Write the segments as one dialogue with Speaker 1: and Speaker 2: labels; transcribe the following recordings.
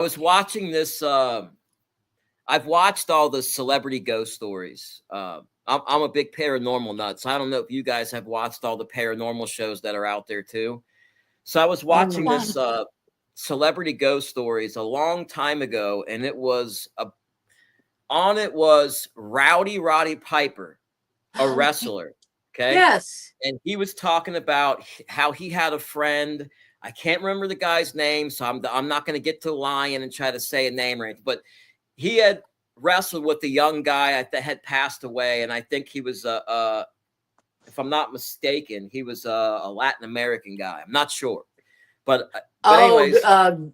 Speaker 1: was watching this. I've watched all the celebrity ghost stories. I'm a big paranormal nut, so I don't know if you guys have watched all the paranormal shows that are out there too. So I was watching this celebrity ghost stories a long time ago, and it was Rowdy Roddy Piper, a wrestler. Okay.
Speaker 2: Yes.
Speaker 1: And he was talking about how he had a friend. I can't remember the guy's name, so I'm not going to get to Lyne and try to say a name or anything. But he had wrestled with a young guy that had passed away, and I think he was if I'm not mistaken, he was a Latin American guy. I'm not sure, but anyways,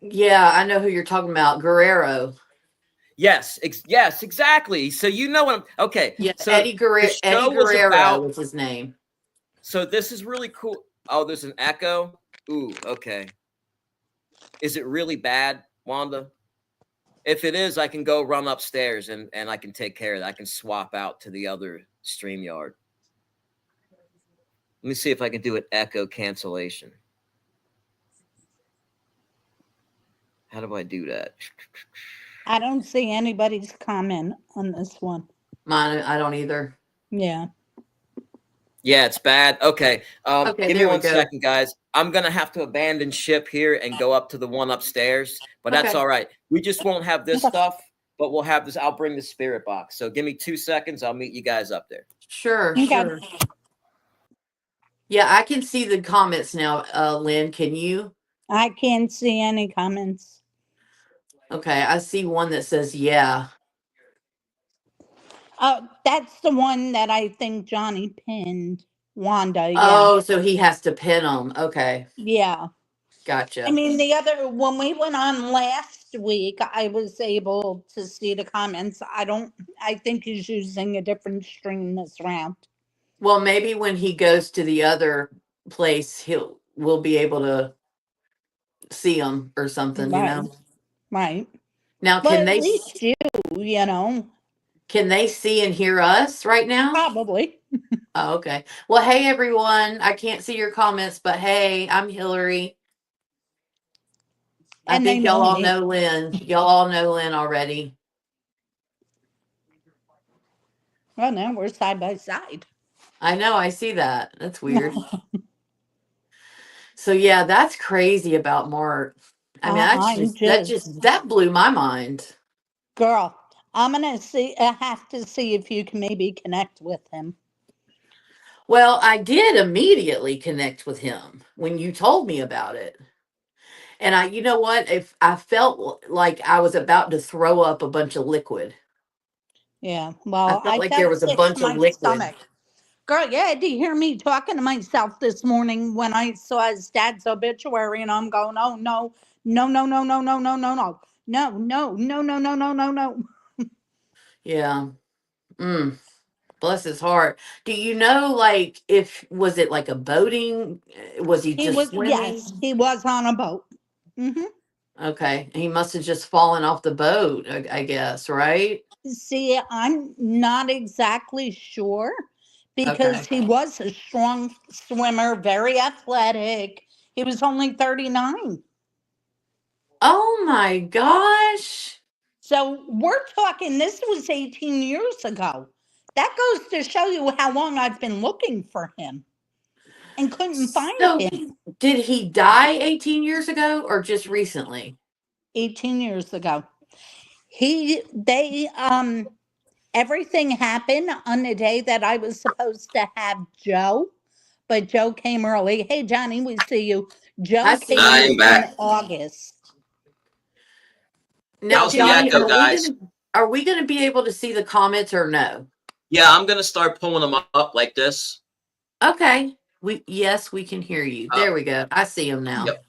Speaker 2: yeah, I know who you're talking about, Guerrero.
Speaker 1: Yes, yes, exactly. So you know what I'm okay.
Speaker 2: Yeah,
Speaker 1: So
Speaker 2: Eddie Guerrero was his name.
Speaker 1: So this is really cool. Oh, there's an echo. Ooh, okay. Is it really bad, Wanda? If it is, I can go run upstairs and I can take care of it. I can swap out to the other StreamYard. Let me see if I can do an echo cancellation. How do I do that?
Speaker 3: I don't see anybody's comment on this one.
Speaker 2: Mine, I don't either.
Speaker 3: Yeah.
Speaker 1: Yeah, it's bad. Okay.
Speaker 2: Okay,
Speaker 1: give me 1 second, guys. I'm going to have to abandon ship here and go up to the one upstairs, but that's all right. We just won't have this stuff, but we'll have this. I'll bring the spirit box. So give me 2 seconds. I'll meet you guys up there.
Speaker 2: Sure. Yeah, I can see the comments now, Lynn. Can you?
Speaker 3: I can't see any comments.
Speaker 2: Okay, I see one that says, yeah.
Speaker 3: That's the one that I think Johnny pinned. Wanda. Yeah.
Speaker 2: Oh, so he has to pin them. Okay.
Speaker 3: Yeah.
Speaker 2: Gotcha.
Speaker 3: I mean, when we went on last week, I was able to see the comments. I think he's using a different stream this round.
Speaker 2: Well, maybe when he goes to the other place, we'll be able to see them or something,
Speaker 3: right.
Speaker 2: You know?
Speaker 3: Right.
Speaker 2: Now, can they?
Speaker 3: At least you know.
Speaker 2: Can they see and hear us right now?
Speaker 3: Probably.
Speaker 2: Oh, okay. Well, hey, everyone. I can't see your comments, but hey, I'm Hillary. I think y'all all know Lynn. Y'all all know Lynn already.
Speaker 3: Well, now we're side by side.
Speaker 2: I know. I see that. That's weird. So, yeah, that's crazy about Mark. I mean, that blew my mind.
Speaker 3: Girl, I'm going to have to see if you can maybe connect with him.
Speaker 2: Well, I did immediately connect with him when you told me about it. And you know what? If I felt like I was about to throw up a bunch of liquid.
Speaker 3: Yeah. Well,
Speaker 2: I felt like there was a bunch of liquid.
Speaker 3: Stomach. Girl, yeah, did you hear me talking to myself this morning when I saw his dad's obituary and I'm going, oh no, no, no, no, no, no, no, no, no. No, no, no, no, no, no, no, no.
Speaker 2: Yeah. Bless his heart. Do you know, like, was it like a boating? Was he just swimming?
Speaker 3: Yes, he was on a boat.
Speaker 2: Okay. He must have just fallen off the boat, I guess, right?
Speaker 3: See, I'm not exactly sure because he was a strong swimmer, very athletic. He was only 39.
Speaker 2: Oh my gosh.
Speaker 3: So we're talking, this was 18 years ago. That goes to show you how long I've been looking for him and couldn't find him.
Speaker 2: Did he die 18 years ago or just recently?
Speaker 3: 18 years ago. Everything happened on the day that I was supposed to have Joe, but Joe came early. Hey, Johnny, we see you. Joe came in August.
Speaker 2: Now, Johnny, are we going to be able to see the comments or no?
Speaker 1: Yeah, I'm going to start pulling them up like this.
Speaker 2: Okay. Yes, we can hear you. There we go. I see them now.
Speaker 1: Yep.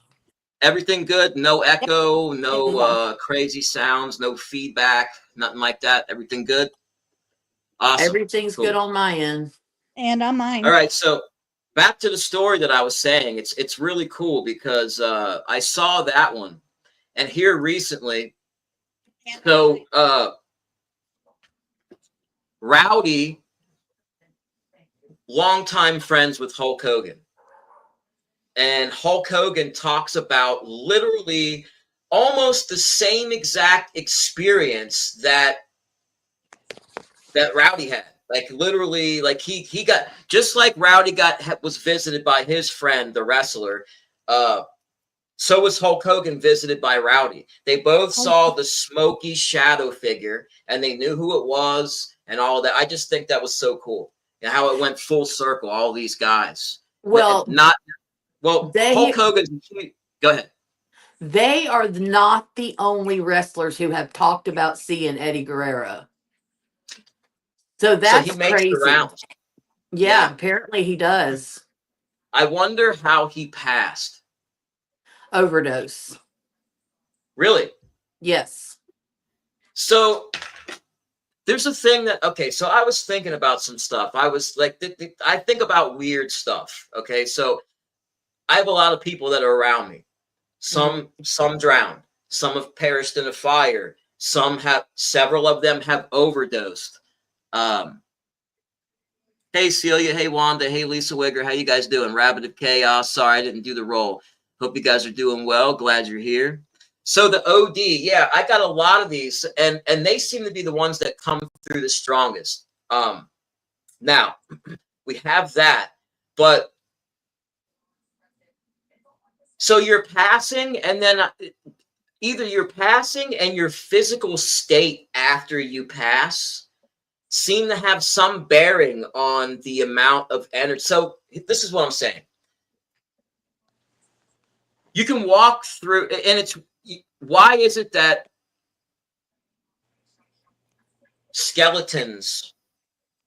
Speaker 1: Everything good? No echo, no crazy sounds, no feedback, nothing like that. Everything good? Awesome.
Speaker 2: Everything's good on my end.
Speaker 3: And on mine.
Speaker 1: All right, so back to the story that I was saying. It's really cool because I saw that one. And here recently, so Rowdy, longtime friends with Hulk Hogan. And Hulk Hogan talks about literally almost the same exact experience that Rowdy had. Like literally, like he got, just like Rowdy was visited by his friend, the wrestler. So was Hulk Hogan visited by Rowdy. They both saw the smoky shadow figure, and they knew who it was and all that. I just think that was so cool, and how it went full circle. All these guys.
Speaker 2: Well,
Speaker 1: Hulk Hogan. Go ahead.
Speaker 2: They are not the only wrestlers who have talked about seeing Eddie Guerrero. So that's
Speaker 1: he makes
Speaker 2: crazy.
Speaker 1: the rounds.
Speaker 2: Yeah, apparently he does.
Speaker 1: I wonder how he passed.
Speaker 2: Overdose.
Speaker 1: Really?
Speaker 2: Yes.
Speaker 1: So there's a thing that, okay, so I was thinking about some stuff. I was like, I think about weird stuff. Okay, so I have a lot of people that are around me. Some drowned. Some have perished in a fire. Several of them have overdosed. Hey, Celia. Hey, Wanda. Hey, Lisa Wigger. How you guys doing? Rabbit of Chaos. Sorry, I didn't do the roll. Hope you guys are doing well. Glad you're here. So the OD, yeah, I got a lot of these, and they seem to be the ones that come through the strongest. Now, we have that, but so you're passing, and then either you're passing and your physical state after you pass seem to have some bearing on the amount of energy. So this is what I'm saying. You can walk through, and it's, why is it that skeletons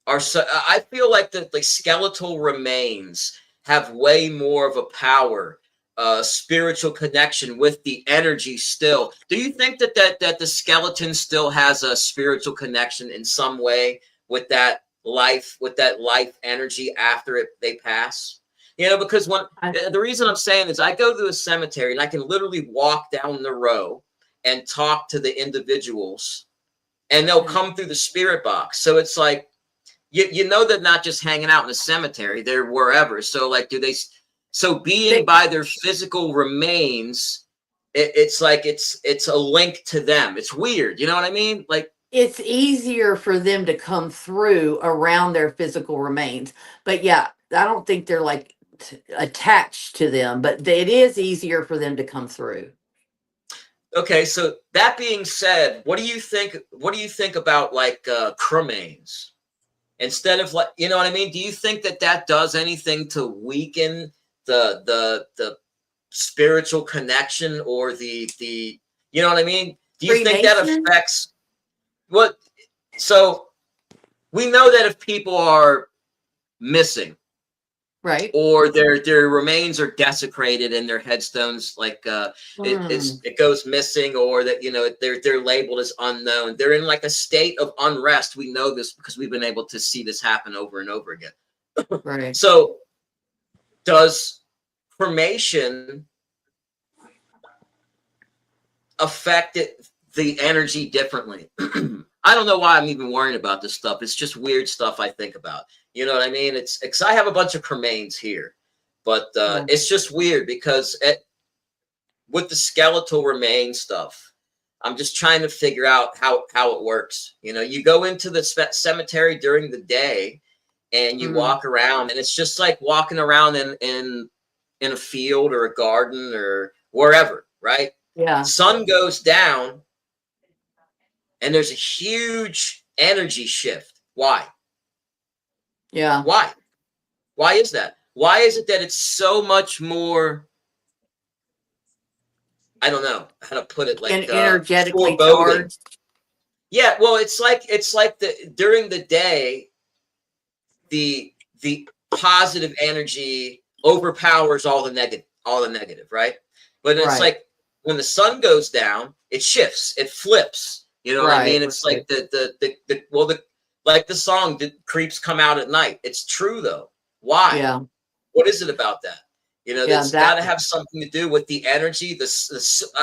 Speaker 1: are so, I feel like the skeletal remains have way more of a power, spiritual connection with the energy still. Do you think that the skeleton still has a spiritual connection in some way with that life energy after they pass? You know, because the reason I'm saying is I go to a cemetery and I can literally walk down the row and talk to the individuals, and they'll come through the spirit box. So it's like, you know, they're not just hanging out in a cemetery, they're wherever. So like, being by their physical remains, it's like, it's a link to them. It's weird. You know what I mean? Like,
Speaker 2: it's easier for them to come through around their physical remains. But yeah, I don't think they're like attached to them, but it is easier for them to come through.
Speaker 1: Okay, so that being said, what do you think about like cremains? Instead of, like, you know what I mean? Do you think that does anything to weaken the spiritual connection, or the you know what I mean? Do you think that affects what? So we know that if people are missing,
Speaker 2: right,
Speaker 1: or their remains are desecrated and their headstones, like it goes missing, or that, you know, they're labeled as unknown, they're in like a state of unrest. We know this because we've been able to see this happen over and over again.
Speaker 2: right.
Speaker 1: So does cremation affect the energy differently? I don't know why I'm even worrying about this stuff. It's just weird stuff I think about. You know what I mean? It's because I have a bunch of cremains here, but it's just weird because with the skeletal remain stuff, I'm just trying to figure out how it works. You know, you go into the cemetery during the day and you walk around, and it's just like walking around in a field or a garden or wherever, right?
Speaker 2: Yeah.
Speaker 1: Sun goes down and there's a huge energy shift. Why?
Speaker 2: Yeah.
Speaker 1: Why is that? Why is it that it's so much more, I don't know how to put it, like
Speaker 2: energetically
Speaker 1: foreboding.
Speaker 2: charged?
Speaker 1: Yeah, well, it's like during the day, the positive energy overpowers all the negative, right? But it's like when the sun goes down, it shifts, it flips. You know what I mean? It's like like the song, "The Creeps Come Out at Night." It's true though. Why?
Speaker 2: Yeah.
Speaker 1: What is it about that? You know, that's got to have something to do with the energy.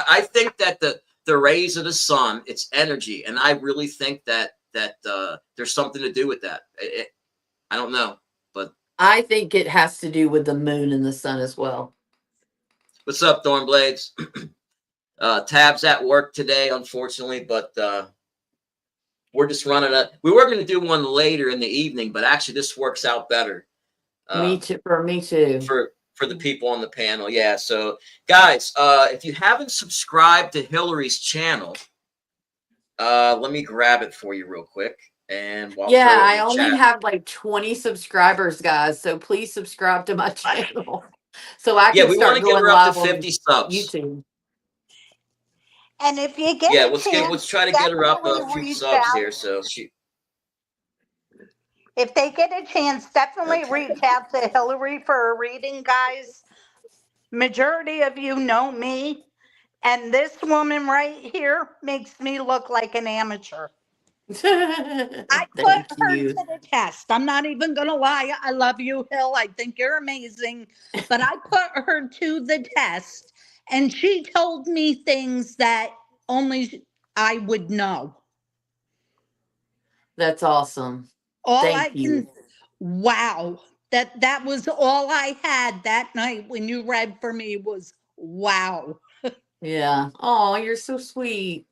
Speaker 1: I think that the rays of the sun, it's energy, and I really think that there's something to do with that. I don't know, but
Speaker 2: I think it has to do with the moon and the sun as well.
Speaker 1: What's up, Thornblades? Tab's at work today, unfortunately, but we're just running it. We were going to do one later in the evening, but actually this works out better.
Speaker 2: Me too. For me too.
Speaker 1: For the people on the panel. Yeah. So guys, if you haven't subscribed to Hillary's channel, let me grab it for you real quick. And
Speaker 2: Yeah, I only have like 20 subscribers, guys. So please subscribe to my channel so I can start going live on
Speaker 1: 50 subs.
Speaker 2: YouTube.
Speaker 3: And if you get a chance,
Speaker 1: let's try to get her up a few subs here. So
Speaker 3: if they get a chance, definitely reach out to Hillary for a reading, guys. Majority of you know me, and this woman right here makes me look like an amateur. I
Speaker 2: Thank
Speaker 3: put her
Speaker 2: you.
Speaker 3: to the test. I'm not even going to lie. I love you, Hill. I think you're amazing. But I put her to the test, and she told me things that only I would know.
Speaker 2: That's awesome. Thank you.
Speaker 3: Wow. That was all I had that night when you read for me was wow.
Speaker 2: Yeah. Oh, you're so sweet.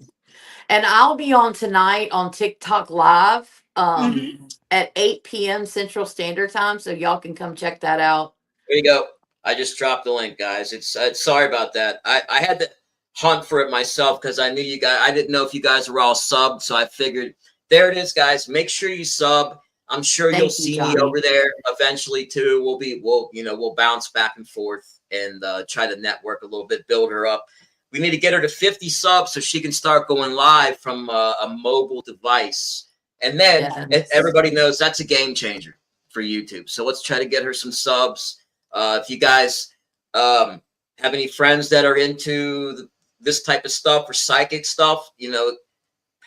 Speaker 2: And I'll be on tonight on TikTok Live at 8 p.m. Central Standard Time. So y'all can come check that out.
Speaker 1: There you go. I just dropped the link, guys. It's sorry about that. I had to hunt for it myself because I knew you guys. I didn't know if you guys were all subbed, so I figured there it is, guys. Make sure you sub. I'm sure you'll see me over there eventually too. We'll bounce back and forth and try to network a little bit, build her up. We need to get her to 50 subs so she can start going live from a mobile device. And then everybody knows that's a game changer for YouTube. So let's try to get her some subs. If you guys have any friends that are into this type of stuff or psychic stuff,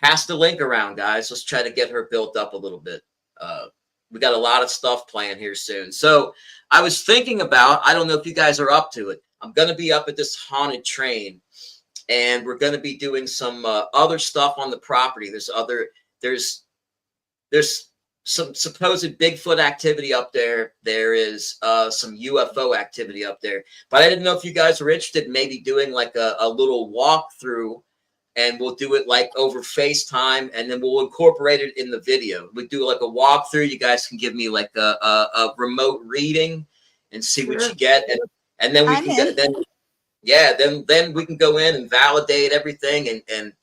Speaker 1: pass the link around, guys. Let's try to get her built up a little bit. We got a lot of stuff playing here soon. So I was thinking about, I don't know if you guys are up to it. I'm going to be up at this haunted train, and we're going to be doing some other stuff on the property. There's some supposed Bigfoot activity up there. There is some UFO activity up there. But I didn't know if you guys were interested in maybe doing like a little walkthrough, and we'll do it like over FaceTime, and then we'll incorporate it in the video. We do like a walkthrough. You guys can give me like a remote reading and see what you get, and then we can go, then we can go in and validate everything and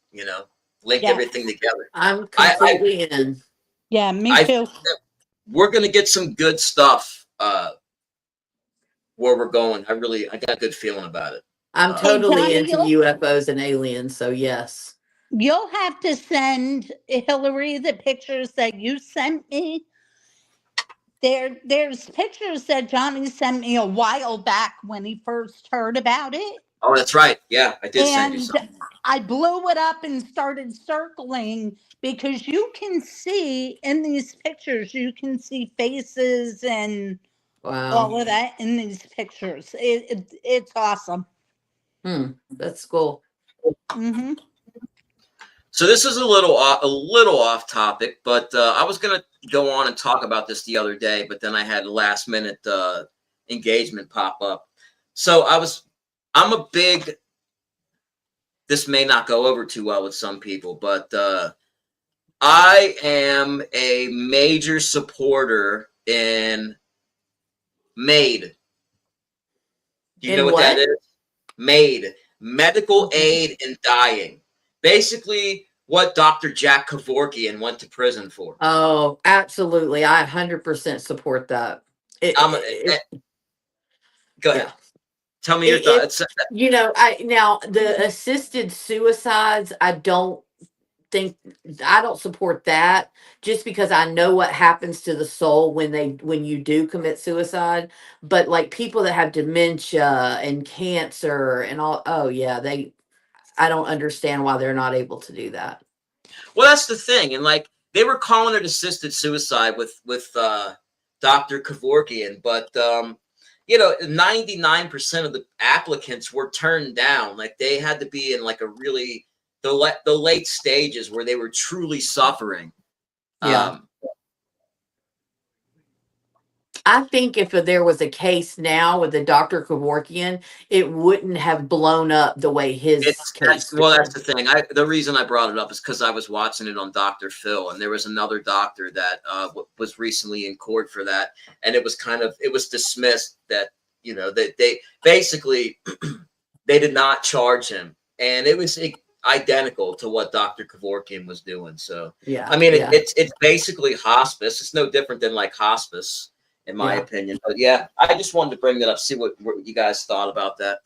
Speaker 1: link everything together.
Speaker 2: I'm completely in.
Speaker 3: Yeah, me too.
Speaker 1: We're gonna get some good stuff where we're going. I got a good feeling about it.
Speaker 2: I'm totally into UFOs and aliens, so yes.
Speaker 3: You'll have to send Hillary the pictures that you sent me. There's pictures that Johnny sent me a while back when he first heard about it.
Speaker 1: Oh, that's right. Yeah, I did send you some.
Speaker 3: I blew it up and started circling because you can see in these pictures, you can see faces and all of that in these pictures. It's awesome.
Speaker 2: That's cool.
Speaker 3: Mm-hmm.
Speaker 1: So this is a little off topic, but I was gonna go on and talk about this the other day, but then I had a last minute engagement pop up. So I'm a big. This may not go over too well with some people, but I am a major supporter in MAID. Do you know what that is? MAID, medical aid in dying. Basically, what Dr. Jack Kevorkian went to prison for.
Speaker 2: Oh, absolutely. I 100% support that.
Speaker 1: Go ahead. Tell me your thoughts.
Speaker 2: Now the assisted suicides, I don't support that, just because I know what happens to the soul when you do commit suicide. But like people that have dementia and cancer and all, I don't understand why they're not able to do that.
Speaker 1: Well, that's the thing. And like they were calling it assisted suicide with Dr. Kevorkian, but 99% of the applicants were turned down. Like they had to be in like a really the late stages where they were truly suffering.
Speaker 2: Yeah. I think if there was a case now with the Dr. Kevorkian, it wouldn't have blown up the way his case
Speaker 1: That's
Speaker 2: did.
Speaker 1: the thing. The reason I brought it up is because I was watching it on Dr. Phil, and there was another doctor that was recently in court for that, and it was dismissed that they basically they did not charge him, and it was identical to what Dr. Kevorkian was doing. So
Speaker 2: Yeah.
Speaker 1: I mean,
Speaker 2: Yeah.
Speaker 1: it's basically hospice. It's no different than like hospice, in my opinion. But yeah, I just wanted to bring that up, see what you guys thought about that.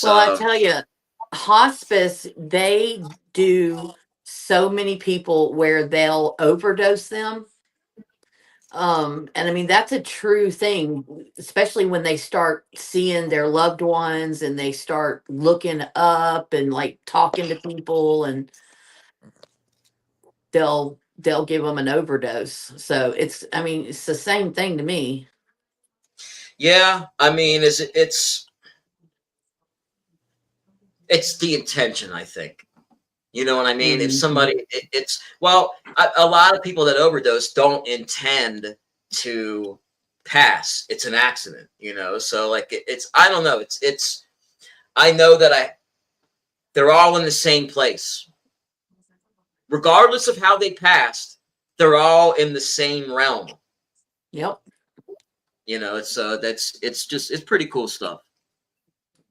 Speaker 2: Well, I tell you, hospice, they do so many people where they'll overdose them. And I mean, that's a true thing, especially when they start seeing their loved ones and they start looking up and like talking to people, and they'll give them an overdose. So I mean, it's the same thing to me.
Speaker 1: Yeah, I mean, it's the intention, I think. You know what I mean? If somebody, a lot of people that overdose don't intend to pass. It's an accident, So like I don't know. I know that they're all in the same place, regardless of how they passed. They're all in the same realm.
Speaker 2: Yep.
Speaker 1: It's pretty cool stuff.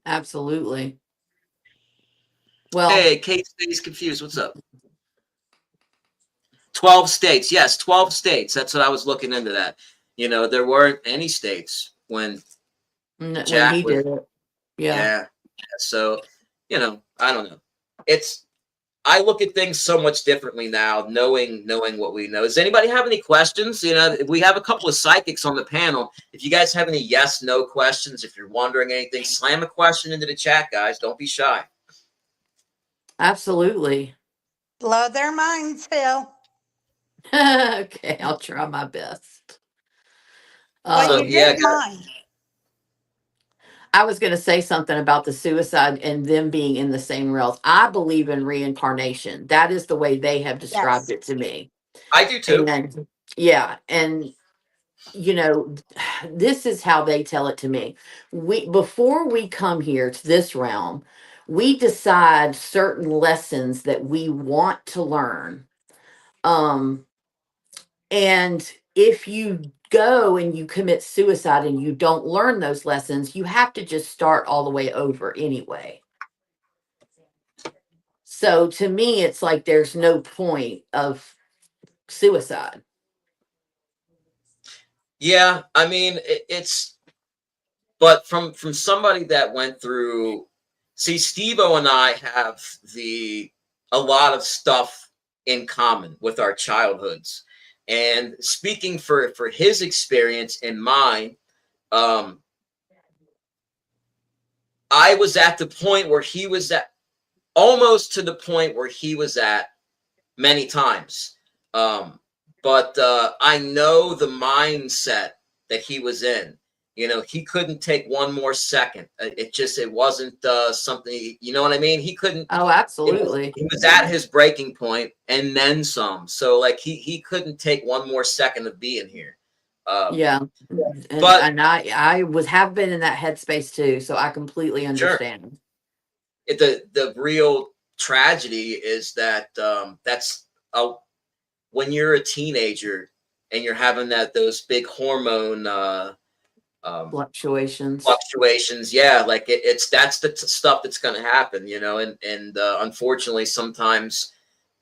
Speaker 2: Absolutely. Well,
Speaker 1: hey, Kate stays confused. What's up? 12 states. Yes, 12 states. That's what I was looking into that. There weren't any states when
Speaker 2: Jack when he did it.
Speaker 1: Yeah. So, I don't know. I look at things so much differently now, knowing what we know. Does anybody have any questions? We have a couple of psychics on the panel. If you guys have any yes, no questions, if you're wondering anything, slam a question into the chat, guys. Don't be shy.
Speaker 2: Absolutely.
Speaker 3: Blow their minds, Phil.
Speaker 2: Okay, I'll try my best.
Speaker 3: Well, you did mine.
Speaker 2: I was going to say something about the suicide and them being in the same realm. I believe in reincarnation. That is the way they have described it to me.
Speaker 1: I do too.
Speaker 2: And and this is how they tell it to me. Before we come here to this realm, we decide certain lessons that we want to learn. And if you go and you commit suicide and you don't learn those lessons, you have to just start all the way over anyway. So to me, it's like there's no point of suicide.
Speaker 1: Yeah, I mean, but from somebody that went through, see, Steve-O and I have a lot of stuff in common with our childhoods. And speaking for his experience and mine, I was at the point where he was at, almost to the point where he was at many times. But I know the mindset that he was in. He couldn't take one more second. It wasn't something, you know what I mean? He couldn't.
Speaker 2: Oh, absolutely.
Speaker 1: He was at his breaking point and then some. So like he couldn't take one more second of being here.
Speaker 2: Yeah. And I have been in that headspace too. So I completely understand.
Speaker 1: Sure. The real tragedy is that when you're a teenager and you're having those big hormone fluctuations, yeah, like that's the stuff that's going to happen, and unfortunately sometimes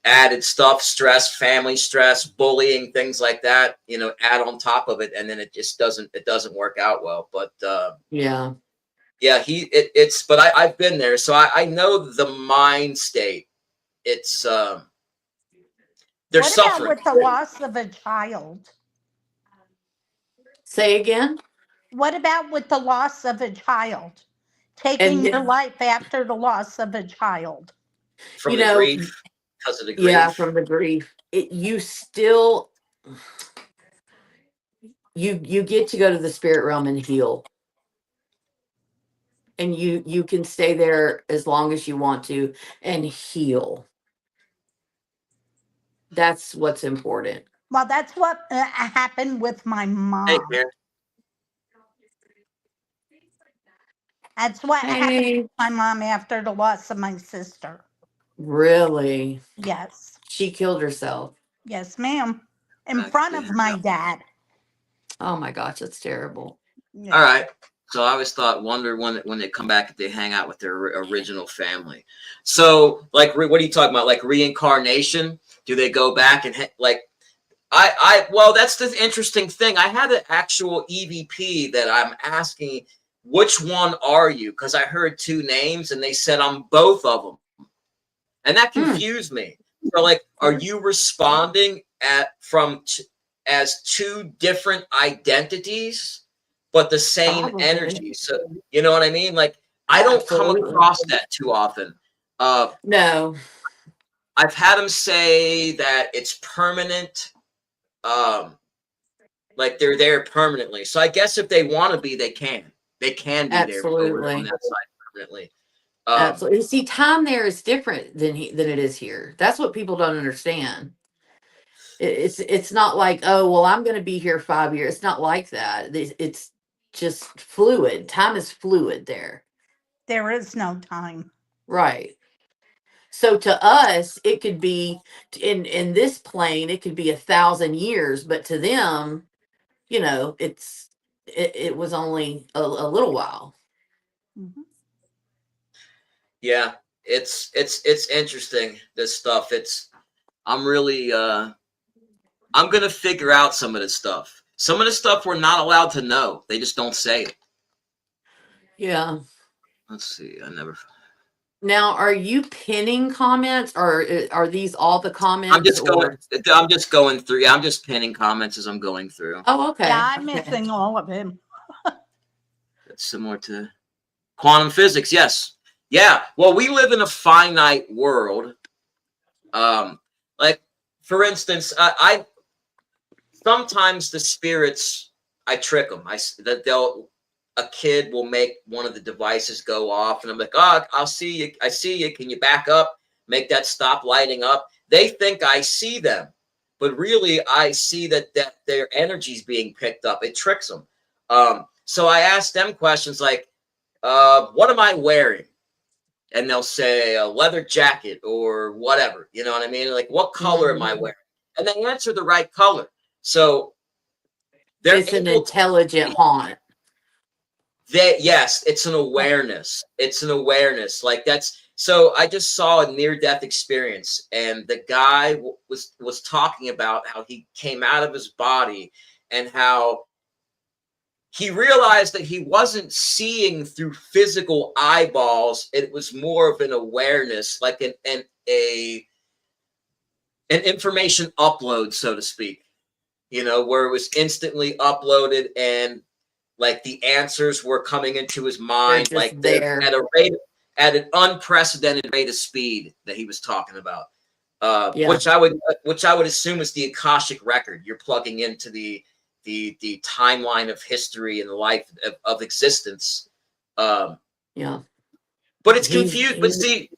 Speaker 1: added stuff, stress, family stress, bullying, things like that, add on top of it, and then it doesn't work out well. But but I've been there, so I know the mind state. It's they're suffering.
Speaker 3: What about with the loss of a child?
Speaker 2: Say again?
Speaker 3: What about with the loss of a child? Taking your life after the loss of a child.
Speaker 1: From the grief, because of the grief.
Speaker 2: Yeah, from the grief. You still you get to go to the spirit realm and heal. And you can stay there as long as you want to and heal. That's what's important.
Speaker 3: Well, that's what happened with my
Speaker 1: Hey,
Speaker 3: mom.
Speaker 1: Karen.
Speaker 3: That's what happened
Speaker 2: Hey,
Speaker 3: with my mom after the loss of my sister.
Speaker 2: really?
Speaker 3: Yes.
Speaker 2: She killed herself.
Speaker 3: Yes, ma'am. In
Speaker 1: Back
Speaker 3: front of
Speaker 1: there.
Speaker 3: my dad.
Speaker 2: Oh my gosh, that's terrible.
Speaker 1: All
Speaker 3: Yeah.
Speaker 1: right. So I always wonder when they come back if they hang out with their original family. So, like, what are you talking about? Like reincarnation? Do they go back and like? Well, that's the interesting thing. I had an actual EVP that I'm asking, which one are you? Because I heard two names and they said I'm both of them, and that
Speaker 2: Hmm.
Speaker 1: confused me. So, like, are you responding as two different identities, but the same
Speaker 2: Probably.
Speaker 1: energy? So, you know what I mean? Like, I don't come
Speaker 2: Absolutely.
Speaker 1: across that too often.
Speaker 2: No.
Speaker 1: I've had them say that it's permanent. Um, like they're there permanently. So I guess if they want to be, they can. They can be there over on
Speaker 2: Absolutely.
Speaker 1: that side permanently.
Speaker 2: Absolutely. See, time there is different than it is here. That's what people don't understand. It's not like, oh well, I'm going to be here 5 years. It's not like that. It's just fluid. Time is fluid there.
Speaker 3: There is no time.
Speaker 2: Right. So to us, it could be in this plane, it could be 1,000 years, but to them, it was only a little while.
Speaker 3: Mhm.
Speaker 1: Yeah, it's interesting, this stuff. I'm really I'm gonna figure out some of this stuff. Some of the stuff we're not allowed to know. They just don't say it.
Speaker 2: Yeah.
Speaker 1: Let's see. I never.
Speaker 2: Now, are you pinning comments, or are these all the
Speaker 1: I'm
Speaker 2: comments?
Speaker 1: just going.
Speaker 2: Or
Speaker 1: I'm just going through. Yeah, I'm just pinning comments as I'm going through.
Speaker 2: oh,
Speaker 3: Yeah,
Speaker 2: okay,
Speaker 3: I'm
Speaker 2: okay,
Speaker 3: missing all of him.
Speaker 1: That's similar to quantum physics. Yes. Yeah. Well, we live in a finite world. Like, for instance, I sometimes the spirits, I trick them. That they'll a kid will make one of the devices go off, and I'm like, oh, I'll see you. I see you. Can you back up? Make that stop lighting up. They think I see them, but really I see that their energy's being picked up. It tricks them. So I ask them questions like, what am I wearing? And they'll say a leather jacket or whatever. You know what I mean? Like, what color am I
Speaker 2: hmm
Speaker 1: wearing? And they answer the right color. So they're
Speaker 2: it's an
Speaker 1: able to.
Speaker 2: intelligent haunt.
Speaker 1: Yes, it's an awareness. It's an awareness. Like, that's so. I just saw a near-death experience, and the guy was talking about how he came out of his body and how he realized that he wasn't seeing through physical eyeballs. It was more of an awareness, like an information upload, so to speak. Where it was instantly uploaded, and like the answers were coming into his
Speaker 2: They're
Speaker 1: mind, like
Speaker 2: just there.
Speaker 1: at an unprecedented rate of speed that he was talking about.
Speaker 2: Yeah,
Speaker 1: Which I would assume is the Akashic record. You're plugging into the timeline of history and the life of existence. Um,
Speaker 2: yeah.
Speaker 1: but it's
Speaker 2: He's
Speaker 1: confused. But
Speaker 2: he,
Speaker 1: see,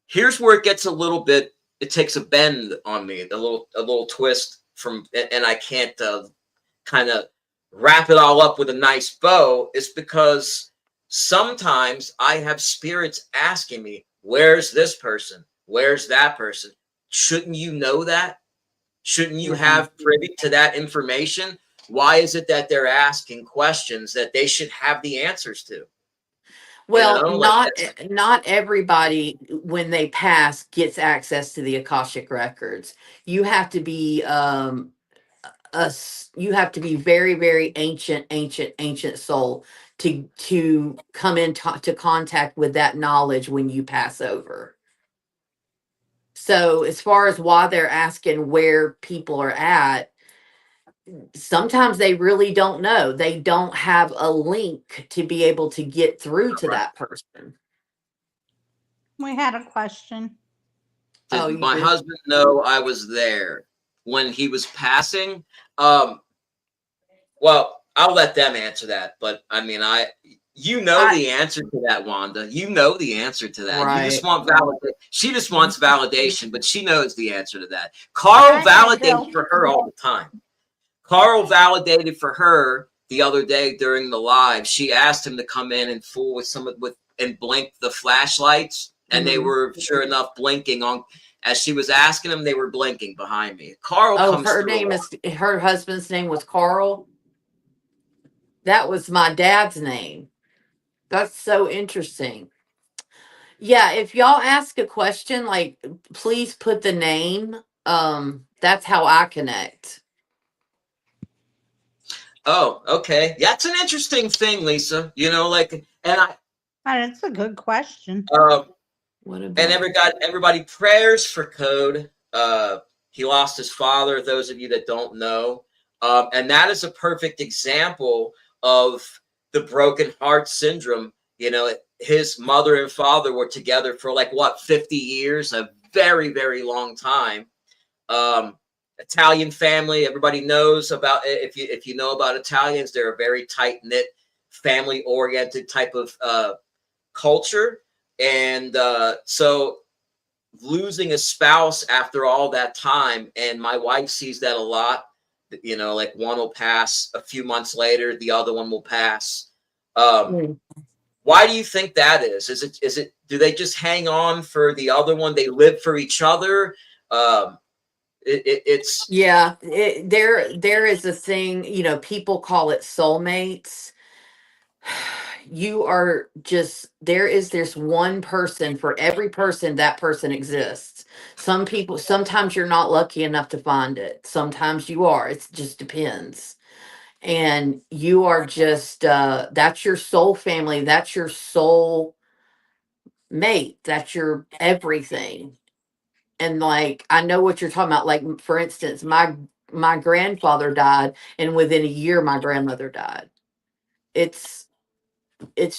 Speaker 1: here's where it gets a little bit. It takes a bend on me, a little twist and I can't kind of wrap it all up with a nice bow. Is because sometimes I have spirits asking me, "Where's this person? Where's that person?" Shouldn't you know that? Shouldn't you
Speaker 2: mhm.
Speaker 1: have privy to that information? Why is it that they're asking questions that they should have the answers to?
Speaker 2: Well,
Speaker 1: Like
Speaker 2: not everybody when they pass gets access to the Akashic records. You have to be you have to be very, very ancient soul to come to contact with that knowledge when you pass over. So as far as why they're asking where people are at, sometimes they really don't know. They don't have a link to be able to get through to that person.
Speaker 3: We had a question.
Speaker 2: Oh,
Speaker 1: did
Speaker 2: you
Speaker 1: my
Speaker 2: do?
Speaker 1: husband know I was there when he was passing? Well, I'll let them answer that. But I mean, You know the answer to that, Wanda. You know the answer to that. You just
Speaker 2: Right.
Speaker 1: want validation. She just wants validation, but she knows the answer to that. Carl validates for her all the time. Carl validated for her the other day during the live. She asked him to come in and fool with and blink the flashlights, and they were sure enough blinking on. As she was asking him, they were blinking behind me. Carl comes through.
Speaker 2: Her husband's name was Carl. That was my dad's name. That's so interesting. Yeah, if y'all ask a question, like please put the name. That's how I connect.
Speaker 1: Oh, okay. That's an interesting thing, Lisa. You know, like, and
Speaker 3: That's a good question.
Speaker 2: What about
Speaker 1: and everybody prayers for Code. He lost his father. Those of you that don't know, and that is a perfect example of the broken heart syndrome. You know, his mother and father were together for like what 50 years, a very, very long time. Italian family, everybody knows about. If you know about Italians, they're a very tight knit, family oriented type of culture, and so losing a spouse after all that time, and my wife sees that a lot. You know, like one will pass a few months later, the other one will pass. Why do you think that is? Is it do they just hang on for the other one? They live for each other. It's
Speaker 2: there is a thing, you know, people call it soulmates. You are just there's one person for every person that person exists. Sometimes you're not lucky enough to find it, sometimes you are. It just depends. And you are just that's your soul family, that's your soul mate, that's your everything. And like I know what you're talking about. Like for instance, my grandfather died, and within a year my grandmother died. It's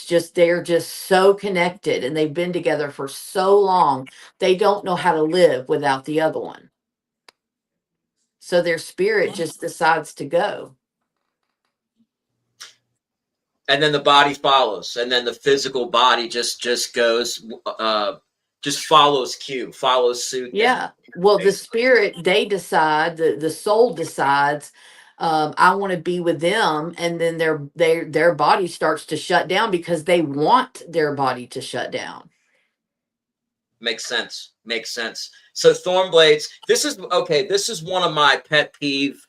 Speaker 2: just they're just so connected, and they've been together for so long. They don't know how to live without the other one. So their spirit just decides to go.
Speaker 1: and then the body follows, and then the physical body just goes, just follows follows suit.
Speaker 2: Yeah. Well, the spirit, they decide, the soul decides, I want to be with them, and then their body starts to shut down because they want their body to shut down.
Speaker 1: Makes sense. Makes sense. So Thornblades, this is okay. This is one of my pet peeve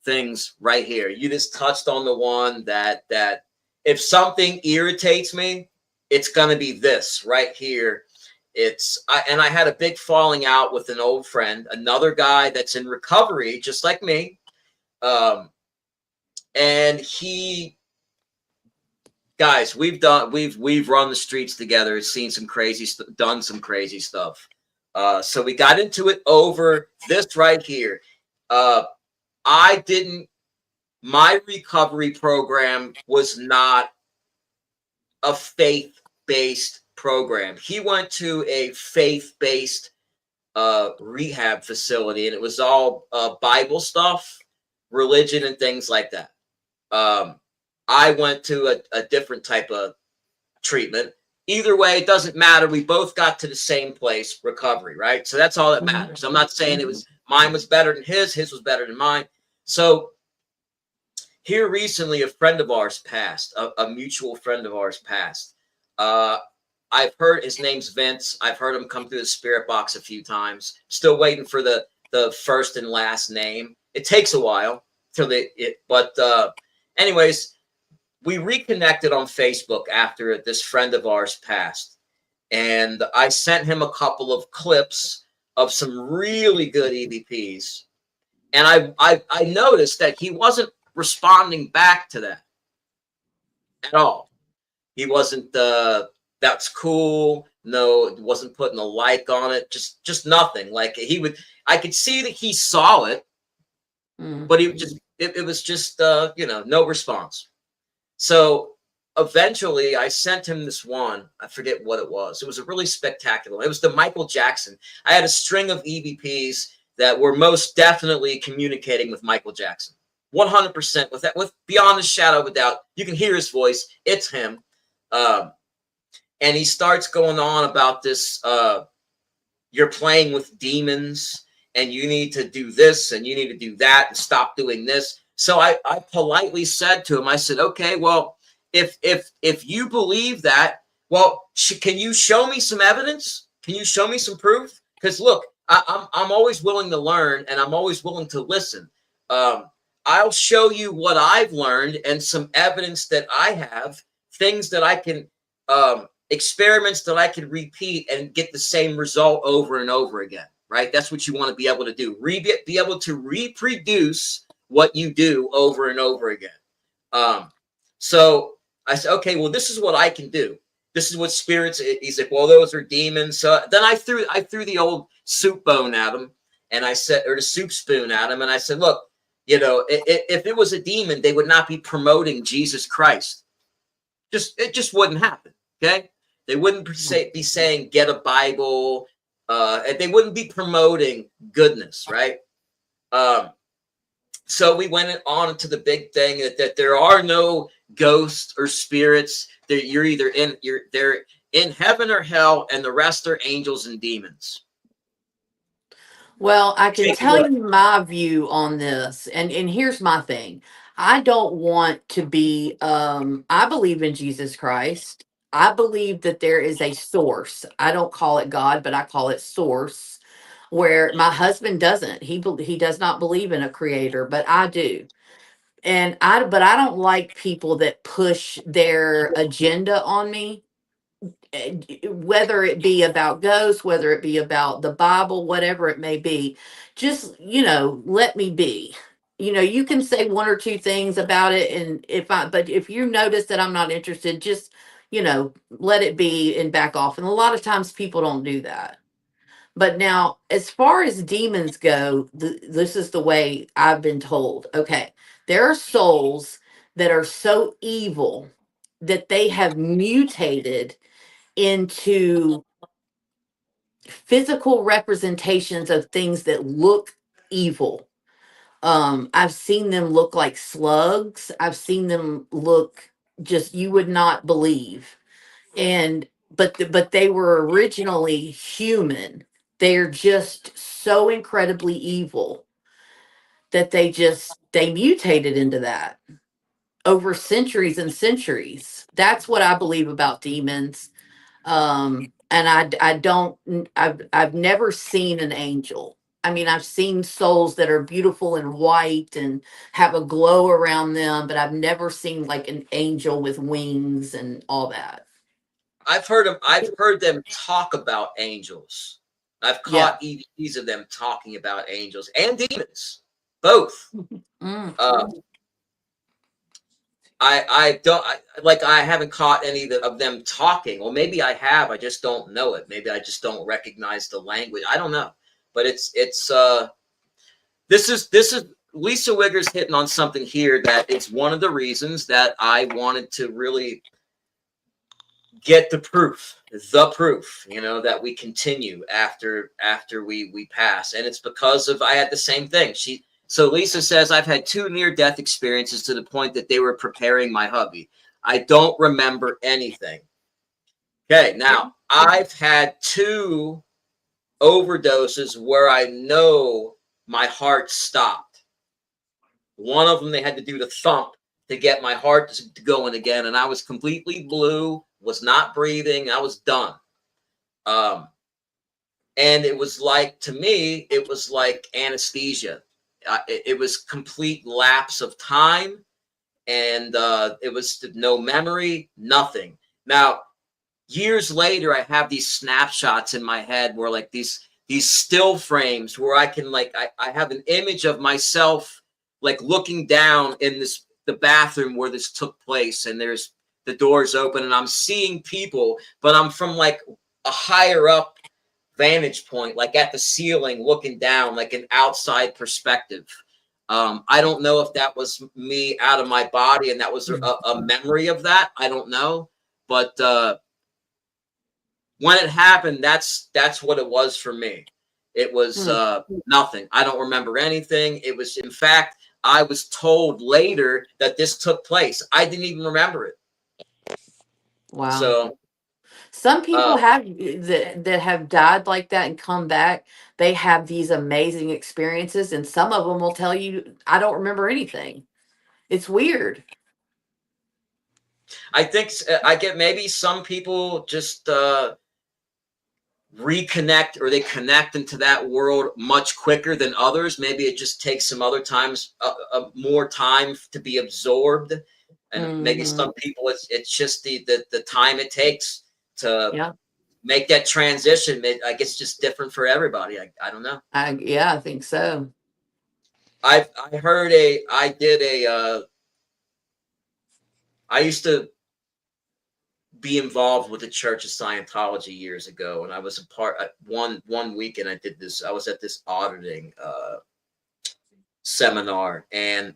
Speaker 1: things right here. You just touched on the one that if something irritates me, it's gonna be this right here. And I had a big falling out with an old friend, another guy that's in recovery, just like me. And guys, we've run the streets together, seen some crazy done some crazy stuff. So we got into it over this right here. My recovery program was not a faith-based program. He went to a faith-based rehab facility, and it was all Bible stuff, religion, and things like that. I went to a different type of treatment. Either way, it doesn't matter. We both got to the same place, recovery, right? So that's all that matters. I'm not saying mine was better than his was better than mine. So here recently, a friend of ours passed, a mutual friend of ours passed. I've heard his name's Vince. I've heard him come through the spirit box a few times. Still waiting for the first and last name. It takes a while till anyways, we reconnected on Facebook after this friend of ours passed. And I sent him a couple of clips of some really good EVPs. And I noticed that he wasn't responding back to that at all. He wasn't that's cool. No, wasn't putting a like on it. Just nothing. Like I could see that he saw it, but it was just no response. So eventually I sent him this one. I forget what it was. It was a really spectacular one. It was the Michael Jackson. I had a string of EVPs that were most definitely communicating with Michael Jackson. 100% with that, with beyond a shadow of a doubt. You can hear his voice. It's him. And he starts going on about this. You're playing with demons and you need to do this and you need to do that and stop doing this. So I politely said to him, I said, okay, well, if you believe that, well, can you show me some evidence? Can you show me some proof? Because look, I'm always willing to learn and I'm always willing to listen. I'll show you what I've learned and some evidence that I have, things that I can, experiments that I can repeat and get the same result over and over again, right? That's what you want to be able to do. Be able to reproduce what you do over and over again. So I said, okay, well, this is what I can do. This is what spirits. He's like, well, those are demons. So then I threw the old soup bone at him, and I said, or the soup spoon at him, and I said, look, you know, if it was a demon, they would not be promoting Jesus Christ. It just wouldn't happen. Okay, they wouldn't be saying get a Bible. And they wouldn't be promoting goodness, right? So we went on to the big thing that there are no ghosts or spirits. They're in heaven or hell, and the rest are angels and demons.
Speaker 2: Well, I can tell you my view on this, and here's my thing. I don't want to be I believe in Jesus Christ. I believe that there is a source. I don't call it God, but I call it source, where my husband doesn't. He does not believe in a creator, but I do. But I don't like people that push their agenda on me, whether it be about ghosts, whether it be about the Bible, whatever it may be. Just, let me be. You can say one or two things about it, and but if you notice that I'm not interested, just, let it be and back off. And a lot of times people don't do that. But now, as far as demons go, this is the way I've been told. Okay, there are souls that are so evil that they have mutated into physical representations of things that look evil. I've seen them look like slugs. I've seen them look just you would not believe. And but they were originally human. They're just so incredibly evil that they mutated into that over centuries and centuries. That's what I believe about demons. And I don't I've never seen an angel. I mean, I've seen souls that are beautiful and white and have a glow around them, but I've never seen like an angel with wings and all that.
Speaker 1: I've heard them talk about angels. I've
Speaker 2: Yeah.
Speaker 1: caught EVPs of them talking about angels and demons, both.
Speaker 2: Mm.
Speaker 1: I haven't caught any of them talking. Or maybe I have. I just don't know it. Maybe I just don't recognize the language. I don't know. But this is Lisa Wigger's hitting on something here that it's one of the reasons that I wanted to really get the proof, that we continue after we pass. And it's because of I had the same thing. So Lisa says, I've had 2 near-death experiences to the point that they were preparing my hubby. I don't remember anything. Okay, now I've had 2 overdoses where I know my heart stopped. One of them, they had to do the thump to get my heart going again, and I was completely blue, was not breathing, I was done. And it was like, to me, it was like anesthesia. It was complete lapse of time, and it was no memory, nothing. Now, years later, I have these snapshots in my head where like these still frames where I can I have an image of myself like looking down in the bathroom where this took place, and there's the doors open, and I'm seeing people, but I'm from like a higher up vantage point, like at the ceiling looking down, like an outside perspective. I don't know if that was me out of my body and that was a memory of that. I don't know. But when it happened, that's what it was for me. It was nothing. I don't remember anything. It was, in fact, I was told later that this took place. I didn't even remember it.
Speaker 2: Wow.
Speaker 1: So
Speaker 2: Some people have that have died like that and come back. They have these amazing experiences, and some of them will tell you, "I don't remember anything." It's weird.
Speaker 1: I think I get maybe some people just reconnect, or they connect into that world much quicker than others. Maybe it just takes some other times more time to be absorbed, and maybe
Speaker 2: Hmm.
Speaker 1: some people it's just the time it takes to
Speaker 2: Yeah,
Speaker 1: make that transition. I guess just different for everybody. I don't know.
Speaker 2: yeah, I think so.
Speaker 1: I heard a I did a I used to be involved with the Church of Scientology years ago, and I was a part. One weekend I did this. I was at this auditing seminar, and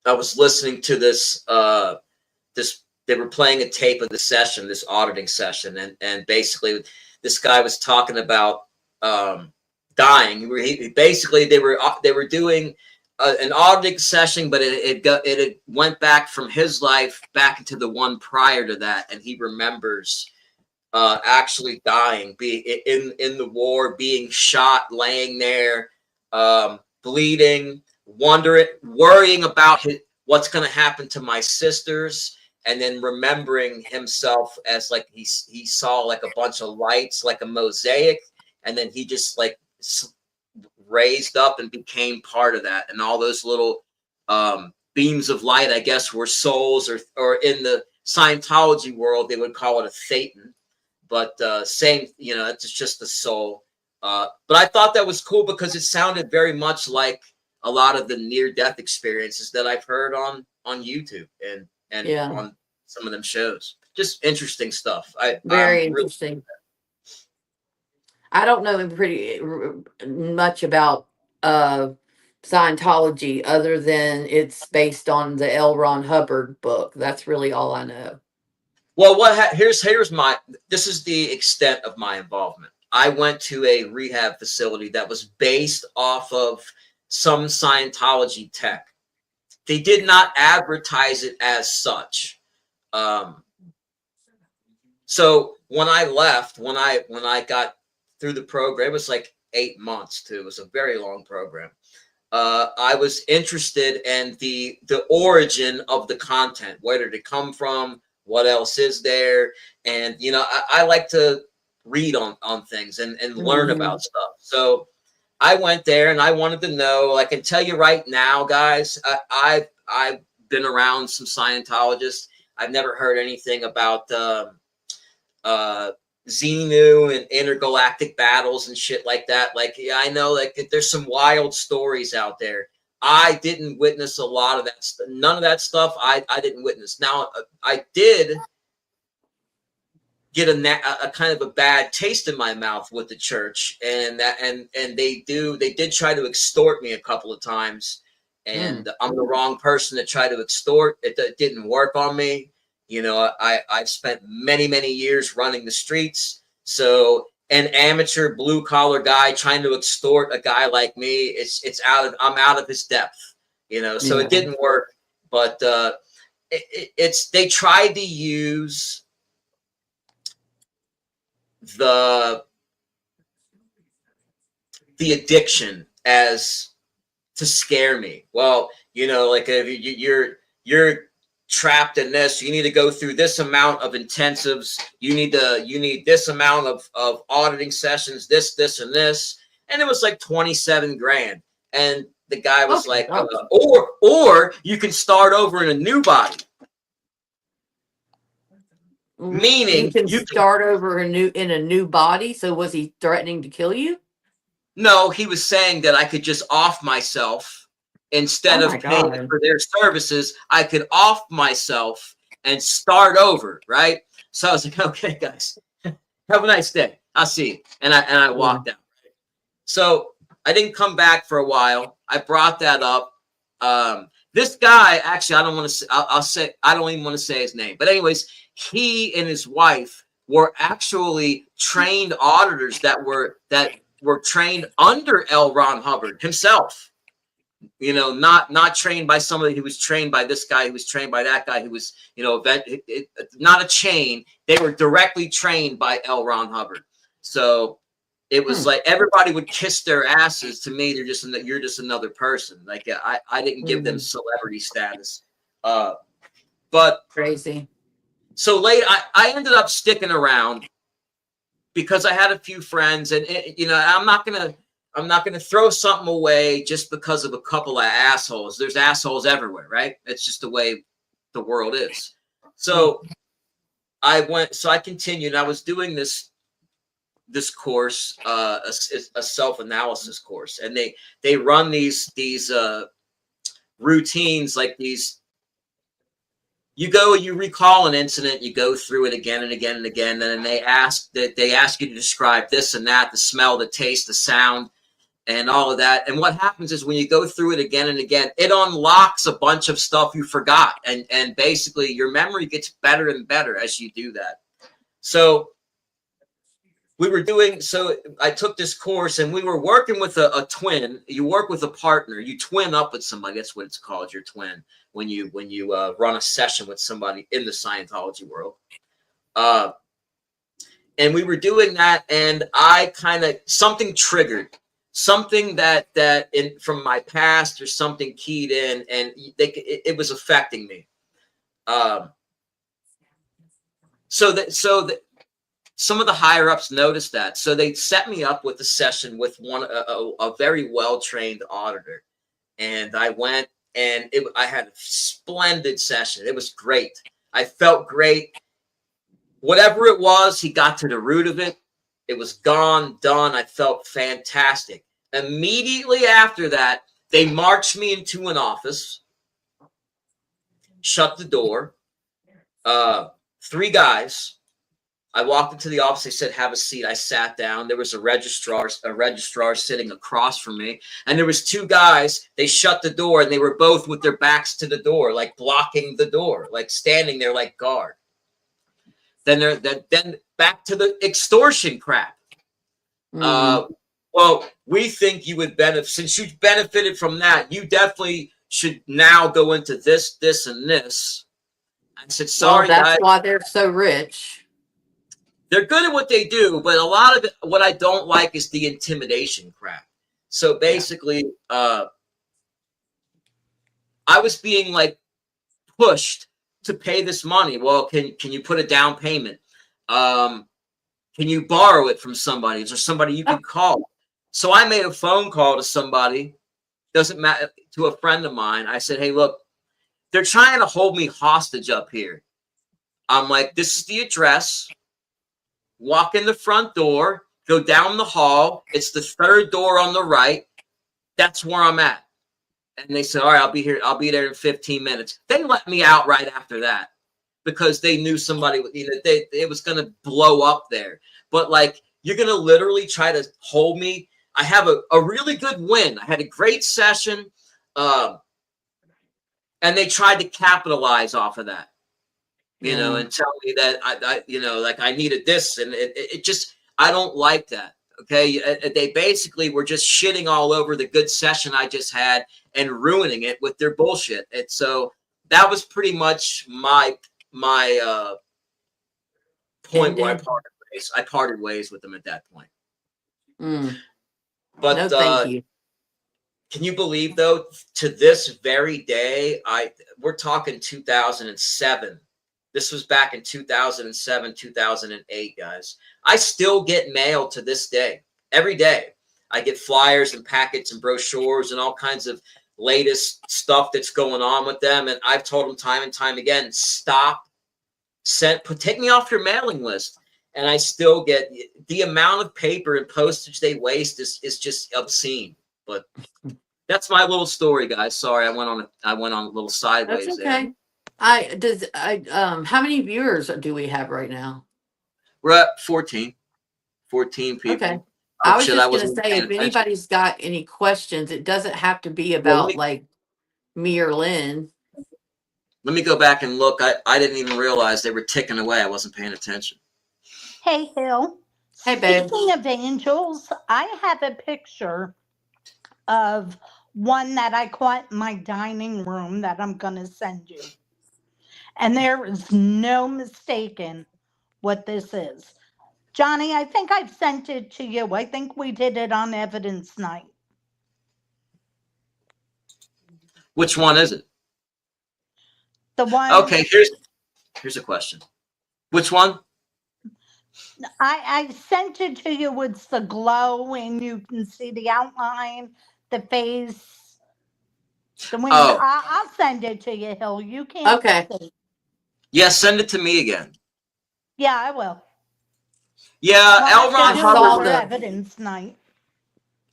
Speaker 1: I was listening to this. They were playing a tape of the session, this auditing session, and basically this guy was talking about dying. Basically they were doing an auditing session, but it went back from his life back into the one prior to that, and he remembers actually dying, be in the war, being shot, laying there, bleeding, worrying about what's going to happen to my sisters, and then remembering himself as like he saw like a bunch of lights, like a mosaic, and then he just like raised up and became part of that, and all those little beams of light, I guess, were souls, or in the Scientology world they would call it a thetan, but same, it's just the soul. But I thought that was cool because it sounded very much like a lot of the near-death experiences that I've heard on YouTube and
Speaker 2: Yeah,
Speaker 1: on some of them shows. Just interesting stuff. I'm
Speaker 2: very
Speaker 1: really
Speaker 2: interesting. I don't know pretty much about uh Scientology other than it's based on the L. Ron Hubbard book. That's really all I know.
Speaker 1: well. Here's my. This is the extent of my involvement. I went to a rehab facility that was based off of some Scientology tech. They did not advertise it as such. Um, so when I left, when I got through the program, it was like 8 months too. It was a very long program. I was interested in the origin of the content. Where did it come from? What else is there? And I like to read on things and learn
Speaker 2: Hmm.
Speaker 1: about stuff. So I went there and I wanted to know. I can tell you right now, guys. I've been around some Scientologists. I've never heard anything about uh Xenu and intergalactic battles and shit like that. Like, yeah, I know like there's some wild stories out there. I didn't witness a lot of that. None of that stuff I didn't witness. Now I did get a kind of a bad taste in my mouth with the church, and they did try to extort me a couple of times,
Speaker 2: Mm.
Speaker 1: and I'm the wrong person to try to extort. It didn't work on me. I've spent many years running the streets, so an amateur blue collar guy trying to extort a guy like me, I'm out of his depth. So it
Speaker 2: Yeah.
Speaker 1: didn't work. But they tried to use the addiction as to scare me. Well, like if you're trapped in this, you need to go through this amount of intensives. You need this amount of auditing sessions, this and this. And it was like 27 grand. And the guy was
Speaker 2: Okay.
Speaker 1: like,
Speaker 2: Oh.
Speaker 1: or you can start over in a new body.
Speaker 2: You
Speaker 1: Meaning
Speaker 2: can
Speaker 1: you can.
Speaker 2: start over in a new body. So was he threatening to kill you?
Speaker 1: No, he was saying that I could just off myself
Speaker 2: Oh
Speaker 1: instead
Speaker 2: my
Speaker 1: of paying
Speaker 2: God.
Speaker 1: for their services. I could off myself and start over, right? So I was like, okay, guys, have a nice day. I'll see you. And I
Speaker 2: Yeah.
Speaker 1: walked out. So I didn't come back for a while. I brought that up. This guy, actually, I don't want to. I'll say I don't even want to say his name. But anyways, he and his wife were actually trained auditors that were trained under L. Ron Hubbard himself. You know, not trained by somebody who was trained by this guy, who was trained by that guy, who was, you know, not a chain. They were directly trained by L. Ron Hubbard. So it was like everybody would kiss their asses. To me, you're just another person. Like I didn't give them celebrity status. But
Speaker 2: crazy.
Speaker 1: So late, I ended up sticking around because I had a few friends, and you know, I'm not gonna throw something away just because of a couple of assholes. There's assholes everywhere, right? It's just the way the world is. So I continued. And I was doing this course, a self-analysis course, and they run these routines, like these. You go, you recall an incident, you go through it again and again and again, and then they ask you to describe this and that, the smell, the taste, the sound, and all of that. And what happens is when you go through it again and again, it unlocks a bunch of stuff you forgot, and basically your memory gets better and better as you do that. So I took this course, and we were working with a twin. You work with a partner. You twin up with somebody. That's what it's called, your twin, when you run a session with somebody in the Scientology world. And we were doing that, and I something triggered, something that from my past or something keyed in, and it was affecting me. Some of the higher ups noticed that, so they set me up with a session with a very well-trained auditor, and I went, and I had a splendid session. It was great. I felt great. Whatever it was, he got to the root of it. It was gone, done. I felt fantastic. Immediately after that, they marched me into an office, shut the door. 3 guys. I walked into the office. They said, "Have a seat." I sat down. There was a registrar sitting across from me, and there was 2 guys. They shut the door, and they were both with their backs to the door, like blocking the door, like standing there like guard. Then back to the extortion crap. Well, we think you would benefit, since you benefited from that. You definitely should now go into this, this, and this. I said, "Sorry,
Speaker 2: well, that's
Speaker 1: guys."
Speaker 2: why they're so rich.
Speaker 1: They're good at what they do, but a lot of it, what I don't like is the intimidation crap. So basically, I was being like pushed to pay this money. Well, can you put a down payment? Can you borrow it from somebody? Is there somebody you can call? So I made a phone call to somebody, doesn't matter, to a friend of mine. I said, "Hey, look, they're trying to hold me hostage up here." I'm like, "This is the address. Walk in the front door, go down the hall. It's the 3rd door on the right. That's where I'm at." And they said, "All right, I'll be here. I'll be there in 15 minutes. They let me out right after that because they knew somebody, it was going to blow up there. But like, you're going to literally try to hold me. I have a really good win. I had a great session. And they tried to capitalize off of that. You know, and tell me that I like I needed this, and it just, I don't like that. Okay, they basically were just shitting all over the good session I just had and ruining it with their bullshit. And so that was pretty much my point where I parted ways. I parted ways with them at that point. But
Speaker 2: no, thank you.
Speaker 1: Can you believe, though, to this very day, we're talking 2007. This was back in 2007, 2008, guys. I still get mail to this day. Every day, I get flyers and packets and brochures and all kinds of latest stuff that's going on with them. And I've told them time and time again, take me off your mailing list. And I still get, the amount of paper and postage they waste is just obscene. But that's my little story, guys. Sorry, I went on a little sideways.
Speaker 2: That's okay.
Speaker 1: There.
Speaker 2: How many viewers do we have right now?
Speaker 1: We're at 14 people.
Speaker 2: Okay. I was just going to say, if anybody's got any questions, it doesn't have to be about like me or Lynn.
Speaker 1: Let me go back and look. I didn't even realize they were ticking away. I wasn't paying attention.
Speaker 3: Hey, Hill.
Speaker 2: Hey, babe.
Speaker 3: Speaking of angels, I have a picture of one that I caught in my dining room that I'm going to send you. And there is no mistaking what this is. Johnny, I think I've sent it to you. I think we did it on evidence night.
Speaker 1: Which one is it?
Speaker 3: The one
Speaker 1: Okay, here's a question. Which one?
Speaker 3: I sent it to you. It's the glow, and you can see the outline, the face, the wings.
Speaker 1: Oh,
Speaker 3: I'll send it to you, Hill. You can't
Speaker 2: Okay.
Speaker 3: see.
Speaker 1: yeah, send it to me again.
Speaker 3: Yeah, I will.
Speaker 1: Yeah,
Speaker 3: We'll
Speaker 1: L.
Speaker 3: have to
Speaker 2: I
Speaker 1: Ron
Speaker 3: do
Speaker 1: Hubbard.
Speaker 2: saw
Speaker 3: another
Speaker 2: the
Speaker 3: evidence night.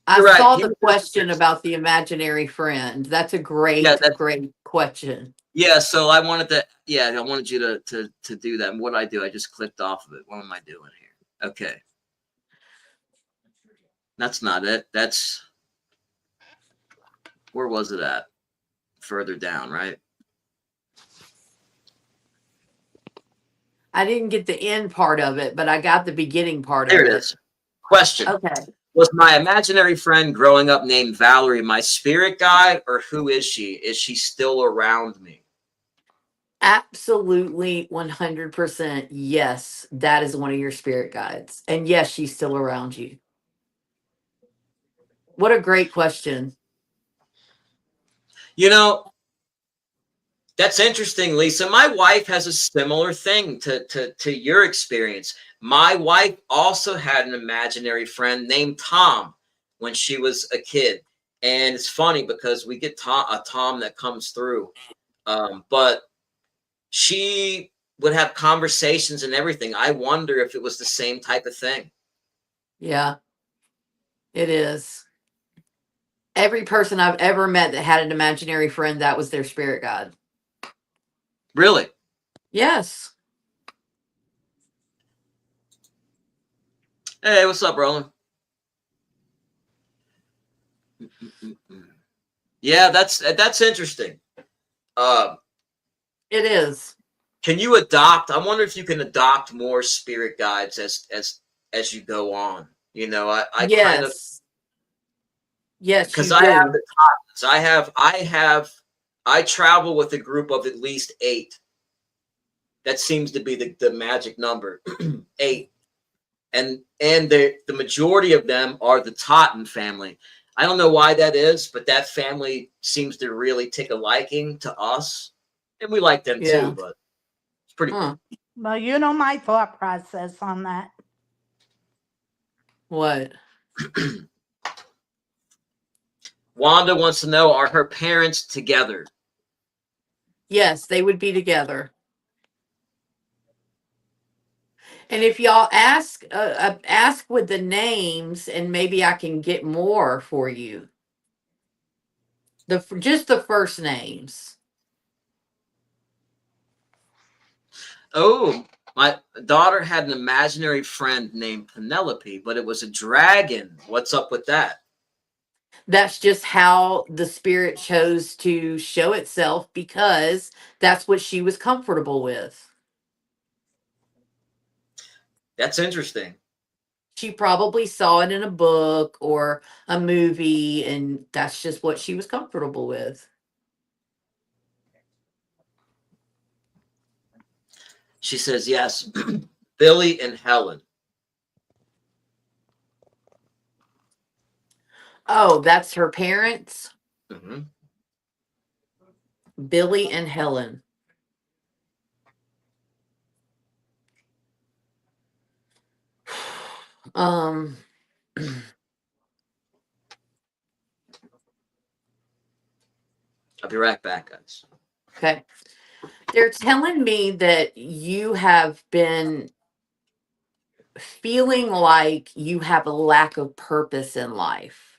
Speaker 2: I
Speaker 1: You're right.
Speaker 2: saw
Speaker 1: He
Speaker 2: the
Speaker 1: was
Speaker 2: question
Speaker 1: interesting.
Speaker 2: about the imaginary friend. That's a
Speaker 1: Yeah,
Speaker 2: great question.
Speaker 1: yeah. So I wanted to. Yeah, I wanted you to do that. And what I do, I just clicked off of it. What am I doing here? Okay, that's not it. That's where was it at? Further down, right?
Speaker 2: I didn't get the end part of it, but I got the beginning part
Speaker 1: There
Speaker 2: of
Speaker 1: it
Speaker 2: it.
Speaker 1: is. Question:
Speaker 2: Okay.
Speaker 1: Was my imaginary friend growing up named Valerie my spirit guide, or who is she? Is she still around me?
Speaker 2: Absolutely 100% yes, that is one of your spirit guides. And yes, she's still around you. What a great question.
Speaker 1: You know, that's interesting, Lisa. My wife has a similar thing to your experience. My wife also had an imaginary friend named Tom when she was a kid. And it's funny because we get a Tom that comes through. But she would have conversations and everything. I wonder if it was the same type of thing.
Speaker 2: Yeah, it is. Every person I've ever met that had an imaginary friend, that was their spirit guide.
Speaker 1: Really?
Speaker 2: Yes.
Speaker 1: Hey, what's up, Roland? Yeah, that's interesting. Uh,
Speaker 2: It is.
Speaker 1: can you adopt? I wonder if you can adopt more spirit guides as you go on. You know, I kind of,
Speaker 2: Yes. Yes,
Speaker 1: because
Speaker 2: you
Speaker 1: I have
Speaker 2: do.
Speaker 1: the toddlers. I travel with a group of at least 8. That seems to be the magic number, 8. And the majority of them are the Totten family. I don't know why that is, but that family seems to really take a liking to us, and we like them too.
Speaker 2: Yeah.
Speaker 1: But it's pretty
Speaker 2: Huh.
Speaker 1: cool.
Speaker 3: Well, you know my thought process on that.
Speaker 2: What?
Speaker 1: Wanda wants to know: are her parents together?
Speaker 2: Yes, they would be together. And if y'all ask with the names, and maybe I can get more for you. Just the first names.
Speaker 1: Oh, my daughter had an imaginary friend named Penelope, but it was a dragon. What's up with that?
Speaker 2: That's just how the spirit chose to show itself because that's what she was comfortable with.
Speaker 1: That's interesting.
Speaker 2: She probably saw it in a book or a movie, and that's just what she was comfortable with.
Speaker 1: She says yes. Billy and Helen.
Speaker 2: Oh, that's her parents,
Speaker 1: Mm-hmm.
Speaker 2: Billy and Helen. Um,
Speaker 1: I'll be right back, guys.
Speaker 2: okay. They're telling me that you have been feeling like you have a lack of purpose in life.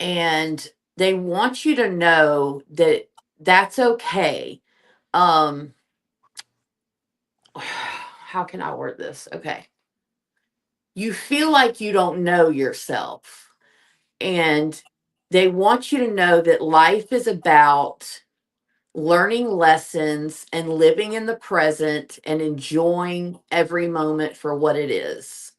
Speaker 2: And they want you to know that that's okay. Um how can I word this? Okay. You feel like you don't know yourself, and they want you to know that life is about learning lessons and living in the present and enjoying every moment for what it is.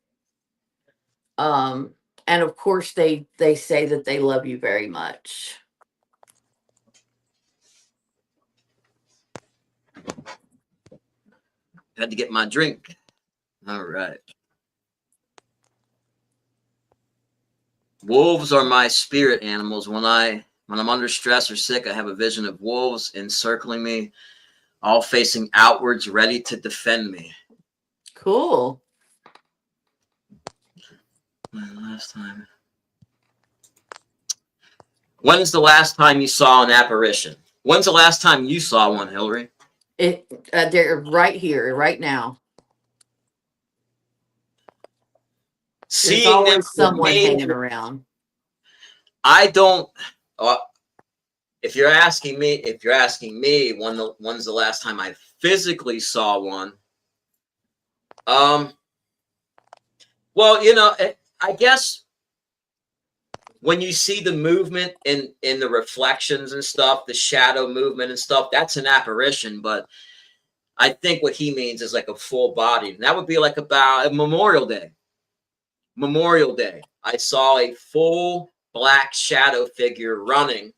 Speaker 2: Um, and of course they say that they love you very much.
Speaker 1: Had to get my drink. All right. Wolves are my spirit animals. When I'm under stress or sick, I have a vision of wolves encircling me, all facing outwards, ready to defend me.
Speaker 2: Cool.
Speaker 1: Last time. When's the last time you saw an apparition? When's the last time you saw one, Hillary?
Speaker 2: They're right here, right now. There's
Speaker 1: Seeing them
Speaker 2: always
Speaker 1: for
Speaker 2: someone
Speaker 1: me,
Speaker 2: hanging around.
Speaker 1: I don't. If you're asking me, when's the last time I physically saw one? Well, you know, I guess when you see the movement in the reflections and stuff, the shadow movement and stuff, that's an apparition. But I think what he means is like a full body. And that would be like about Memorial Day. Memorial Day, I saw a full black shadow figure running,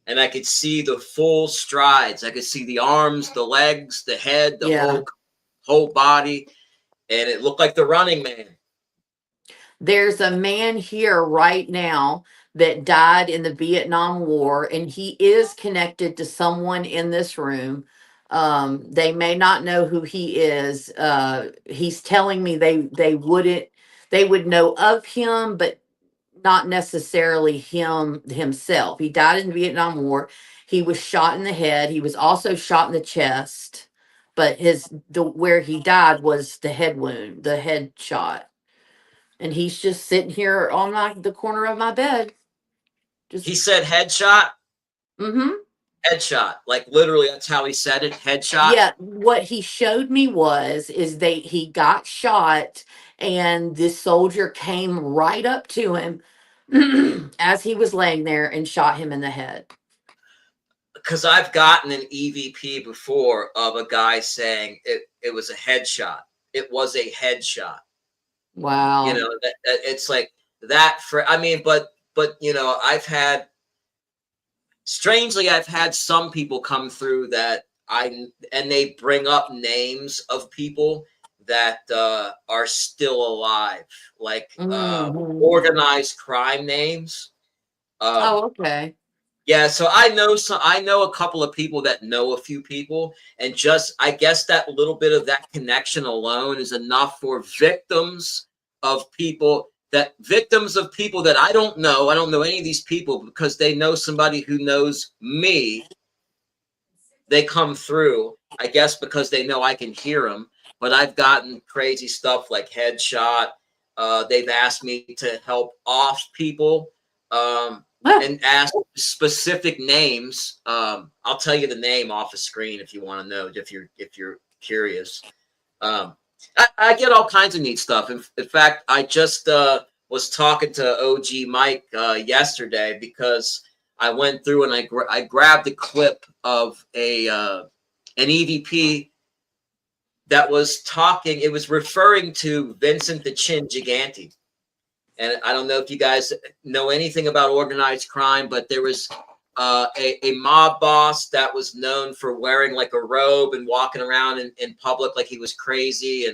Speaker 1: and I could see the full strides. I could see the arms, the legs, the head, the whole body, and it looked like the Running Man.
Speaker 2: There's a man here right now that died in the Vietnam War, and he is connected to someone in this room. They may not know who he is. He's telling me they would know of him, but not necessarily himself. He died in the Vietnam War. He was shot in the head. He was also shot in the chest, but where he died was the head wound, the head shot. And he's just sitting here on the corner of my bed.
Speaker 1: He said headshot?
Speaker 2: Mm-hmm.
Speaker 1: Headshot. Like literally, that's how he said it. Headshot.
Speaker 2: Yeah, what he showed me is he got shot, and this soldier came right up to him as he was laying there and shot him in the head.
Speaker 1: Because I've gotten an EVP before of a guy saying it was a headshot. It was a headshot.
Speaker 2: Wow.
Speaker 1: You know, it's like that for, I mean, but, you know, I've had some people come through that and they bring up names of people that are still alive, like organized crime names.
Speaker 2: Okay.
Speaker 1: Yeah, so I know a couple of people that know a few people, and just I guess that little bit of that connection alone is enough for victims of people that I don't know. I don't know any of these people because they know somebody who knows me. They come through, I guess, because they know I can hear them. But I've gotten crazy stuff like headshot. They've asked me to help off people. And ask specific names. I'll tell you the name off the screen if you want to know, if you're curious. I get all kinds of neat stuff. In fact, I just was talking to OG Mike yesterday because I went through and I grabbed a clip of an EVP that was talking. It was referring to Vincent the Chin Gigante. And I don't know if you guys know anything about organized crime, but there was a mob boss that was known for wearing like a robe and walking around in public like he was crazy.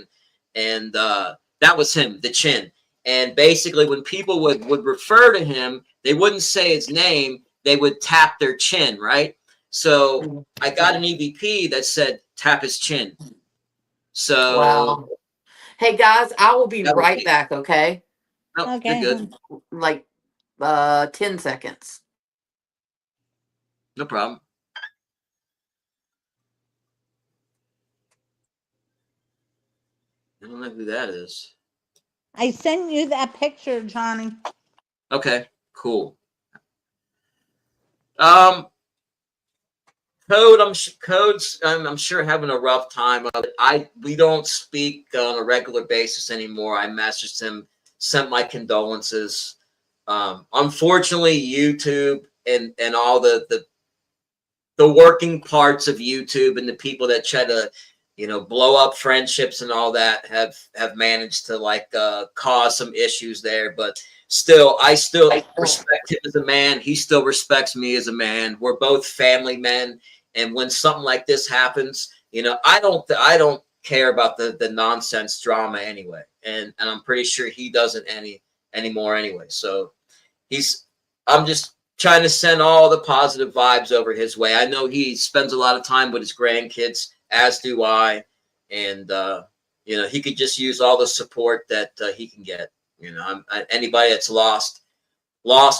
Speaker 1: And that was him, the Chin. And basically when people would refer to him, they wouldn't say his name. They would tap their chin, right? So I got an EVP that said, tap his chin. So.
Speaker 2: Wow. Hey, guys, I will be right back, okay?
Speaker 1: No,
Speaker 3: Okay.
Speaker 1: you're good.
Speaker 2: Like 10 seconds.
Speaker 1: No problem. I don't know who that is.
Speaker 3: I sent you that picture, Johnny.
Speaker 1: Okay, cool. Codes. I'm sure having a rough time of it. We don't speak on a regular basis anymore. I messaged him, sent my condolences. Unfortunately, YouTube and all the working parts of YouTube and the people that try to, you know, blow up friendships and all that have managed to like cause some issues there. But still, I still respect him as a man. He still respects me as a man. We're both family men. And when something like this happens, you know, I don't care about the nonsense drama anyway, and I'm pretty sure he doesn't anymore anyway. So I'm just trying to send all the positive vibes over his way. I know he spends a lot of time with his grandkids, as do I, and he could just use all the support that he can get. Anybody that's lost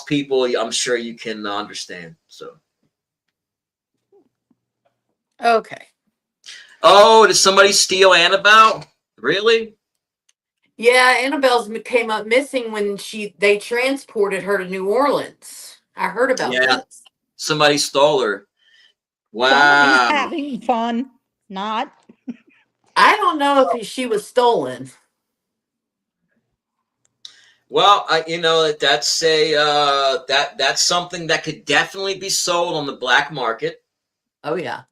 Speaker 1: people, I'm sure you can understand. So.
Speaker 2: Okay.
Speaker 1: Oh, did somebody steal Annabelle? Really?
Speaker 2: Yeah, Annabelle's came up missing when they transported her to New Orleans. I heard about
Speaker 1: Yeah,
Speaker 2: this.
Speaker 1: somebody stole her.
Speaker 3: Somebody's
Speaker 1: Wow.
Speaker 3: having fun. Not.
Speaker 2: I don't know if she was stolen.
Speaker 1: Well, that's that's something that could definitely be sold on the black market.
Speaker 2: Oh yeah.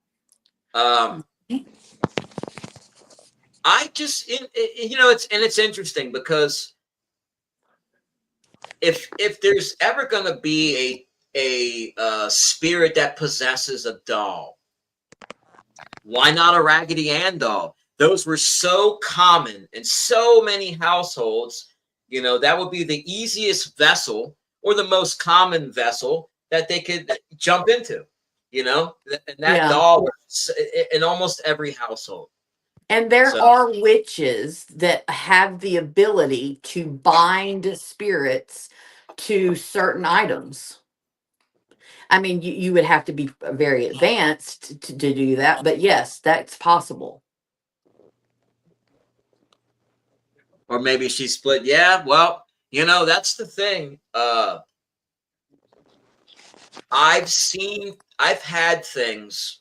Speaker 1: I just, it's interesting because if there's ever going to be a spirit that possesses a doll, why not a Raggedy Ann doll? Those were so common in so many households. That would be the easiest vessel or the most common vessel that they could jump into. And that doll was in almost every household.
Speaker 2: And there are witches that have the ability to bind spirits to certain items. I mean, you would have to be very advanced to do that, but yes, that's possible.
Speaker 1: Or maybe she split. Yeah, well, that's the thing. I've had things.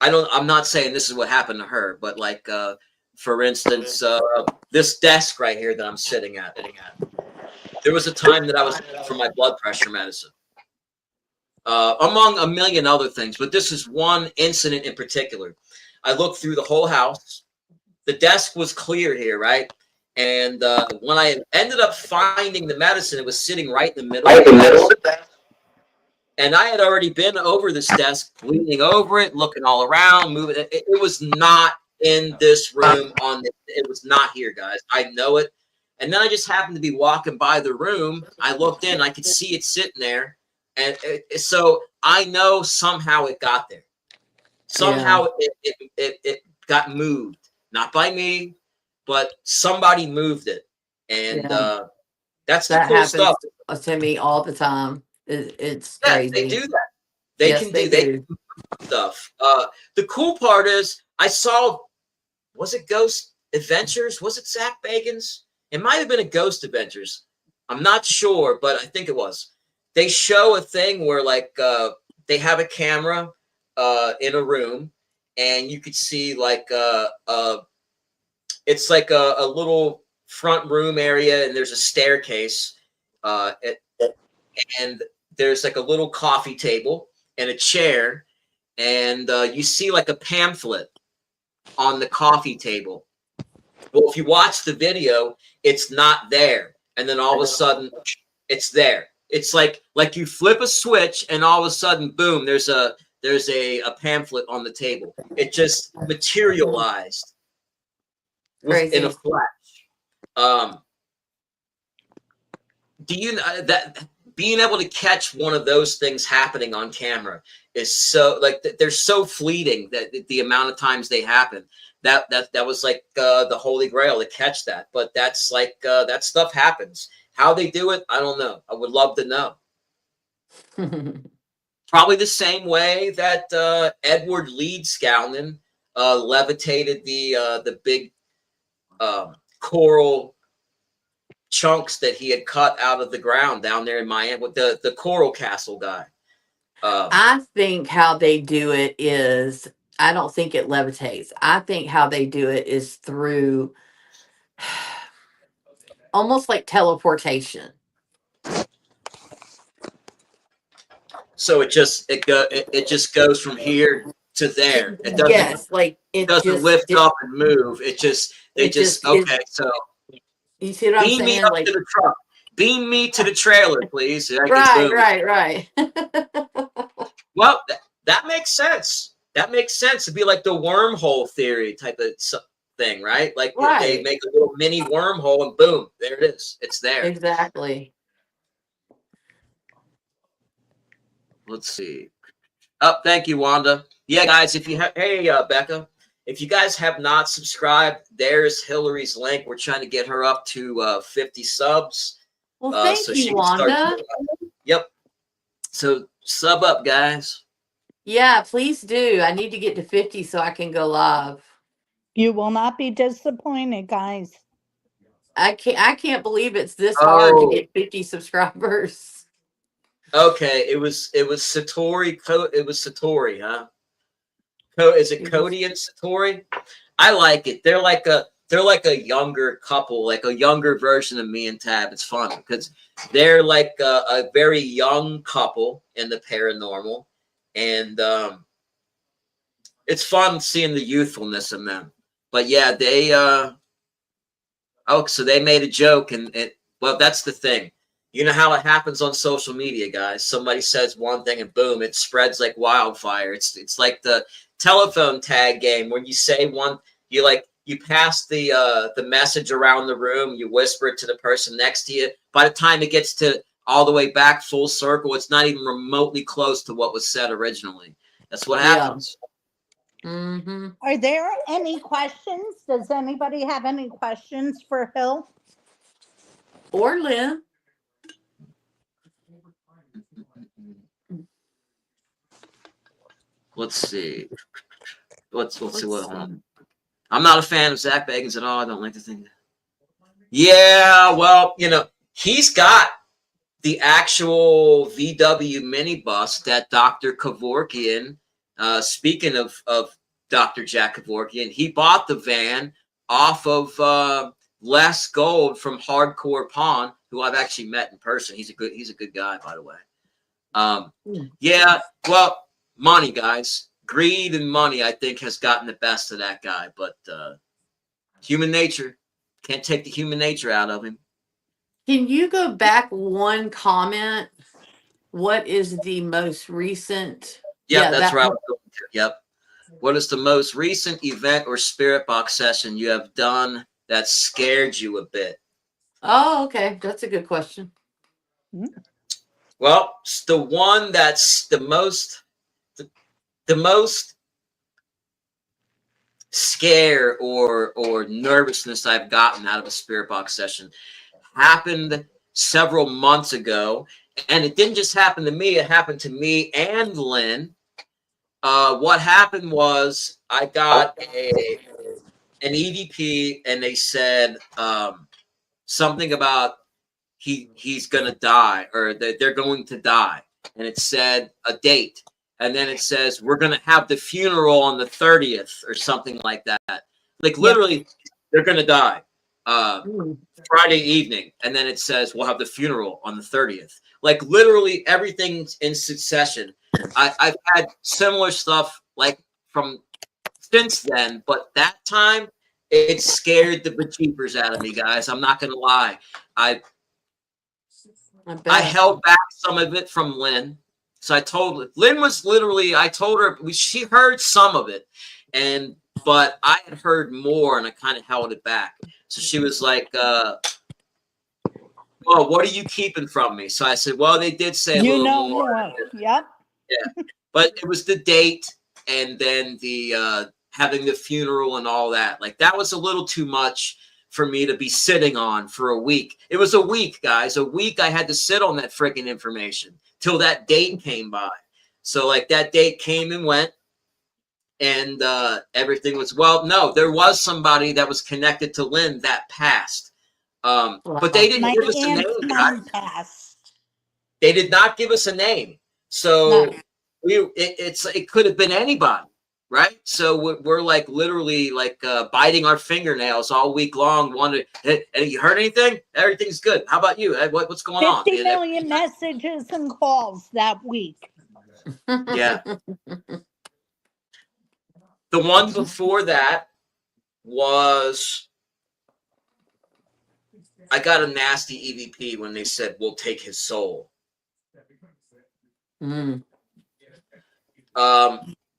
Speaker 1: I'm not saying this is what happened to her, but like, for instance, this desk right here that I'm sitting at. There was a time that I was for my blood pressure medicine, among a million other things. But this is one incident in particular. I looked through the whole house. The desk was clear here, right? And when I ended up finding the medicine, it was sitting right in the middle of the desk. And I had already been over this desk, leaning over it, looking all around, moving. It was not in this room. It was not here, guys. I know it. And then I just happened to be walking by the room. I looked in. I could see it sitting there. And so I know somehow it got there. Somehow it got moved. Not by me, but somebody moved it. And that's the cool stuff.
Speaker 2: To me all the time. It's crazy.
Speaker 1: They do that. They can do stuff. The cool part is I saw, was it Ghost Adventures? Was it Zach Bagans? It might have been a Ghost Adventures. I'm not sure, but I think it was. They show a thing where like they have a camera in a room, and you could see like it's like a little front room area, and there's a staircase, and there's like a little coffee table and a chair, and you see like a pamphlet on the coffee table. Well, if you watch the video, it's not there, and then all of a sudden, it's there. It's like you flip a switch, and all of a sudden, boom! There's a pamphlet on the table. It just materialized in a flash. Do you that being able to catch one of those things happening on camera is so like they're so fleeting that the amount of times they happen that was like the holy grail to catch that. But that's like that stuff happens. How they do it, I don't know. I would love to know. Probably the same way that Edward Leedskalnin levitated the big coral chunks that he had cut out of the ground down there in Miami with the Coral Castle guy.
Speaker 2: I think how they do it is, I don't think it levitates. I think how they do it is through almost like teleportation.
Speaker 1: So it just goes from here to there. It doesn't.
Speaker 2: Like
Speaker 1: it doesn't lift up and move. It just okay. So
Speaker 2: you see what I'm saying?
Speaker 1: Beam me up to the truck. Beam me to the trailer, please.
Speaker 2: Right.
Speaker 1: Well, that makes sense. That makes sense. It'd be like the wormhole theory type of thing, right? Like they
Speaker 2: Right.
Speaker 1: make a little mini wormhole and boom, there it is. It's there.
Speaker 2: Exactly.
Speaker 1: Let's see. Oh, thank you, Wanda. Yeah, guys, if you have, hey, Becca, if you guys have not subscribed, there's Hillary's link. We're trying to get her up to 50 subs.
Speaker 2: Well, thank
Speaker 1: So
Speaker 2: you,
Speaker 1: she can start.
Speaker 2: Wanda.
Speaker 1: Yep. So sub up, guys.
Speaker 2: Yeah, please do. I need to get to 50 so I can go live.
Speaker 3: You will not be disappointed, guys.
Speaker 2: I can't believe it's this hard to
Speaker 1: Oh,
Speaker 2: get 50 subscribers.
Speaker 1: okay. It was Satori. It was Satori, huh? Is it Cody and Satori? I like it. They're like a younger couple, like a younger version of me and Tab. It's fun because they're like a very young couple in the paranormal, and it's fun seeing the youthfulness in them. But yeah, they so they made a joke, and well, that's the thing. You know how it happens on social media, guys. Somebody says one thing, and boom, it spreads like wildfire. It's like the telephone tag game where you say one, you pass the message around the room, you whisper it to the person next to you. By the time it gets to all the way back full circle, it's not even remotely close to what was said originally. That's what happens.
Speaker 2: Mm-hmm.
Speaker 3: Are there any questions? Does anybody have any questions for Hill?
Speaker 2: Or Lynn.
Speaker 1: Let's see. Let's see what I'm not a fan of Zach Bagans at all. I don't like the thing. Yeah, well, he's got the actual VW minibus that Dr. Kevorkian, speaking of Dr. Jack Kevorkian, he bought the van off of Les Gold from Hardcore Pawn, who I've actually met in person. He's a good guy, by the way. Yeah, well, money, guys. Greed and money, I think, has gotten the best of that guy. But human nature, can't take the human nature out of him.
Speaker 2: Can you go back one comment? What is the most recent?
Speaker 1: Yep, that's right. Yep. What is the most recent event or spirit box session you have done that scared you a bit?
Speaker 2: Oh, okay. That's a good question.
Speaker 1: Well, it's the one that's the most scare or nervousness I've gotten out of a spirit box session happened several months ago, and it didn't just happen to me. It happened to me and Lynn. What happened was I got an EVP, and they said something about he's gonna die, or they're going to die, and it said a date, and then it says we're gonna have the funeral on the 30th or something like that. Like literally, they're gonna die Friday evening, and then it says we'll have the funeral on the 30th. Like literally everything's in succession. I've had similar stuff like from since then, but that time it scared the bejeepers out of me, guys. I'm not gonna lie. I held back some of it from Lynn. So I told Lynn was literally, I told her she heard some of it, but I had heard more, and I kind of held it back. So she was like, "Well, what are you keeping from me?" So I said, "Well, they did say a little more."
Speaker 3: Yep.
Speaker 1: Yeah, but it was the date, and then the having the funeral and all that. Like that was a little too much for me to be sitting on for a week. It was a week, guys. A week I had to sit on that freaking information till that date came by. So like that date came and went, and everything was, well, no, there was somebody that was connected to Lynn that passed. But they didn't give us a name, guys. They did not give us a name. So it could have been anybody. Right, so we're like literally like biting our fingernails all week long. Wondering, hey, you heard anything? Everything's good. How about you? What's going on?
Speaker 3: 50 million messages and calls that week.
Speaker 1: Yeah. The one before that was I got a nasty EVP when they said we'll take his soul.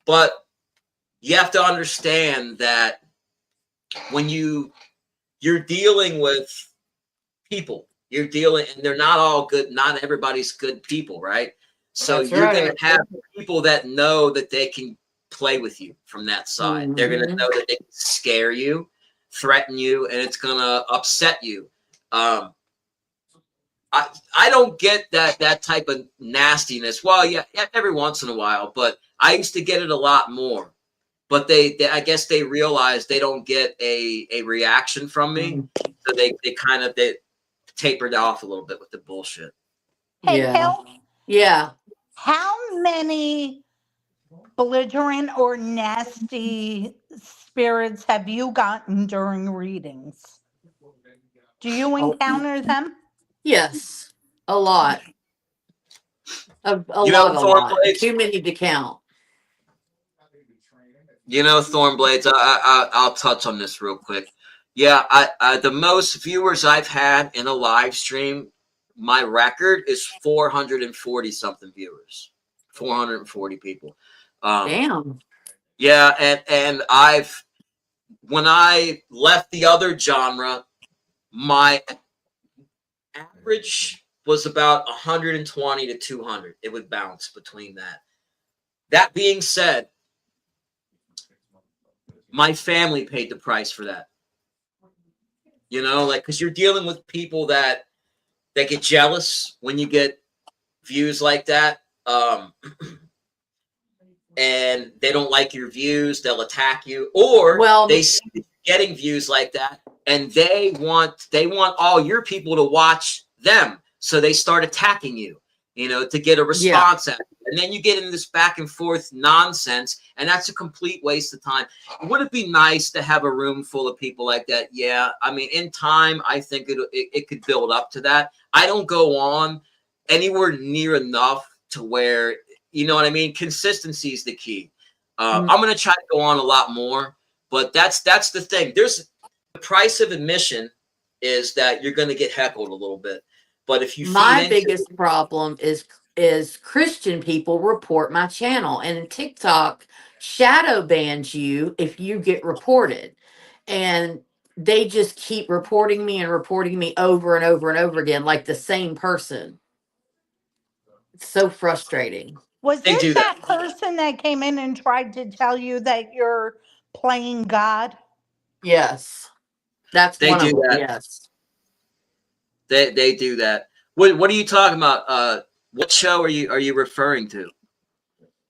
Speaker 1: But you have to understand that when you're dealing with people, you're dealing, and they're not all good. Not everybody's good people, right? So
Speaker 2: That's
Speaker 1: you're going
Speaker 2: right.
Speaker 1: to have people that know that they can play with you from that side. They're going to
Speaker 2: Mhm.
Speaker 1: know that they can scare you, threaten you, and it's going to upset you. I don't get that type of nastiness. Well, yeah, every once in a while, but I used to get it a lot more. But they I guess they realize they don't get a reaction from me,
Speaker 2: Mm.
Speaker 1: so they kind of they tapered off a little bit with the bullshit.
Speaker 3: Hey,
Speaker 2: Yeah.
Speaker 3: Hill,
Speaker 2: Yeah.
Speaker 3: how many belligerent or nasty spirits have you gotten during readings? Do you
Speaker 2: Oh,
Speaker 3: encounter them?
Speaker 2: yes. A lot. A
Speaker 1: You know,
Speaker 2: lot, a lot.
Speaker 1: Thornblades.
Speaker 2: Too many to count.
Speaker 1: You know, Thornblades. I'll touch on this real quick. Yeah, I the most viewers I've had in a live stream, my record is 440 something viewers, 440 people.
Speaker 2: Damn.
Speaker 1: Yeah, and when I left the other genre, my average was about 120 to 200. It would bounce between that. That being said, my family paid the price for that. You know, like, because you're dealing with people that get jealous when you get views like that. And they don't like your views, they'll attack you, or they
Speaker 2: Well,
Speaker 1: see you getting views like that, and they want all your people to watch them, so they start attacking you, you know, to get a
Speaker 2: yeah.
Speaker 1: response out of you. And then you get into this back and forth nonsense, and that's a complete waste of time. Would it be nice to have a room full of people like that? Yeah, I mean, in time, I think it could build up to that. I don't go on anywhere near enough to where, you know what I mean? Consistency is the key.
Speaker 2: Mm.
Speaker 1: I'm going to try to go on a lot more, but that's the thing. There's the price of admission is that you're going to get heckled a little bit. But if you feed
Speaker 2: My
Speaker 1: into
Speaker 2: biggest problem is Christian people report my channel, and TikTok shadow bans you if you get reported. And they just keep reporting me and reporting me over and over and over again, like the same person. It's so frustrating.
Speaker 3: Was
Speaker 1: they
Speaker 3: this
Speaker 1: do that,
Speaker 3: that person that came in and tried to tell you that you're playing God?
Speaker 2: Yes. That's
Speaker 1: they
Speaker 2: one
Speaker 1: do
Speaker 2: of them.
Speaker 1: that,
Speaker 2: Yes.
Speaker 1: they do that. What are you talking about? What show are you referring to?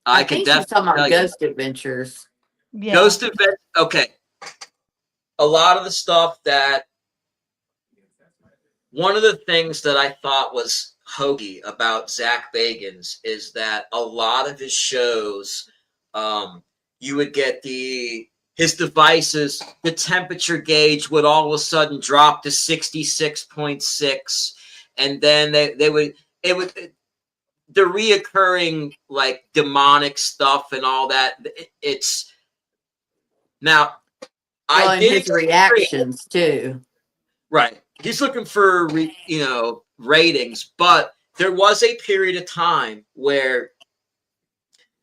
Speaker 2: I
Speaker 1: I can
Speaker 2: think she's
Speaker 1: definitely
Speaker 2: talking about
Speaker 1: tell you.
Speaker 2: Ghost Adventures.
Speaker 3: Yeah.
Speaker 1: Ghost Event. Okay, a lot of the stuff that one of the things that I thought was hokey about Zach Bagans is that a lot of his shows, you would get his devices, the temperature gauge would all of a sudden drop to 66.6, and then they would the reoccurring like demonic stuff and all that. It's now I
Speaker 2: Well, and
Speaker 1: did
Speaker 2: his
Speaker 1: experience.
Speaker 2: reactions too.
Speaker 1: Right. He's looking for ratings, but there was a period of time where,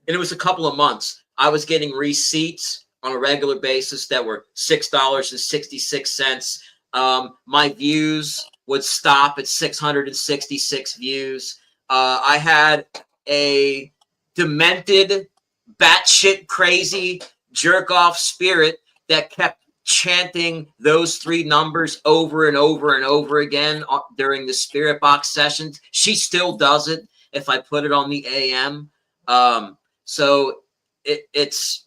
Speaker 1: and it was a couple of months, I was getting receipts on a regular basis that were $6.66. My views would stop at 666 views. I had a demented, batshit crazy jerk off spirit that kept chanting those three numbers over and over and over again during the spirit box sessions. She still does it if I put it on the AM. So it's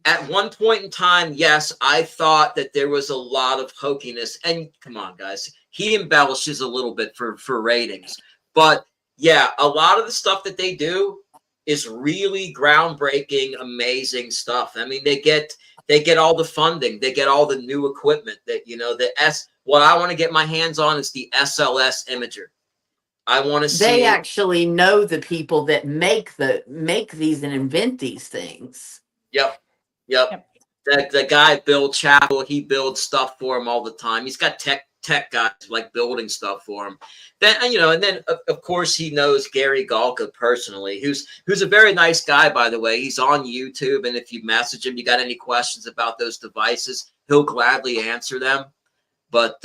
Speaker 1: at one point in time, yes, I thought that there was a lot of hokiness. And come on, guys, he embellishes a little bit for ratings. But yeah, a lot of the stuff that they do is really groundbreaking, amazing stuff. I mean, they get all the funding, they get all the new equipment that, you know, what I want to get my hands on is the SLS imager. I want to
Speaker 2: They
Speaker 1: see.
Speaker 2: actually know the people that make these and invent these things.
Speaker 1: Yep. Yep.
Speaker 3: Yep.
Speaker 1: The guy Bill Chappell, he builds stuff for him all the time. He's got tech tech guys, like building stuff for him. Then and then of course he knows Gary Galka personally, who's a very nice guy, by the way. He's on YouTube, and if you message him, you got any questions about those devices, he'll gladly answer them. But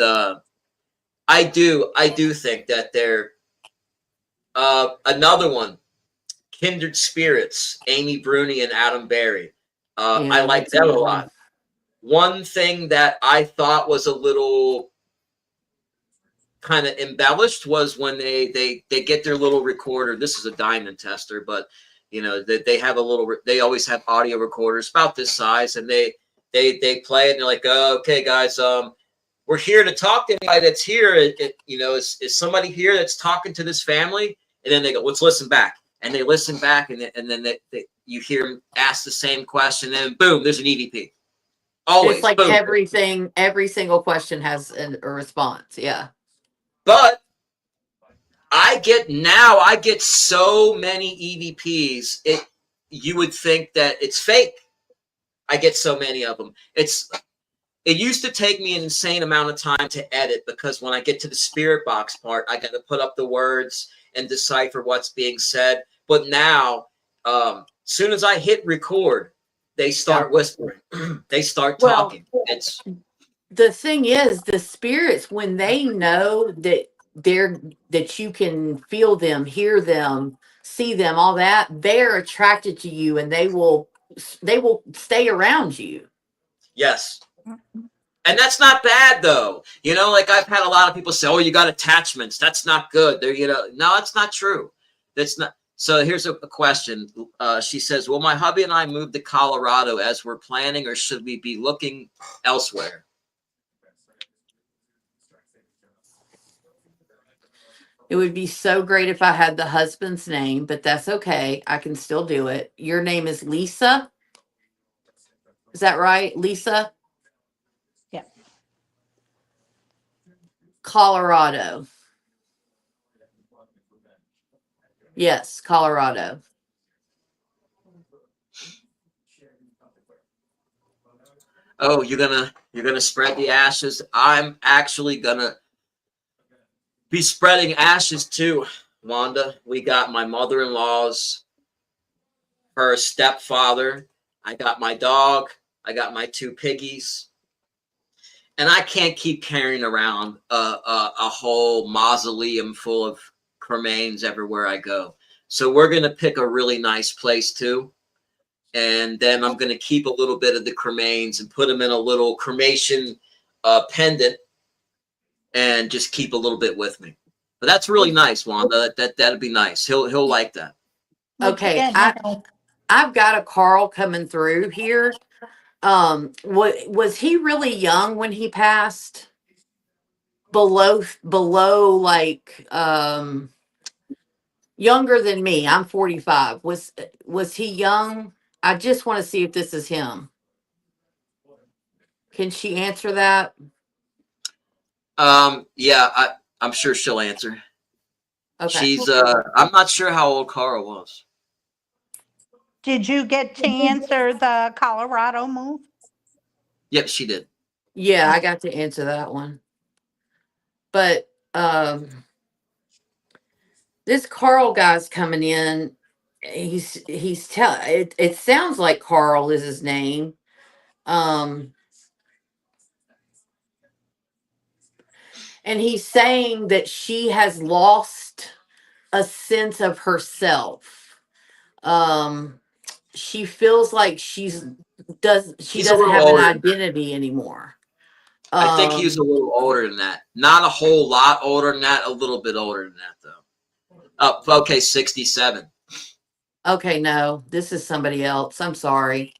Speaker 1: I do think that they're another one, Kindred Spirits, Amy Bruni and Adam Berry. I like them a lot. One thing that I thought was a little kind of embellished was when they get their little recorder. This is a diamond tester, but they have a little. They always have audio recorders about this size, and they play it. And they're like, oh, okay, guys, we're here to talk to anybody that's here. Is somebody here that's talking to this family? And then they go, let's listen back. And they listen back, and then you hear them ask the same question, and boom, there's an EVP. Always,
Speaker 2: it's like
Speaker 1: boom.
Speaker 2: every single question has a response. Yeah.
Speaker 1: But I get so many EVPs. You would think that it's fake. I get so many of them. It used to take me an insane amount of time to edit, because when I get to the spirit box part, I got to put up the words and decipher what's being said. But now, soon as I hit record, they start whispering. They start talking.
Speaker 2: The thing is, the spirits, when they know that you can feel them, hear them, see them, all that, they're attracted to you, and they will stay around you.
Speaker 1: Yes. And that's not bad, though. Like I've had a lot of people say, oh, you got attachments. That's not good. No, that's not true. That's not. So here's a question. She says, will my hubby and I move to Colorado as we're planning, or should we be looking elsewhere?
Speaker 2: It would be so great if I had the husband's name, but that's okay. I can still do it. Your name is Lisa? Is that right, Lisa?
Speaker 3: Yeah.
Speaker 2: Colorado. Yes, Colorado.
Speaker 1: Oh, you're gonna spread the ashes. I'm actually gonna be spreading ashes too, Wanda. We got my mother-in-law's, her stepfather. I got my dog. I got my 2 piggies. And I can't keep carrying around a whole mausoleum full of cremains everywhere I go. So we're going to pick a really nice place too. And then I'm going to keep a little bit of the cremains and put them in a little cremation pendant, and just keep a little bit with me. But that's really nice, Wanda. That'd be nice. He'll like that.
Speaker 2: Okay, I've got a Carl coming through here. Was he really young when he passed? Below like younger than me. I'm 45. Was he young? I just want to see if this is him. Can she answer that?
Speaker 1: Yeah, I'm sure she'll answer.
Speaker 2: Okay.
Speaker 1: She's I'm not sure how old Carl was.
Speaker 3: Did you get to answer the Colorado move?
Speaker 1: Yep, she did.
Speaker 2: Yeah, I got to answer that one. But this Carl guy's coming in. It sounds like Carl is his name. And he's saying that she has lost a sense of herself. She feels like she doesn't have an identity anymore.
Speaker 1: I think he's a little older than that. Not a whole lot older than that. A little bit older than that, though. Oh, okay, 67.
Speaker 2: Okay, no, this is somebody else. I'm sorry.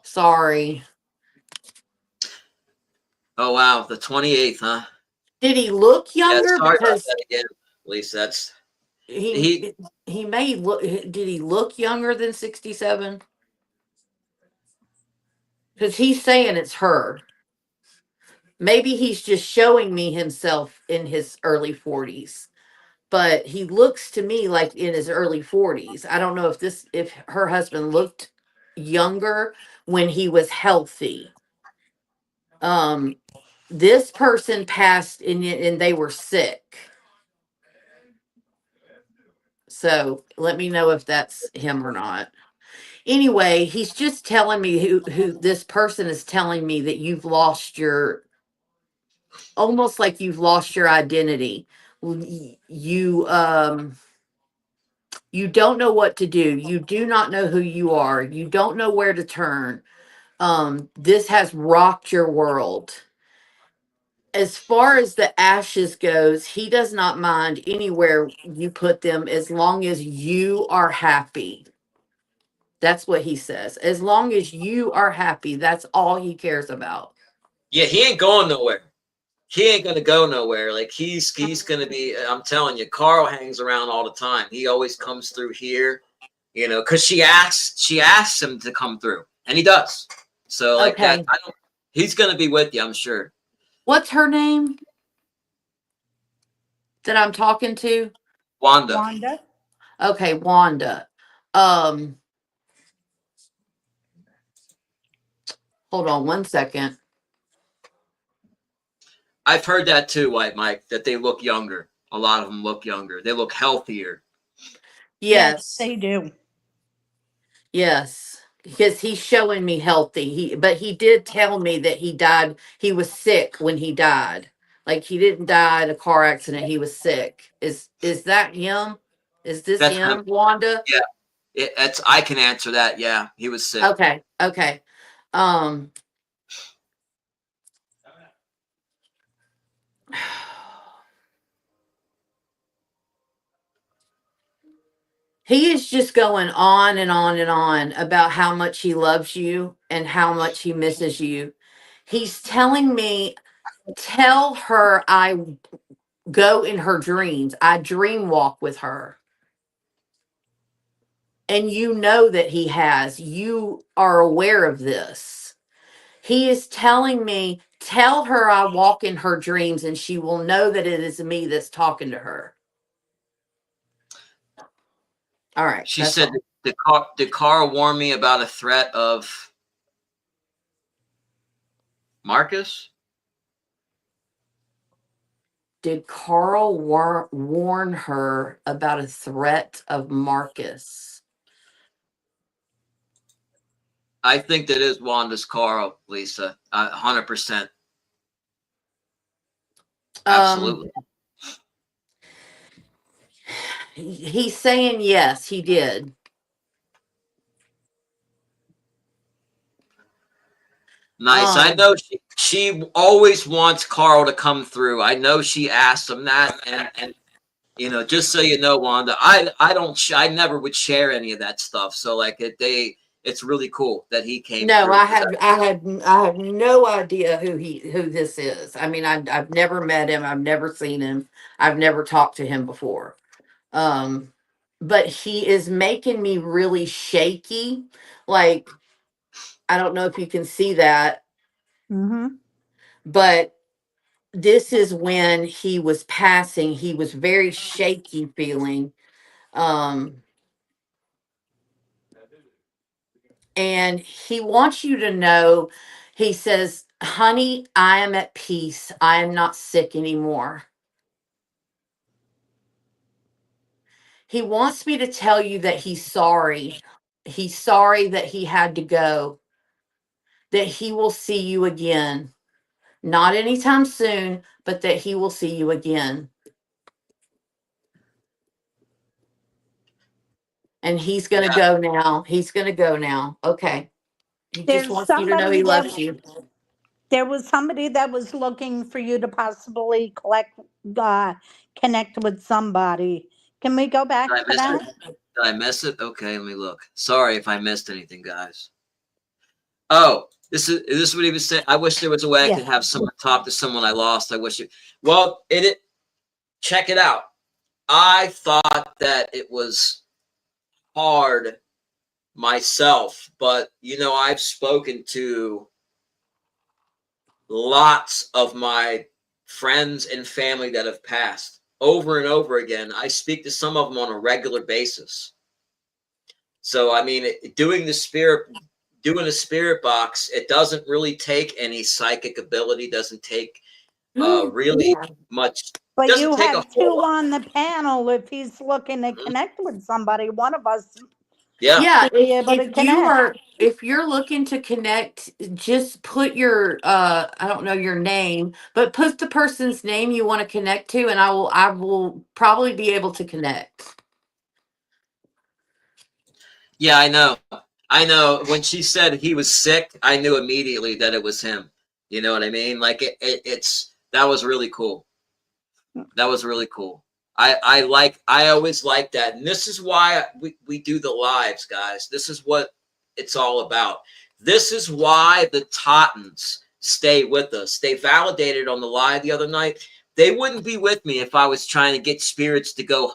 Speaker 2: Sorry.
Speaker 1: Oh wow, the 28th, huh?
Speaker 2: Did he look younger?
Speaker 1: Yeah, sorry about that again, Lisa. That's
Speaker 2: he may look. Did he look younger than 67? Because he's saying it's her. Maybe he's just showing me himself in his early 40s, but he looks to me like in his early 40s. I don't know if her husband looked younger when he was healthy. this person passed and they were sick. So let me know if that's him or not. Anyway, he's just telling me who this person is telling me that you've lost your, almost like you've lost your identity. You don't know what to do. You do not know who you are. You don't know where to turn. This has rocked your world. As far as the ashes goes, he does not mind anywhere you put them as long as you are happy. That's what he says. As long as you are happy, that's all he cares about.
Speaker 1: Yeah, he ain't going nowhere. He ain't gonna go nowhere. Like he's gonna be. I'm telling you, Carl hangs around all the time. He always comes through here, you know, because she asks him to come through, and he does. So like that,
Speaker 2: Okay.
Speaker 1: I don't. He's gonna be with you, I'm sure.
Speaker 2: What's her name that I'm talking to?
Speaker 1: Wanda.
Speaker 3: Wanda.
Speaker 2: Okay, Wanda. Um, Hold on one second.
Speaker 1: I've heard that too, White Mike, that they look younger. A lot of them look younger. They look healthier.
Speaker 3: Yes,
Speaker 2: Yes.
Speaker 3: they do.
Speaker 2: Yes. Because he's showing me healthy. But he did tell me that he died. He was sick when he died. Like he didn't die in a car accident. He was sick. Is that him? Is this
Speaker 1: That's him.
Speaker 2: him, Wanda?
Speaker 1: Yeah, that's I can answer that. Yeah, he was sick.
Speaker 2: Okay. Okay. Um He is just going on and on and on about how much he loves you and how much he misses you. He's telling me, tell her I go in her dreams. I dream walk with her. And you know that he has. You are aware of this. He is telling me, tell her I walk in her dreams and she will know that it is me that's talking to her. All right.
Speaker 1: She
Speaker 2: That's
Speaker 1: said,
Speaker 2: all.
Speaker 1: did Carl warn me about a threat of Marcus?
Speaker 2: Did Carl warn her about a threat of Marcus?
Speaker 1: I think that is Wanda's Carl, Lisa. 100%.
Speaker 2: Um,
Speaker 1: Absolutely.
Speaker 2: he's saying yes, he did.
Speaker 1: Nice. I
Speaker 2: Um,
Speaker 1: know she always wants Carl to come through. I know she asked him that, and you know, just so you know, Wanda, I never would share any of that stuff. So like it's really cool that he came
Speaker 2: no,
Speaker 1: through because
Speaker 2: I had no idea who this is. I mean, I've never met him. I've never seen him. I've never talked to him before. Um, but he is making me really shaky. Like, I don't know if you can see that,
Speaker 3: Mm-hmm.
Speaker 2: but this is when he was passing. He was very shaky feeling. Um, and he wants you to know, he says, honey, I am at peace. I am not sick anymore. He wants me to tell you that he's sorry. He's sorry that he had to go, that he will see you again. Not anytime soon, but that he will see you again. And he's going to
Speaker 1: yeah,
Speaker 2: go now. He's going to go now. Okay. He just
Speaker 3: There's
Speaker 2: wants you to know
Speaker 3: somebody
Speaker 2: he
Speaker 3: that
Speaker 2: loves you.
Speaker 3: there was somebody that was looking for you to possibly uh, connect with somebody. Can we go
Speaker 1: did
Speaker 3: back
Speaker 1: I
Speaker 3: to
Speaker 1: miss it?
Speaker 3: that?
Speaker 1: Did I miss it? Okay, let me look. Sorry if I missed anything, guys. Oh, this is what he was saying. I wish there was a way I
Speaker 3: Yeah.
Speaker 1: could have someone talk to someone I lost. I wish it. Well, check it out. I thought that it was hard myself, but you know, I've spoken to lots of my friends and family that have passed over and over again. I speak to some of them on a regular basis. So, I mean, doing the spirit doing a spirit box, it doesn't really take any psychic ability, doesn't take really
Speaker 2: Yeah.
Speaker 1: much,
Speaker 3: But
Speaker 1: doesn't
Speaker 3: you
Speaker 1: take a
Speaker 3: have
Speaker 1: whole
Speaker 3: two
Speaker 1: lot.
Speaker 3: on the panel. If he's looking to
Speaker 1: Mhm.
Speaker 3: connect with somebody, one of us
Speaker 1: Yeah.
Speaker 2: Yeah,
Speaker 3: should be able
Speaker 2: if
Speaker 3: to
Speaker 2: you
Speaker 3: connect.
Speaker 2: are if you're looking to connect, just put your I don't know your name, but put the person's name you want to connect to, and I will probably be able to connect.
Speaker 1: Yeah, I know. I know. When she said he was sick, I knew immediately that it was him. You know what I mean? Like it's that was really cool. That was really cool. I always like that. And this is why we do the lives, guys. This is what it's all about. This is why the Tottens stay with us. They validated on the live the other night. They wouldn't be with me if I was trying to get spirits to go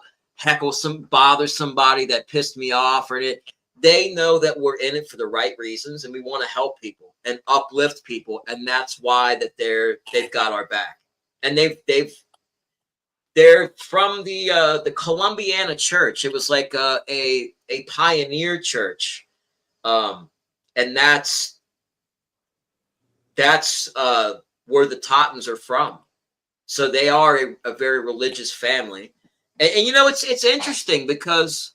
Speaker 1: bother somebody that pissed me off or it. They know that we're in it for the right reasons and we want to help people and uplift people. And that's why that they've got our back. And they're from the Columbiana Church. It was like a pioneer church, and that's where the Tottens are from. So they are a very religious family, and you know it's interesting because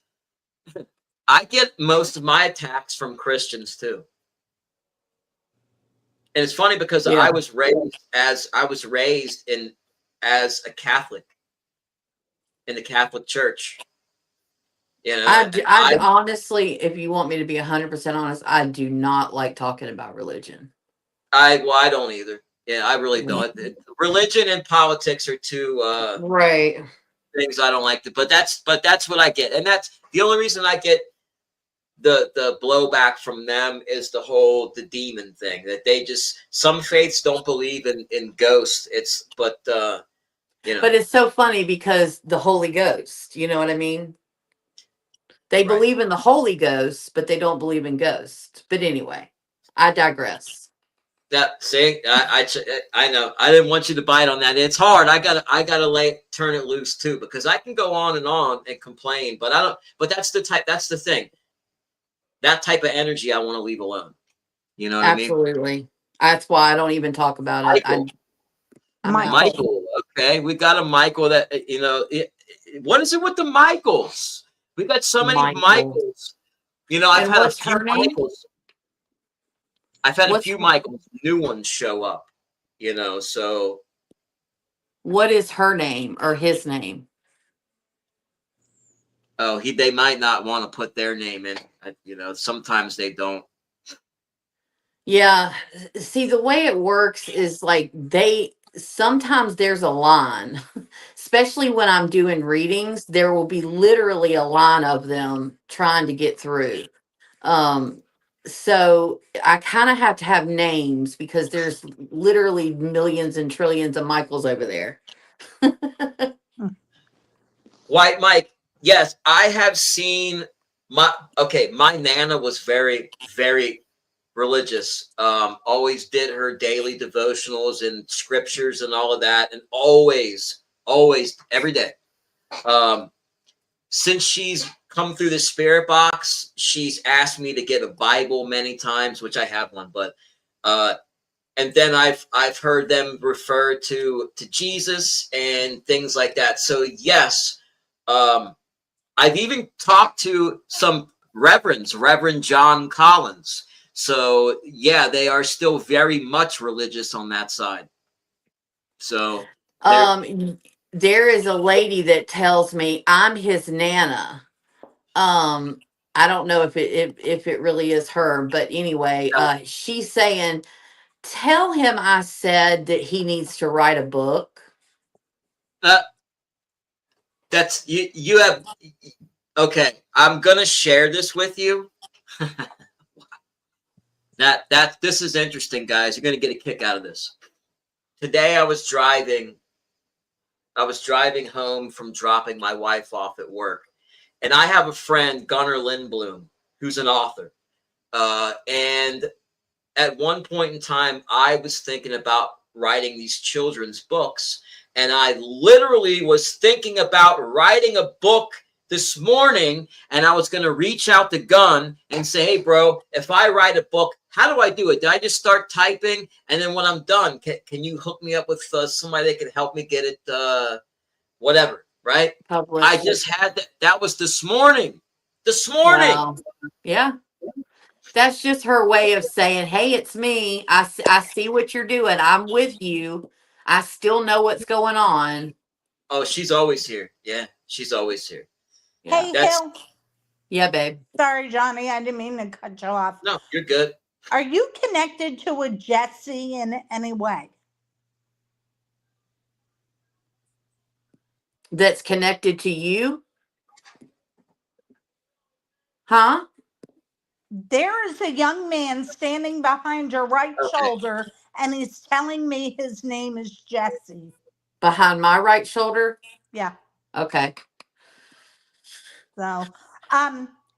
Speaker 1: I get most of my attacks from Christians too, and it's funny because
Speaker 2: Yeah.
Speaker 1: I was raised in as a Catholic in the Catholic Church. You know,
Speaker 2: I honestly, if you want me to be 100% honest, I do not like talking about religion.
Speaker 1: I don't either. Yeah, I really don't. Religion and politics are two
Speaker 2: Right.
Speaker 1: things I don't like. But that's what I get, and that's the only reason I get the blowback from them is the demon thing that they just some faiths don't believe in ghosts. But
Speaker 2: It's so funny because the Holy Ghost, you know what I mean? They
Speaker 1: right.
Speaker 2: believe in the Holy Ghost, but they don't believe in ghosts. But anyway, I digress.
Speaker 1: That see, I know. I didn't want you to bite on that. It's hard. I gotta turn it loose too because I can go on and complain, but I don't. But that's the type. That's the thing. That type of energy I want to leave alone. You know what I mean?
Speaker 2: Absolutely. That's why I don't even talk about it.
Speaker 1: Michael,
Speaker 2: I'm out.
Speaker 1: Michael. Okay, we got a Michael that what is it with the Michaels? We got so many
Speaker 2: Michael.
Speaker 1: Michaels. You know, I've
Speaker 2: And
Speaker 1: had a
Speaker 2: what's
Speaker 1: few
Speaker 2: her name?
Speaker 1: Michaels. I've had a
Speaker 2: What's
Speaker 1: few Michaels, new ones show up. You know, so
Speaker 2: what is her name or his name?
Speaker 1: they might not want to put their name in. You know, sometimes they don't.
Speaker 2: Yeah. See, the way it works is like sometimes there's a line, especially when I'm doing readings, there will be literally a line of them trying to get through. So I kind of have to have names because there's literally millions and trillions of Michaels over there.
Speaker 1: White Mike, yes, I have seen my Nana was very, very religious. Always did her daily devotionals and scriptures and all of that, and always, every day. Since she's come through the spirit box, she's asked me to get a Bible many times, which I have one, but and then I've heard them refer to Jesus and things like that. So yes, I've even talked to some Reverend John Collins. So yeah, they are still very much religious on that side. So
Speaker 2: There is a lady that tells me I'm his nana. I don't know if it really is her, but anyway, she's saying, tell him I said that he needs to write a book.
Speaker 1: that's you have okay. I'm gonna share this with you. that this is interesting, guys. You're gonna get a kick out of this. Today I was driving home from dropping my wife off at work. And I have a friend, Gunnar Lindblom, who's an author. And at one point in time, I was thinking about writing these children's books. And I literally was thinking about writing a book this morning, and I was going to reach out to Gunn and say, hey, bro, if I write a book, how do I do it? Do I just start typing? And then when I'm done, can you hook me up with somebody that can help me get it, whatever, right? I
Speaker 2: Published.
Speaker 1: just had that. That was this morning. This morning.
Speaker 2: Wow. Yeah. That's just her way of saying, hey, it's me. I see what you're doing. I'm with you. I still know what's going on.
Speaker 1: Oh, she's always here. Yeah, she's always here.
Speaker 2: Yeah.
Speaker 3: Hey,
Speaker 1: That's
Speaker 3: Hill.
Speaker 2: Yeah, babe.
Speaker 3: Sorry, Johnny. I didn't mean to cut you off.
Speaker 1: no, you're good.
Speaker 3: Are you connected to a Jesse in any way?
Speaker 2: That's connected to you? Huh?
Speaker 3: There is a young man standing behind your right
Speaker 1: Okay.
Speaker 3: shoulder, and he's telling me his name is Jesse.
Speaker 2: Behind my right shoulder?
Speaker 3: Yeah.
Speaker 2: Okay.
Speaker 3: So,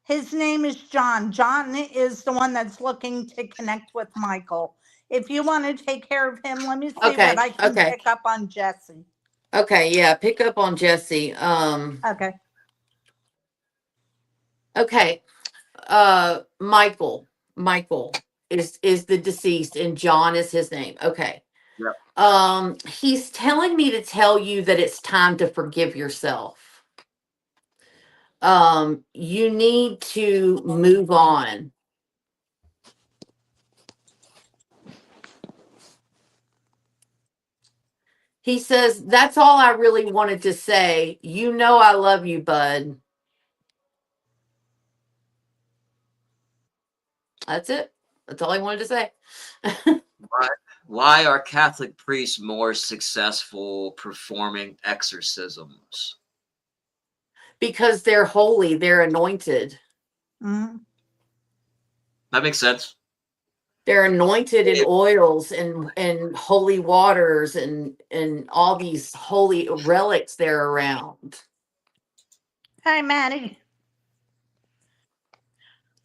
Speaker 3: his name is John. John is the one that's looking to connect with Michael. If you want to take care of him, let me see what I can
Speaker 2: Okay.
Speaker 3: pick up on Jesse.
Speaker 2: Okay, yeah, pick up on Jesse.
Speaker 3: Okay.
Speaker 2: Okay. Michael is the deceased and John is his name. Okay.
Speaker 1: Yep.
Speaker 2: He's telling me to tell you that it's time to forgive yourself. You need to move on. He says, that's all I really wanted to say. You know I love you, bud. That's it. That's all I wanted to say.
Speaker 1: Why are Catholic priests more successful performing exorcisms?
Speaker 2: Because they're holy, they're anointed.
Speaker 3: Mm-hmm.
Speaker 1: That makes sense.
Speaker 2: They're anointed in oils and holy waters and all these holy relics they're around.
Speaker 3: Hi, Maddie.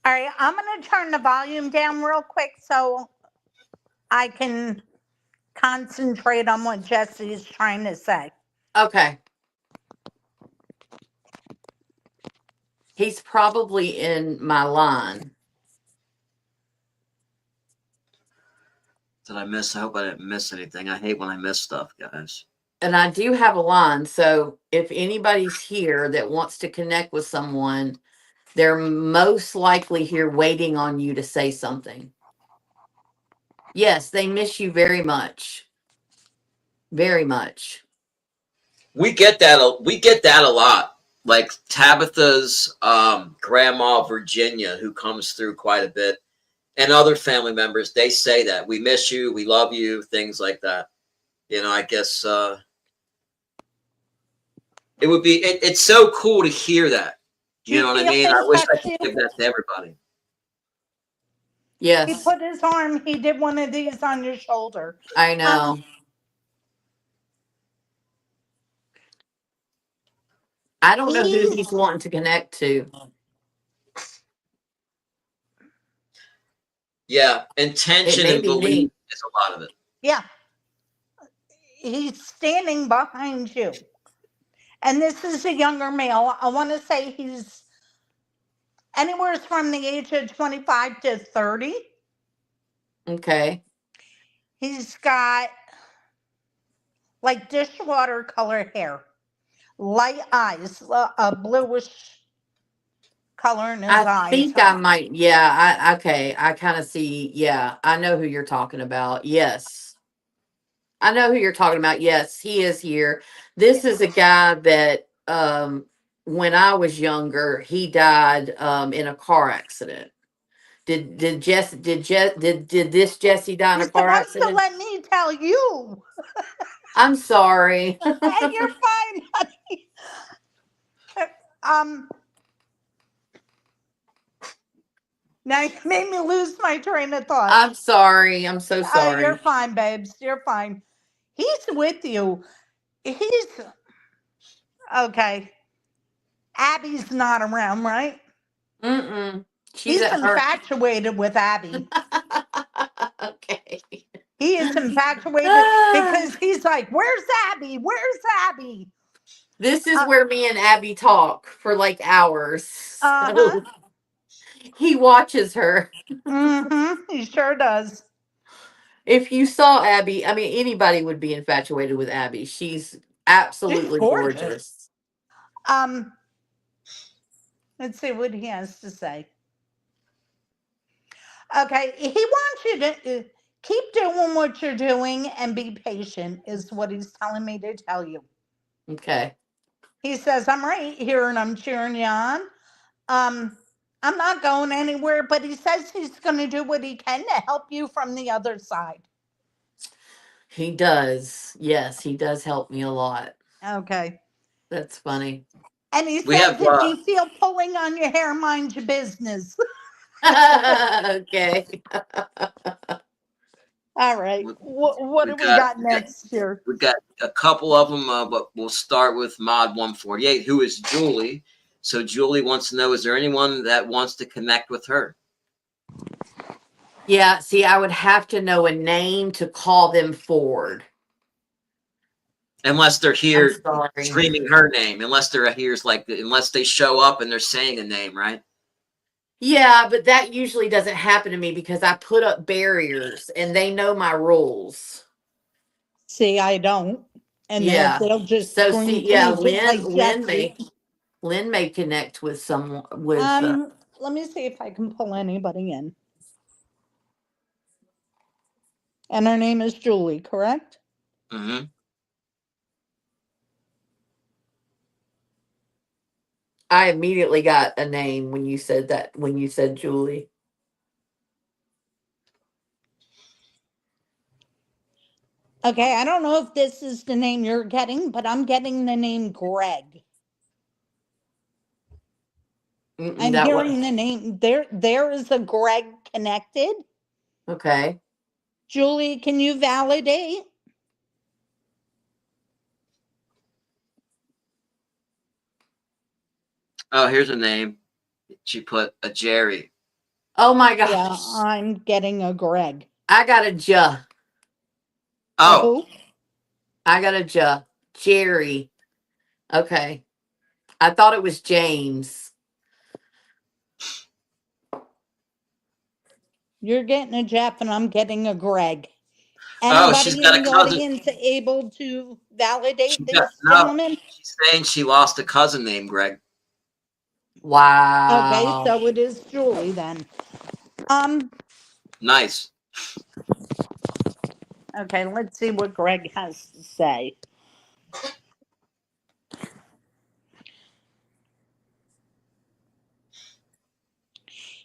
Speaker 3: All right, I'm going to turn the volume down real quick so I can concentrate on what Jesse is trying to say.
Speaker 2: Okay. He's probably in my line.
Speaker 1: Did I miss? I hope I didn't miss anything. I hate when I miss stuff, guys.
Speaker 2: And I do have a line. So if anybody's here that wants to connect with someone, they're most likely here waiting on you to say something. Yes, they miss you very much. Very much.
Speaker 1: We get that. We get that a lot. Like Tabitha's grandma Virginia, who comes through quite a bit, and other family members. They say that we miss you, we love you, things like that. You know, I guess it would be. It's so cool to hear that.
Speaker 3: Do
Speaker 1: You
Speaker 3: you
Speaker 1: know what I
Speaker 3: feel
Speaker 1: mean? I
Speaker 3: him
Speaker 1: wish I
Speaker 3: touch
Speaker 1: could
Speaker 3: you?
Speaker 1: give that to everybody.
Speaker 3: He
Speaker 2: Yes,
Speaker 3: put his arm, he did one of these on your shoulder.
Speaker 2: I know. I don't know who he's wanting to connect to.
Speaker 1: Yeah,
Speaker 2: It
Speaker 1: intention
Speaker 2: may
Speaker 1: and
Speaker 2: be
Speaker 1: belief
Speaker 2: me.
Speaker 1: is a lot of it.
Speaker 3: Yeah, he's standing behind you. And this is a younger male. I want to say he's anywhere from the age of 25 to 30.
Speaker 2: Okay.
Speaker 3: He's got like dishwater color hair, light eyes, a bluish color in his
Speaker 2: I
Speaker 3: eyes.
Speaker 2: think I might. Yeah. Okay. I kind of see. Yeah. I know who you're talking about. Yes. I know who you're talking about. Yes. He is here. This is a guy that, when I was younger, he died, in a car accident. Did this Jesse die in
Speaker 3: You're
Speaker 2: a car
Speaker 3: supposed to
Speaker 2: accident?
Speaker 3: let me tell you.
Speaker 2: I'm sorry.
Speaker 3: And you're fine, honey. Now you made me lose my train of thought.
Speaker 2: I'm sorry. I'm so sorry.
Speaker 3: You're fine, babes. You're fine. He's with you. He's okay. Abby's not around, right?
Speaker 2: Mm-mm. She's
Speaker 3: He's
Speaker 2: at her.
Speaker 3: infatuated with Abby.
Speaker 2: Okay.
Speaker 3: He is infatuated because he's like, "Where's Abby? Where's Abby?"
Speaker 2: This is where me and Abby talk for like hours.
Speaker 3: Uh-huh.
Speaker 2: So he watches her.
Speaker 3: He sure does.
Speaker 2: If you saw Abby, I mean, anybody would be infatuated with Abby. She's
Speaker 3: She's
Speaker 2: absolutely
Speaker 3: gorgeous.
Speaker 2: gorgeous.
Speaker 3: Let's see what he has to say. Okay, he wants you to keep doing what you're doing and be patient, is what he's telling me to tell you.
Speaker 2: Okay.
Speaker 3: He says, I'm right here and I'm cheering you on. Um, I'm not going anywhere, but he says he's going to do what he can to help you from the other side.
Speaker 2: He does. Yes, he does help me a lot.
Speaker 3: Okay.
Speaker 2: That's funny.
Speaker 3: And he
Speaker 1: We
Speaker 3: says,
Speaker 1: have
Speaker 3: if you feel pulling on your hair, mind your business.
Speaker 2: Okay.
Speaker 3: All right.
Speaker 1: we,
Speaker 3: What
Speaker 1: we
Speaker 3: do we
Speaker 1: got
Speaker 3: got next here?
Speaker 1: we got a couple of them, but we'll start with Mod 148, who is Julie. So Julie wants to know: is there anyone that wants to connect with her?
Speaker 2: Yeah, see, I would have to know a name to call them forward.
Speaker 1: Unless they're
Speaker 2: I'm
Speaker 1: here
Speaker 2: sorry.
Speaker 1: screaming her name, unless they're here's like, unless they show up and they're saying a name, right?
Speaker 2: Yeah, but that usually doesn't happen to me because I put up barriers and they know my rules.
Speaker 3: See, I don't. And
Speaker 2: Yeah.
Speaker 3: they'll just
Speaker 2: So
Speaker 3: scream
Speaker 2: see,
Speaker 3: to
Speaker 2: yeah,
Speaker 3: me just like Jesse.
Speaker 2: Lynn may connect with someone with
Speaker 3: Let me see if I can pull anybody in. And her name is Julie, correct?
Speaker 1: Mm-hmm.
Speaker 2: I immediately got a name when you said that, when you said Julie.
Speaker 3: Okay, I don't know if this is the name you're getting, but I'm getting the name Greg. I'm
Speaker 2: That was
Speaker 3: hearing the name. There is a Greg connected.
Speaker 2: okay.
Speaker 3: Julie, can you validate?
Speaker 1: Oh, here's a name. She put a Jerry.
Speaker 2: Oh my
Speaker 3: Yeah,
Speaker 2: gosh.
Speaker 3: I'm getting a Greg.
Speaker 2: I got a J.
Speaker 3: A
Speaker 1: Oh,
Speaker 3: who?
Speaker 2: I got a J. Jerry. Okay. I thought it was James.
Speaker 3: You're getting a Jeff and I'm getting a Greg.
Speaker 1: oh, she's
Speaker 3: Anybody
Speaker 1: got
Speaker 3: in
Speaker 1: a
Speaker 3: the
Speaker 1: cousin.
Speaker 3: audience able to validate
Speaker 1: She got
Speaker 3: this
Speaker 1: no.
Speaker 3: gentleman?
Speaker 1: She's saying she lost a cousin named Greg.
Speaker 3: Okay,
Speaker 2: Wow.
Speaker 3: so it is Julie then. Um,
Speaker 1: Nice.
Speaker 3: okay, let's see what Greg has to say.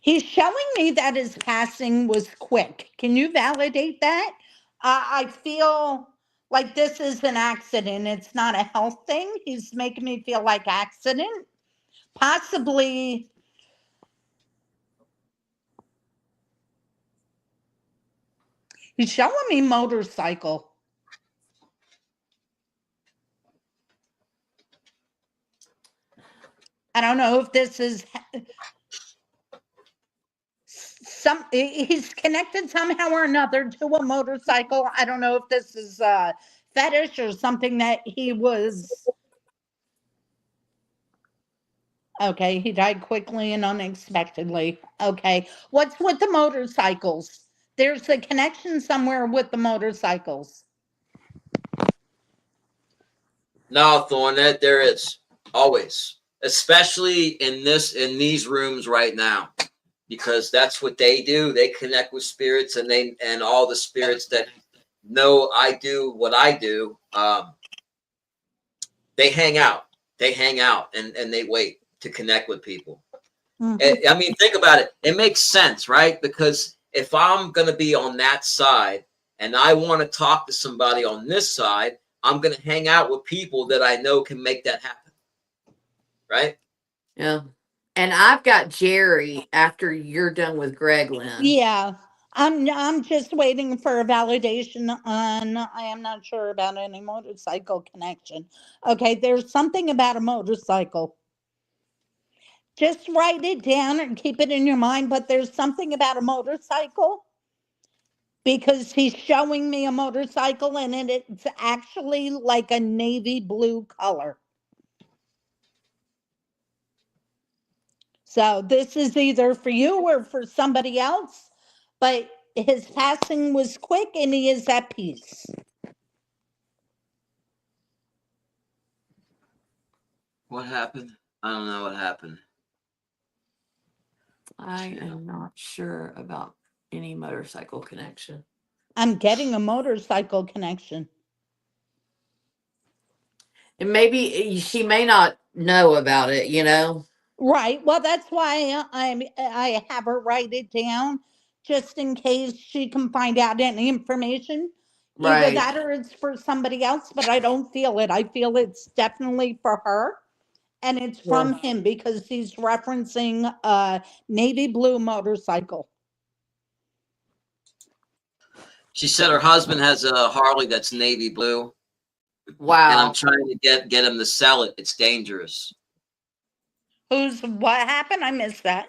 Speaker 3: He's showing me that his passing was quick. Can you validate that? I feel like this is an accident. It's not a health thing. He's making me feel like accident. Possibly. He's showing me motorcycle. I don't know if this is he's connected somehow or another to a motorcycle. I don't know if this is fetish or something that he was. Okay, he died quickly and unexpectedly. Okay, what's with the motorcycles? There's a connection somewhere with the motorcycles.
Speaker 1: No, Thorn, there is always, especially in these rooms right now, because that's what they do. They connect with spirits, and all the spirits that know I do what I do. They hang out. They hang out and they wait to connect with people.
Speaker 3: Mm-hmm.
Speaker 1: I mean, think about it. It makes sense, right? Because if I'm going to be on that side and I want to talk to somebody on this side, I'm going to hang out with people that I know can make that happen. Right?
Speaker 2: Yeah. And I've got Jerry after you're done with Greg Lynn.
Speaker 3: Yeah, I'm just waiting for a validation on. I am not sure about any motorcycle connection. Okay, there's something about a motorcycle. Just write it down and keep it in your mind. But there's something about a motorcycle because he's showing me a motorcycle and it's actually like a navy blue color. So this is either for you or for somebody else, but his passing was quick and he is at peace.
Speaker 1: What happened? I don't know what happened.
Speaker 2: I am not sure about any motorcycle connection.
Speaker 3: I'm getting a motorcycle connection.
Speaker 2: And maybe she may not know about it,
Speaker 3: Right. Well, that's why I have her write it down just in case she can find out any information. Either
Speaker 2: Right.
Speaker 3: that or it's for somebody else, but I don't feel it. I feel it's definitely for her. And it's
Speaker 2: Yeah.
Speaker 3: from him because he's referencing a navy blue motorcycle.
Speaker 1: She said her husband has a Harley that's navy blue, and I'm
Speaker 2: Wow.
Speaker 1: trying to get him to sell it. It's dangerous.
Speaker 3: What happened? I missed that.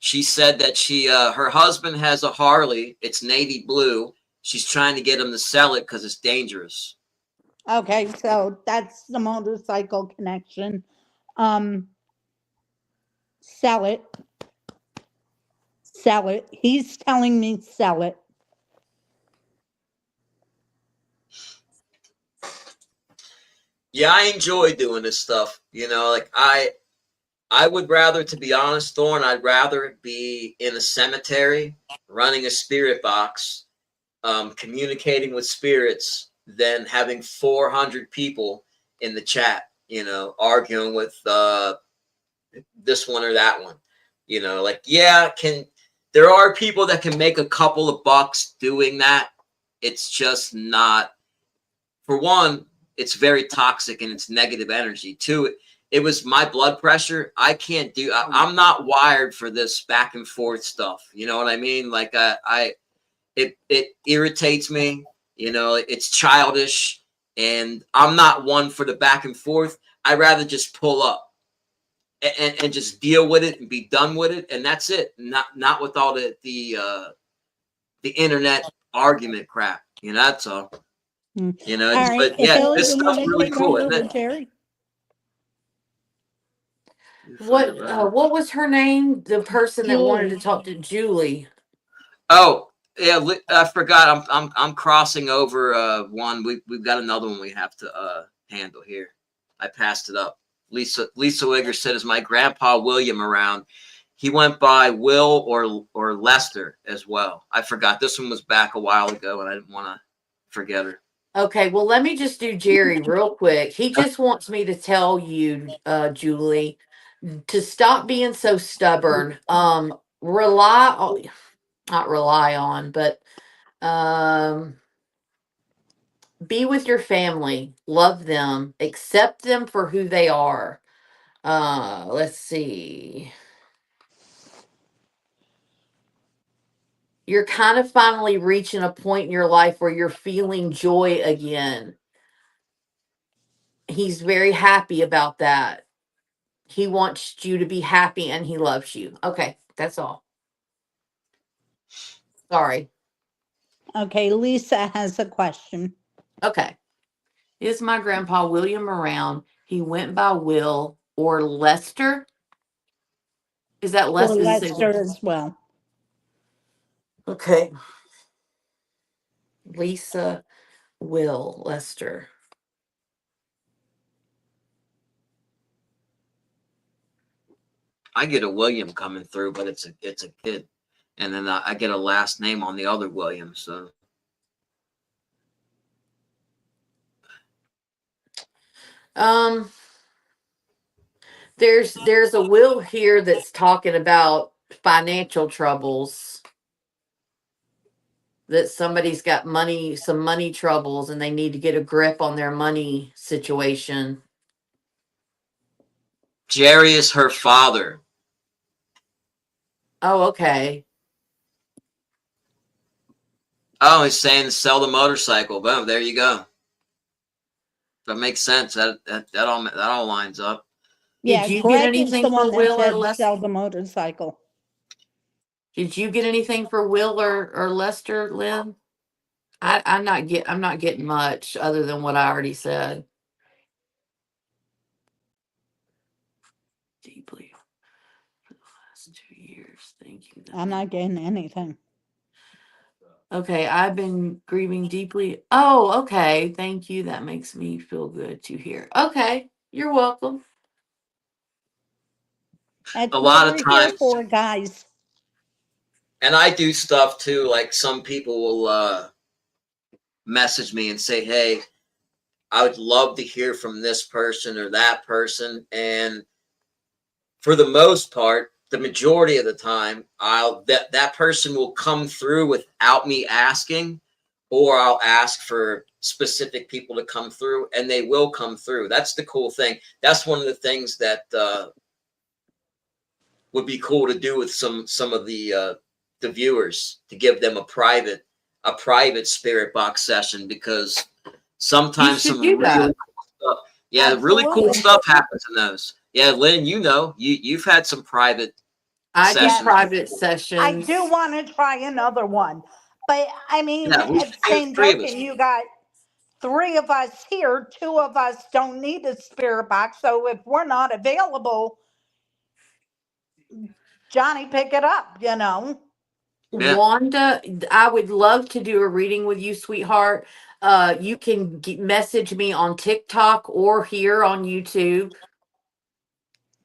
Speaker 1: She said that her husband has a Harley. It's navy blue. She's trying to get him to sell it because it's dangerous.
Speaker 3: Okay, so that's the motorcycle connection. Um, sell it. Sell it. He's telling me sell it.
Speaker 1: Yeah, I enjoy doing this stuff. Like I would rather, to be honest, Thorne, I'd rather be in a cemetery running a spirit box, communicating with spirits than having 400 people in the chat, arguing with this one or that one. Like, yeah, there are people that can make a couple of bucks doing that. It's just not, for one, it's very toxic and it's negative energy. Two, it was my blood pressure. I can't do, I'm not wired for this back and forth stuff. You know what I mean? Like it irritates me. It's childish, and I'm not one for the back and forth. I'd rather just pull up and just deal with it and be done with it, and that's it. Not with all the internet argument crap. That's all.
Speaker 3: All right.
Speaker 1: But yeah,
Speaker 3: Hill,
Speaker 1: this
Speaker 3: you
Speaker 1: stuff's
Speaker 3: want to
Speaker 1: really
Speaker 3: take
Speaker 1: cool,
Speaker 3: over
Speaker 1: isn't
Speaker 3: with
Speaker 1: it?
Speaker 3: Jerry?
Speaker 2: What was her name? The person that wanted to
Speaker 3: Julie.
Speaker 2: talk to Julie.
Speaker 1: Oh, yeah, I forgot. I'm crossing over one. We've got another one we have to handle here. I passed it up. Lisa Wigger said, "Is my grandpa William around?" He went by Will or Lester as well. I forgot. This one was back a while ago, and I didn't want to forget her.
Speaker 2: Okay, well, let me just do Jerry real quick. He just wants me to tell you, Julie, to stop being so stubborn. Rely on, not rely on, but be with your family, love them, accept them for who they are. Let's see. You're kind of finally reaching a point in your life where you're feeling joy again. He's very happy about that. He wants you to be happy and he loves you. Okay, that's all. Sorry.
Speaker 3: Okay, Lisa has a question.
Speaker 2: Okay. Is my grandpa William around? He went by Will or Lester. Is that
Speaker 3: Or
Speaker 2: Les?
Speaker 3: Lester as well.
Speaker 2: Okay. Lisa, Will, Lester.
Speaker 1: I get a William coming through, but it's a kid, and then I get a last name on the other William. So
Speaker 2: Um, there's a will here that's talking about financial troubles. That somebody's got some money troubles, and they need to get a grip on their money situation.
Speaker 1: Jerry is her father.
Speaker 2: Oh, okay.
Speaker 1: Oh, he's saying to sell the motorcycle. Boom, there you go. That makes sense. That all lines up.
Speaker 3: Yeah,
Speaker 2: Did you get
Speaker 3: Greg is the
Speaker 2: anything for
Speaker 3: one that
Speaker 2: Will or
Speaker 3: said
Speaker 2: Lester?
Speaker 3: sell the motorcycle.
Speaker 2: Did you get anything for Will or Lester, Lynn? I'm not getting much other than what I already said. Deeply. Last 2 years. Thank you.
Speaker 3: I'm not getting anything.
Speaker 2: Okay, I've been grieving deeply. Oh, okay. Thank you. That makes me feel good to hear. Okay, you're welcome.
Speaker 3: That's
Speaker 1: A
Speaker 3: what
Speaker 1: lot of
Speaker 3: we're here
Speaker 1: times,
Speaker 3: for, guys.
Speaker 1: and I do stuff too. Like some people will message me and say, "Hey, I would love to hear from this person or that person," and for the most part, the majority of the time, that person will come through without me asking, or I'll ask for specific people to come through, and they will come through. That's the cool thing. That's one of the things that would be cool to do with some of the viewers, to give them a private spirit box session, because
Speaker 2: You
Speaker 1: sometimes
Speaker 2: should
Speaker 1: some
Speaker 2: do
Speaker 1: really
Speaker 2: that.
Speaker 1: cool stuff. Yeah, really cool
Speaker 3: Absolutely.
Speaker 1: stuff happens in those. Yeah, Lynn, you've had some private
Speaker 2: I do
Speaker 3: Yes.
Speaker 1: sessions
Speaker 2: private
Speaker 1: before.
Speaker 3: I do
Speaker 2: sessions.
Speaker 3: want to try another one. But I mean,
Speaker 1: Yeah, we should
Speaker 3: at the
Speaker 1: do
Speaker 3: same
Speaker 1: three of us.
Speaker 3: token, you got three of us here, two of us don't need a spirit box. So if we're not available, Johnny, pick it up, you know.
Speaker 1: Yeah.
Speaker 2: Wanda, I would love to do a reading with you, sweetheart. You can message me on TikTok or here on YouTube,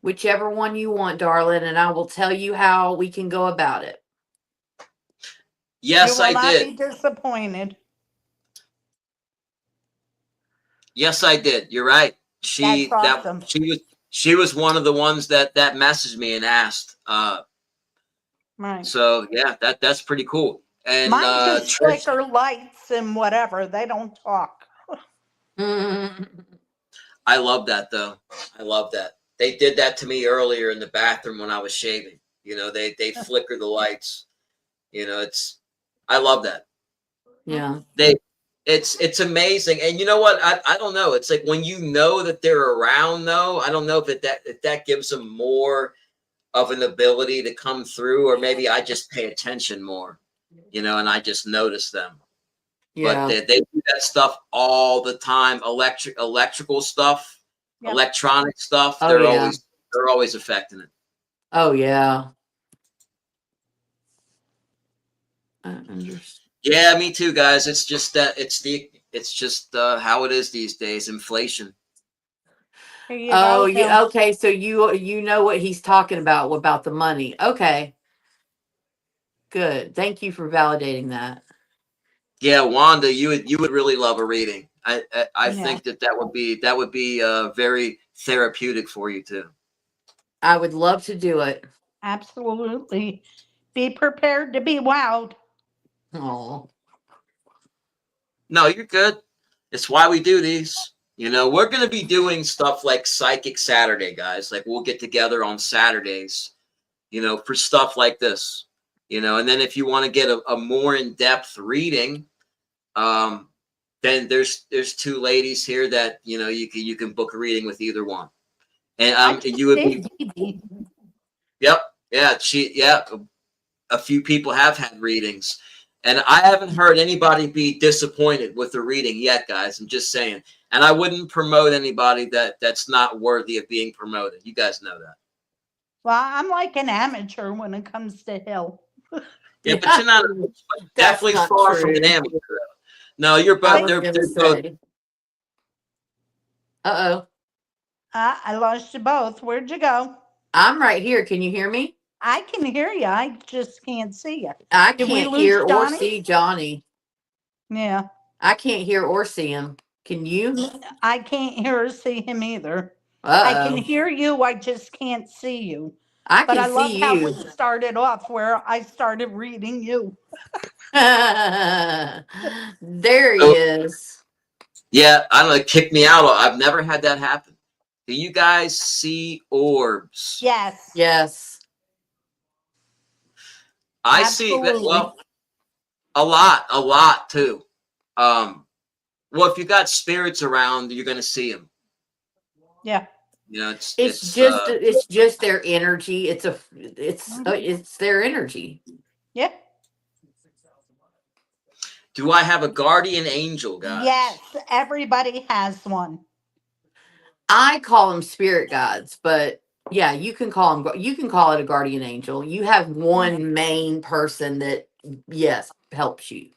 Speaker 2: whichever one you want, darling, and I will tell you how we can go about it.
Speaker 3: You
Speaker 1: Yes,
Speaker 3: will
Speaker 1: I
Speaker 3: not
Speaker 1: did.
Speaker 3: be disappointed.
Speaker 1: Yes, I did. You're right.
Speaker 3: That's awesome.
Speaker 1: She was one of the ones that messaged me and asked.
Speaker 3: Right.
Speaker 1: So yeah, that's pretty cool. And
Speaker 3: Mine just
Speaker 1: Trish,
Speaker 3: flicker lights and whatever. They don't talk.
Speaker 1: I love that though. I love that. They did that to me earlier in the bathroom when I was shaving. You know, they flicker the lights. You know, I love that.
Speaker 2: Yeah.
Speaker 1: They it's amazing. And you know what? I don't know. It's like when you know that they're around though, I don't know if that gives them more of an ability to come through, or maybe I just pay attention more, you know, and I just notice them. But
Speaker 2: Yeah.
Speaker 1: they do that stuff all the time. Electrical stuff,
Speaker 3: Yep.
Speaker 1: electronic stuff.
Speaker 2: Oh yeah.
Speaker 1: They're always affecting it.
Speaker 2: Oh yeah. I understand.
Speaker 1: Yeah, me too, guys. It's just that it's just how it is these days. Inflation.
Speaker 3: Here you
Speaker 2: Oh,
Speaker 3: go,
Speaker 2: yeah.
Speaker 3: Bill.
Speaker 2: Okay, so you know what he's talking about the money. Okay, good. Thank you for validating that.
Speaker 1: Yeah, Wanda, you would really love a reading. I
Speaker 3: Yeah,
Speaker 1: think that would be very therapeutic for you too.
Speaker 2: I would love to do it.
Speaker 3: absolutely. Be prepared to be wowed.
Speaker 2: Oh,
Speaker 1: No, you're good. It's why we do these. You know, we're going to be doing stuff like Psychic Saturday, guys. Like we'll get together on Saturdays, you know, for stuff like this. You know, and then if you want to get a more in-depth reading, um, then there's two ladies here that, you know, you can book a reading with either one. And
Speaker 3: I just
Speaker 1: you would be,
Speaker 3: did, Dee.
Speaker 1: yep, yeah, a few people have had readings, and I haven't heard anybody be disappointed with the reading yet, guys. I'm just saying, and I wouldn't promote anybody that's not worthy of being promoted. You guys know that.
Speaker 3: Well, I'm like an amateur when it comes to Hill.
Speaker 1: Yeah, but you're not
Speaker 2: that's
Speaker 1: definitely
Speaker 2: not
Speaker 1: far from an
Speaker 2: true.
Speaker 1: amateur. No, you're
Speaker 2: I
Speaker 1: both.
Speaker 3: But
Speaker 2: was gonna
Speaker 1: They're both.
Speaker 2: say. Uh oh,
Speaker 3: I lost you both. Where'd you go?
Speaker 2: I'm right here. Can you hear me?
Speaker 3: I can hear you. I just can't see you.
Speaker 2: I
Speaker 3: Did we
Speaker 2: can't hear
Speaker 3: lose
Speaker 2: or
Speaker 3: Johnny?
Speaker 2: see Johnny.
Speaker 3: Yeah.
Speaker 2: I can't hear or see him. Can you?
Speaker 3: I can't hear or see him either. I
Speaker 2: Uh
Speaker 3: can
Speaker 2: oh,
Speaker 3: hear you. I just can't see you.
Speaker 2: I
Speaker 3: But
Speaker 2: can
Speaker 3: I love
Speaker 2: see
Speaker 3: how we
Speaker 2: you.
Speaker 3: started off where I started reading you.
Speaker 2: There he
Speaker 1: So,
Speaker 2: is.
Speaker 1: yeah, I don't know. Kick me out. I've never had that happen. Do you guys see orbs?
Speaker 3: Yes,
Speaker 2: Yes.
Speaker 1: I see that.
Speaker 3: absolutely.
Speaker 1: Well, a lot too. Um, well, if you got spirits around, you're going to see them.
Speaker 3: Yeah.
Speaker 1: You know, it's
Speaker 2: It's just their energy.
Speaker 3: Mhm.
Speaker 2: It's their energy.
Speaker 3: Yeah.
Speaker 1: Do I have a guardian angel,
Speaker 3: Yes,
Speaker 1: guys?
Speaker 3: everybody has one.
Speaker 2: I call them spirit guides, but Yeah, you can call him. You can call it a guardian angel. You have one main person that, yes, helps you.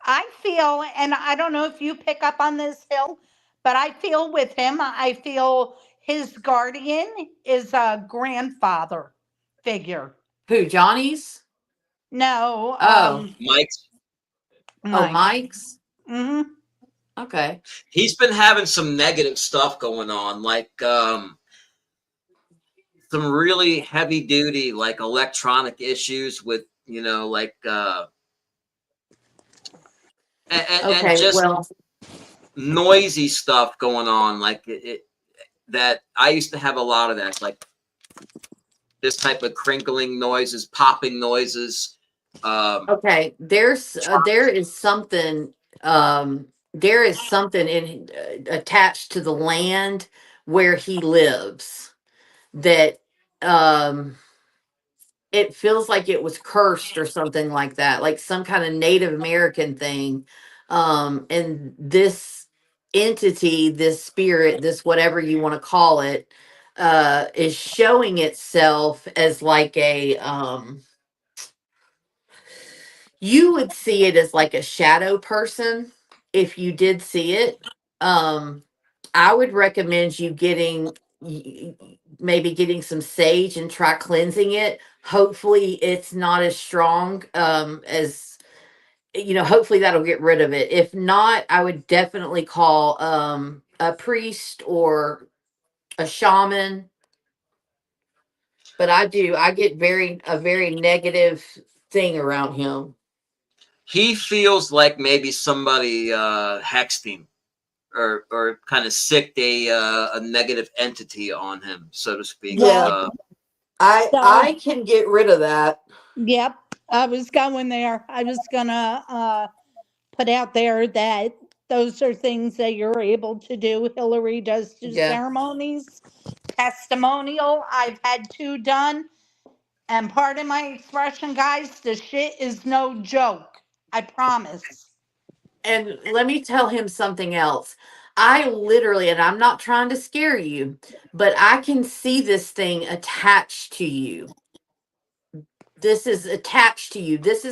Speaker 3: I feel, and I don't know if you pick up on this, Hill, but I feel with him, I feel his guardian is a grandfather figure.
Speaker 2: Who, Johnny's?
Speaker 3: No,
Speaker 2: Oh,
Speaker 1: Mike's.
Speaker 2: oh,
Speaker 3: Mike.
Speaker 2: Mike's.
Speaker 3: Hmm.
Speaker 2: Okay.
Speaker 1: He's been having some negative stuff going on, like some really heavy duty, like electronic issues with, like and
Speaker 2: Okay.
Speaker 1: just
Speaker 2: Well,
Speaker 1: noisy stuff going on, like that I used to have a lot of that, like this type of crinkling noises, popping noises.
Speaker 2: okay. There is something in attached to the land where he lives that um it feels like it was cursed or something like that, like some kind of Native American thing. And this entity, this spirit, this whatever you want to call it, is showing itself as like a you would see it as like a shadow person if you did see it. Um, I would recommend you maybe getting some sage and try cleansing it. Hopefully, it's not as strong as hopefully that'll get rid of it. If not, I would definitely call a priest or a shaman. But I get a very negative thing around him.
Speaker 1: He feels like maybe somebody hexed him or kind of sicked a negative entity on him, so to speak.
Speaker 2: Yeah,
Speaker 3: Well,
Speaker 2: I
Speaker 3: so,
Speaker 2: can get rid of that.
Speaker 3: yep, I was going there. I was gonna put out there that those are things that you're able to do. Hillary does do
Speaker 2: Yeah.
Speaker 3: ceremonies, testimonial. I've had two done. And pardon my expression, guys, the shit is no joke. I promise.
Speaker 2: And let me tell him something else. I literally, and I'm not trying to scare you, but I can see this thing attached to you. This is attached to you. This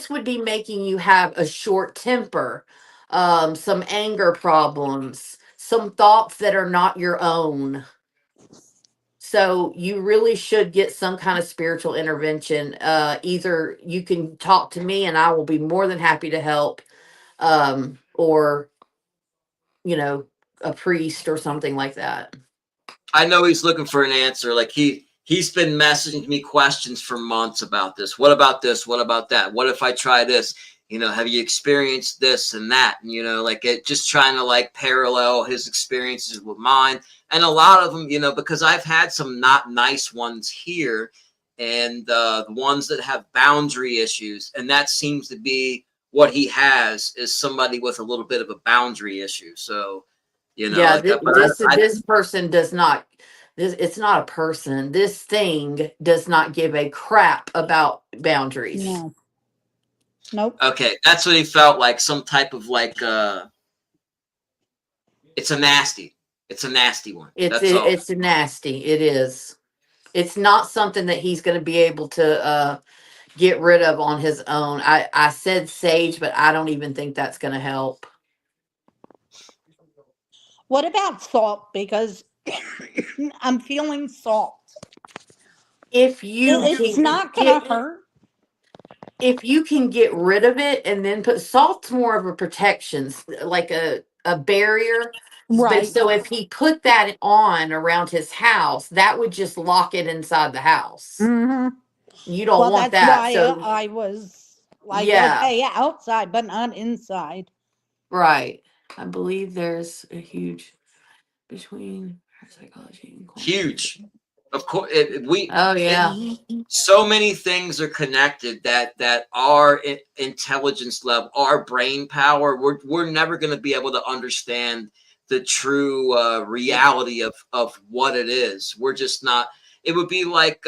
Speaker 2: would be making you have a short temper, some anger problems, some thoughts that are not your own. So you really should get some kind of spiritual intervention. Either you can talk to me and I will be more than happy to help, or you know, a priest or something like that.
Speaker 1: I know he's looking for an answer. Like he's been messaging me questions for months about this. What about this? What about that? What if I try this? Have you experienced this and that? And like it just trying to like parallel his experiences with mine. And a lot of them, because I've had some not nice ones here, and the ones that have boundary issues, and that seems to be what he has, is somebody with a little bit of a boundary issue. So
Speaker 2: Yeah,
Speaker 1: like but
Speaker 2: this person does not. This It's not a person. This thing does not give a crap about boundaries.
Speaker 3: No. Nope.
Speaker 1: okay, that's what he felt like. Some type of like it's a nasty one. That's all.
Speaker 2: It's nasty. It is. It's not something that he's going to be able to get rid of on his own. I said sage, but I don't even think that's going to help.
Speaker 3: What about salt? Because I'm feeling salt.
Speaker 2: If you
Speaker 3: It's
Speaker 2: can
Speaker 3: not going
Speaker 2: get
Speaker 3: to hurt.
Speaker 2: if you can get rid of it and then put salt's more of a protection, like a barrier. But
Speaker 3: Right.
Speaker 2: so if he put that on around his house, that would just lock it inside the house.
Speaker 3: Hmm.
Speaker 2: You don't
Speaker 3: Well,
Speaker 2: want
Speaker 3: that's
Speaker 2: that.
Speaker 3: why
Speaker 2: So
Speaker 3: I was like,
Speaker 2: yeah,
Speaker 3: okay, outside, but not inside.
Speaker 2: right. I believe there's a huge between parapsychology and quantum.
Speaker 1: Huge. Of course,
Speaker 2: Oh yeah.
Speaker 1: so many things are connected that our intelligence level, our brain power, we're never going to be able to understand the true reality of what it is. We're just not. It would be like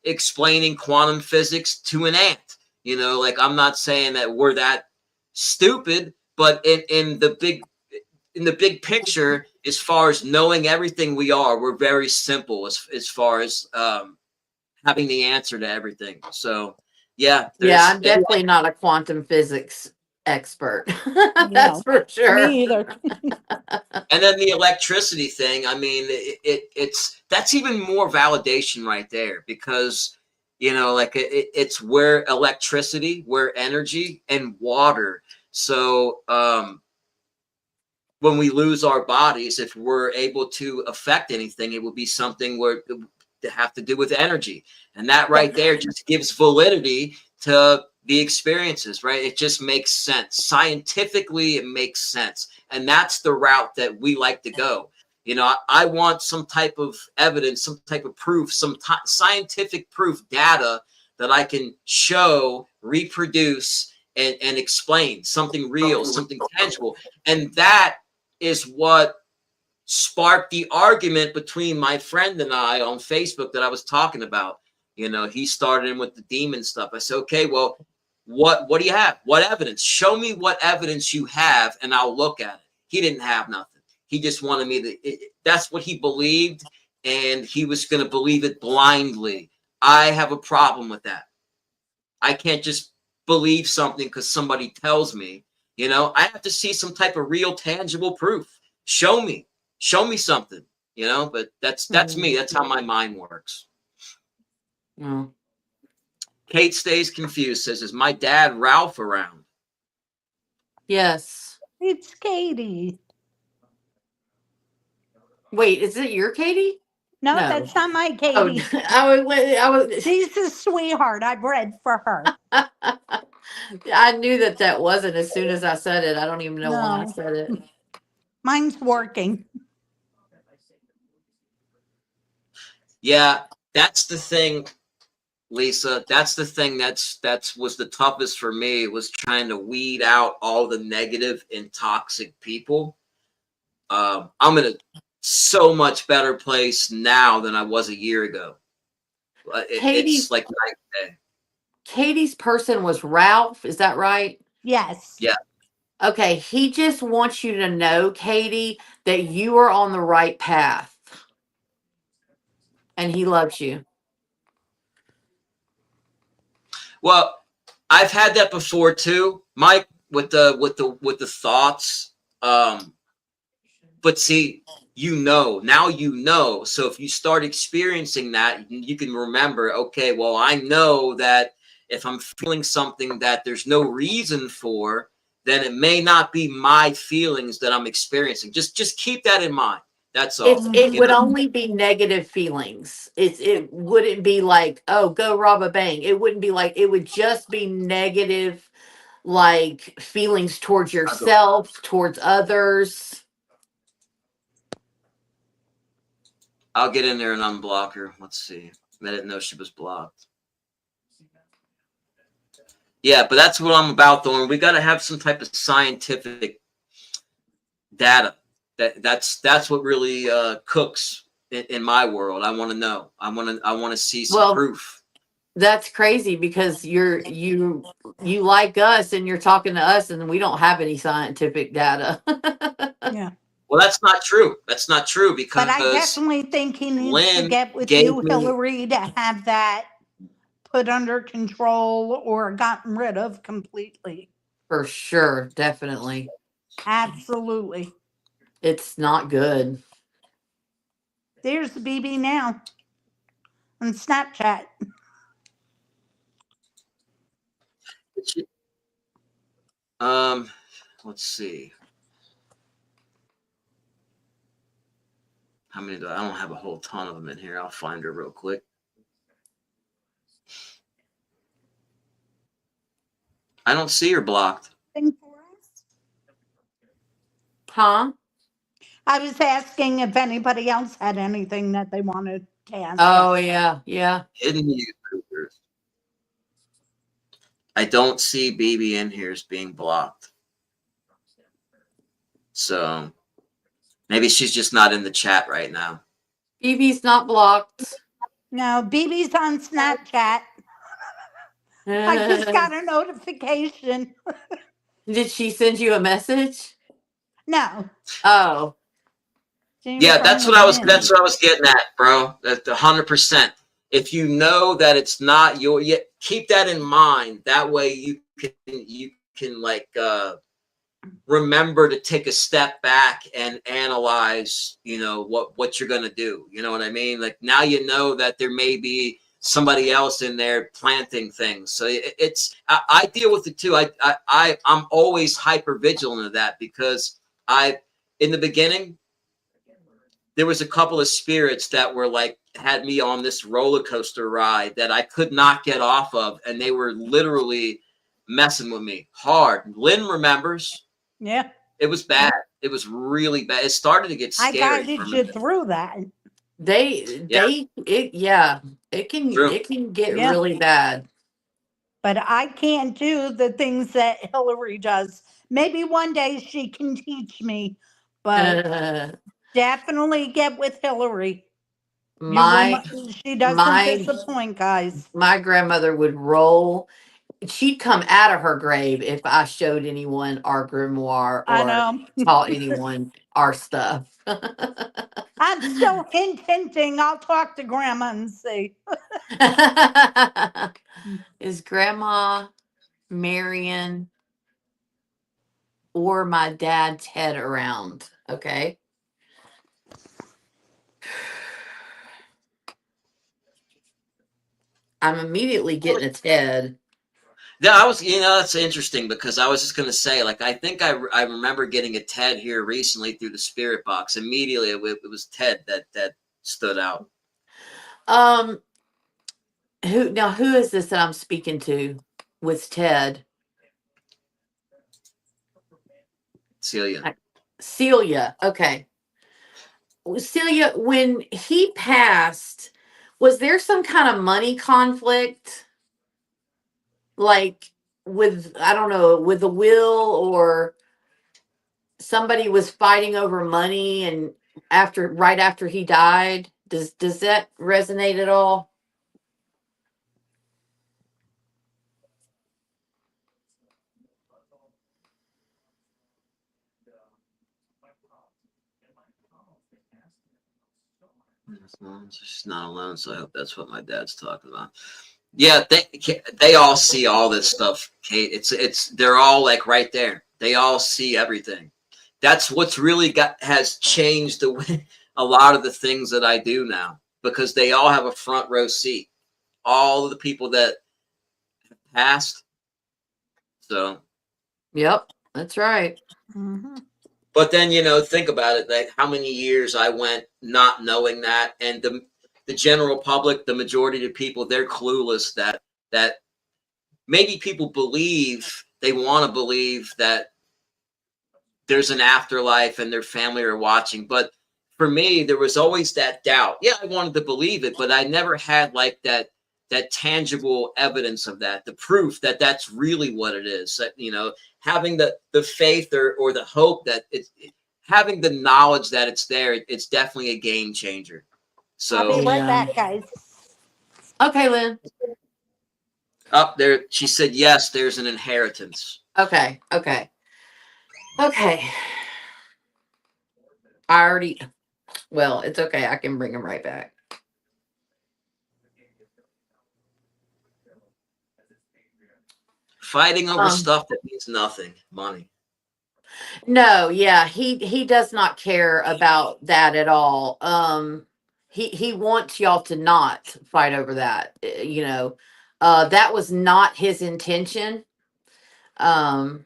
Speaker 1: explaining quantum physics to an ant. Like I'm not saying that we're that stupid, but in the big in the big picture, as far as knowing everything we are, we're very simple as far as having the answer to everything. So yeah,
Speaker 2: Yeah,
Speaker 1: there's
Speaker 2: I'm definitely not a quantum physics expert. That's
Speaker 3: No,
Speaker 2: for sure.
Speaker 3: me either.
Speaker 1: and then the electricity thing. I mean, it's that's even more validation right there because like it's where electricity, where energy and water. So when we lose our bodies, if we're able to affect anything, it will be something where to have to do with energy, and that right there just gives validity to the experiences, right? It just makes sense scientifically. It makes sense, and that's the route that we like to go. I want some type of evidence, some type of proof, some scientific proof, data that I can show, reproduce, and explain something real, something tangible, and that is what sparked the argument between my friend and I on Facebook that I was talking about. He started in with the demon stuff. I said, okay, well, what do you have? What evidence? Show me what evidence you have, and I'll look at it. He didn't have nothing. He just wanted me to. That's what he believed, and he was going to believe it blindly. I have a problem with that. I can't just believe something because somebody tells me. I have to see some type of real, tangible proof. Show me something. But that's me. That's how my mind works.
Speaker 2: Mm.
Speaker 1: Kate stays confused. Says, "Is my dad Ralph around?"
Speaker 2: Yes.
Speaker 3: It's Katie.
Speaker 2: Wait, is it your Katie?
Speaker 3: No,
Speaker 2: No.
Speaker 3: that's not my
Speaker 2: Oh,
Speaker 3: Katie.
Speaker 2: I was.
Speaker 3: She's a sweetheart. I've read for her.
Speaker 2: I knew that wasn't as soon as I said it. I don't even know why I
Speaker 3: No,
Speaker 2: said it.
Speaker 3: mine's working.
Speaker 1: Yeah, that's the thing, Lisa. That's the thing that's was the toughest for me, was trying to weed out all the negative and toxic people. I'm in a so much better place now than I was a year ago. It's like night and day.
Speaker 2: Katie's person was Ralph. Is that right?
Speaker 3: Yes.
Speaker 1: Yeah.
Speaker 2: Okay. He just wants you to know, Katie, that you are on the right path, and he loves you.
Speaker 1: Well, I've had that before too, Mike, with the thoughts. But see, now. So if you start experiencing that, you can remember, okay, well, I know that if I'm feeling something that there's no reason for, then it may not be my feelings that I'm experiencing. Just keep that in mind. That's all.
Speaker 2: It
Speaker 1: You
Speaker 2: would
Speaker 1: know,
Speaker 2: only be negative feelings. It wouldn't be like, oh, go rob a bank. It wouldn't be like, it would just be negative, like feelings towards yourself, towards others.
Speaker 1: I'll get in there and unblock her. Let's see. I didn't know she was blocked. Yeah, but that's what I'm about, though. And we got to have some type of scientific data. That's what really cooks in my world. I want to know. I want to see some proof.
Speaker 2: That's crazy because you like us and you're talking to us and we don't have any scientific data.
Speaker 3: Yeah.
Speaker 1: Well, that's not true. That's not true because
Speaker 3: But I definitely think he needs to
Speaker 1: Lynn
Speaker 3: get with
Speaker 1: gave
Speaker 3: you,
Speaker 1: me.
Speaker 3: Hillary, to have that put under control or gotten rid of completely.
Speaker 2: For sure, definitely.
Speaker 3: Absolutely.
Speaker 2: It's not good.
Speaker 3: There's the BB now on Snapchat.
Speaker 1: Let's see. How many do I don't have a whole ton of them in here. I'll find her real quick. I don't see her blocked.
Speaker 2: Huh?
Speaker 3: I was asking if anybody else had anything that they wanted to ask.
Speaker 2: Oh, yeah. Yeah.
Speaker 1: Hidden YouTubers. I don't see BB in here as being blocked. So maybe she's just not in the chat right now.
Speaker 2: BB's not blocked.
Speaker 3: No, BB's on Snapchat. I just got a notification.
Speaker 2: Did she send you a message?
Speaker 3: No.
Speaker 2: Oh,
Speaker 1: Yeah,
Speaker 3: From the
Speaker 1: that's
Speaker 3: wind.
Speaker 1: what I was getting at, bro. That's 100%. If you know that it's not your, keep that in mind. That way you can like remember to take a step back and analyze, what you're going to do. You know what I mean? Like now you know that there may be somebody else in there planting things. So I deal with it too. I'm always hyper vigilant of that because in the beginning, there was a couple of spirits that were like, had me on this roller coaster ride that I could not get off of. And they were literally messing with me hard. Lyne remembers.
Speaker 3: Yeah.
Speaker 1: It was bad. It was really bad. It started to get
Speaker 3: I
Speaker 1: scary for
Speaker 3: guided
Speaker 1: me.
Speaker 3: you through that.
Speaker 1: Yeah, true.
Speaker 2: it can get
Speaker 3: Yeah.
Speaker 2: really bad.
Speaker 3: But I can't do the things that Hillary does. Maybe one day she can teach me, but definitely get with Hillary. You will
Speaker 2: my
Speaker 3: not, she doesn't
Speaker 2: my
Speaker 3: disappoint, guys.
Speaker 2: my grandmother would roll. She'd come out of her grave if I showed anyone our grimoire
Speaker 3: I
Speaker 2: or
Speaker 3: know.
Speaker 2: taught anyone our stuff.
Speaker 3: I'm still hinting. I'll talk to Grandma and see.
Speaker 2: Is Grandma Marion or my dad's head around? Okay. I'm immediately getting its head.
Speaker 1: Yeah, I was, that's interesting because I was just going to say, like, I think I remember getting a Ted here recently through the spirit box. Immediately, it was Ted that stood out.
Speaker 2: Um, who is this that I'm speaking to with Ted?
Speaker 1: Celia.
Speaker 2: Celia. Okay. Celia, when he passed, was there some kind of money conflict? Like with, I don't know, with the will, or somebody was fighting over money and right after he died? Does that resonate at all?
Speaker 1: She's not alone, so I hope that's what my dad's talking about. Yeah, they all see all this stuff, Kate. They're all like right there. They all see everything. That's what's really has changed the way a lot of the things that I do now because they all have a front row seat. All of the people that passed. So,
Speaker 2: Yep, that's right.
Speaker 3: Mm-hmm.
Speaker 1: but then think about it. Like how many years I went not knowing that, and the general public, the majority of the people, they're clueless that maybe people believe they want to believe that there's an afterlife and their family are watching. But for me, there was always that doubt. Yeah, I wanted to believe it, but I never had like that tangible evidence of that, the proof that that's really what it is. That having the faith or the hope that having the knowledge that it's there, it's definitely a game changer.
Speaker 3: I'll be
Speaker 1: So
Speaker 3: right
Speaker 2: Yeah.
Speaker 3: back, guys.
Speaker 2: Okay, Lynn.
Speaker 1: up there, she said, yes, there's an inheritance.
Speaker 2: Okay. I already, well, it's okay. I can bring him right back.
Speaker 1: Fighting over stuff that means nothing, money.
Speaker 2: No, yeah, he does not care about that at all. He wants y'all to not fight over that. That was not his intention. Um,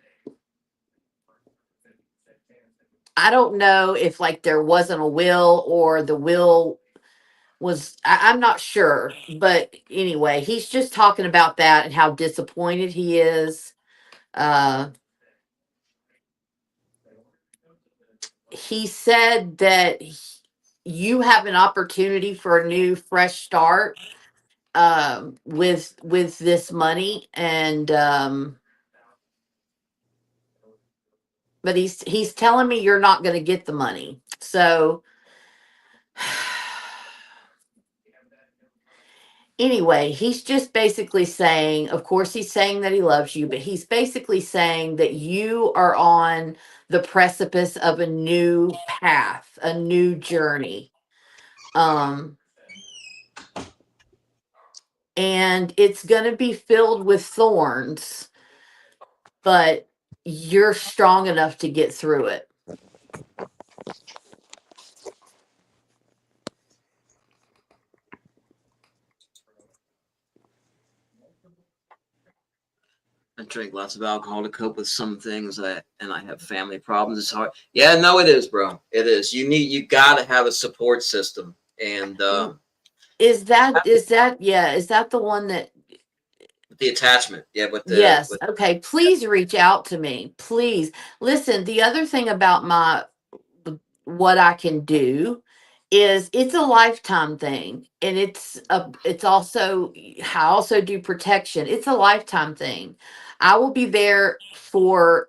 Speaker 2: I don't know if like there wasn't a will or the will was, I'm not sure, but anyway, he's just talking about that and how disappointed he is. Uh, he said that you have an opportunity for a new fresh start with this money, and but he's telling me you're not going to get the money. So Anyway, he's just basically saying, of course, he's saying that he loves you, but he's basically saying that you are on the precipice of a new path, a new journey. Um, and it's going to be filled with thorns, but you're strong enough to get through it.
Speaker 1: I drink lots of alcohol to cope with some things, and I have family problems. It's hard. Yeah, no, it is, bro. It is. You got to have a support system, and
Speaker 2: Is that the one that
Speaker 1: the attachment. Yeah,
Speaker 2: yes,
Speaker 1: with
Speaker 2: okay, please reach out to me. Please. Listen, the other thing about what I can do is it's a lifetime thing, and it's also I also do protection. It's a lifetime thing. I will be there for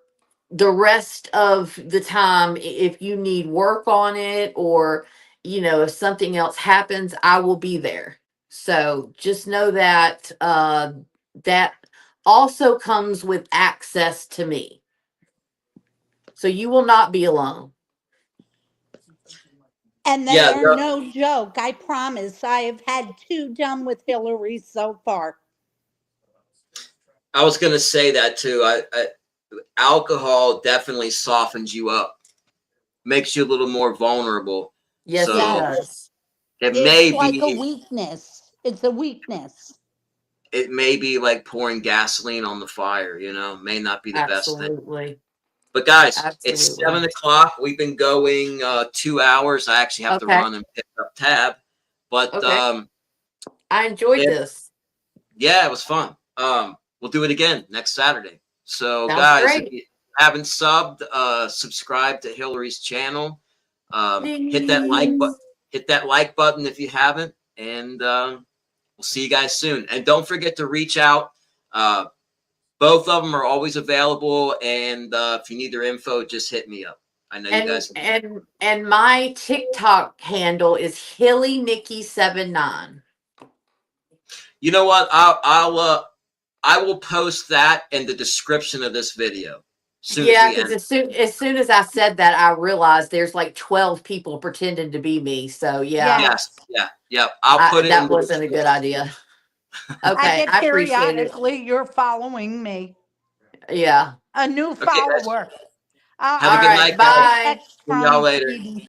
Speaker 2: the rest of the time. If you need work on it, or if something else happens, I will be there. So just know that that also comes with access to me. So you will not be alone.
Speaker 3: And they
Speaker 1: yeah.
Speaker 3: are no joke. I promise. I have had 2 done with Hillary so far.
Speaker 1: I was gonna say that too. Alcohol definitely softens you up, makes you a little more vulnerable.
Speaker 2: Yes, it
Speaker 1: So
Speaker 2: does.
Speaker 1: it may
Speaker 3: It's like a
Speaker 1: be
Speaker 3: weakness. It's a weakness.
Speaker 1: it may be like pouring gasoline on the fire. May not be the best thing.
Speaker 2: Absolutely.
Speaker 1: But guys, it's
Speaker 2: Absolutely.
Speaker 1: 7 o'clock. We've been going 2 hours. I actually have to
Speaker 2: Okay.
Speaker 1: run and pick up Tab. But
Speaker 2: Okay. I enjoyed
Speaker 1: it,
Speaker 2: this.
Speaker 1: yeah, it was fun. We'll do it again next Saturday. So
Speaker 2: Sounds
Speaker 1: guys, if
Speaker 2: great.
Speaker 1: you haven't subbed, subscribe to Hillary's channel. Hit that like button.
Speaker 2: Please.
Speaker 1: Hit that like button if you haven't, and we'll see you guys soon. And don't forget to reach out. Both of them are always available, and if you need their info, just hit me up. I know you
Speaker 2: And
Speaker 1: guys.
Speaker 2: and my TikTok handle is HillyNikki79.
Speaker 1: You know what? I will post that in the description of this video. Soon as
Speaker 2: Yeah,
Speaker 1: we
Speaker 2: because
Speaker 1: end.
Speaker 2: as soon as I said that, I realized there's like 12 people pretending to be me. So yeah,
Speaker 1: Yes. Yeah. Yep. I'll put it in
Speaker 2: that
Speaker 1: the
Speaker 2: wasn't a good
Speaker 1: description.
Speaker 2: idea.
Speaker 3: I
Speaker 2: Okay,
Speaker 3: get
Speaker 2: I appreciate it.
Speaker 3: periodically you're following me.
Speaker 2: Yeah.
Speaker 3: A new
Speaker 1: Okay, guys.
Speaker 3: follower.
Speaker 1: Have a
Speaker 2: All
Speaker 1: good
Speaker 3: I'll
Speaker 2: right.
Speaker 1: night,
Speaker 3: get a
Speaker 1: guys.
Speaker 2: Bye.
Speaker 3: text
Speaker 1: See y'all
Speaker 3: from
Speaker 1: later.
Speaker 3: Edie.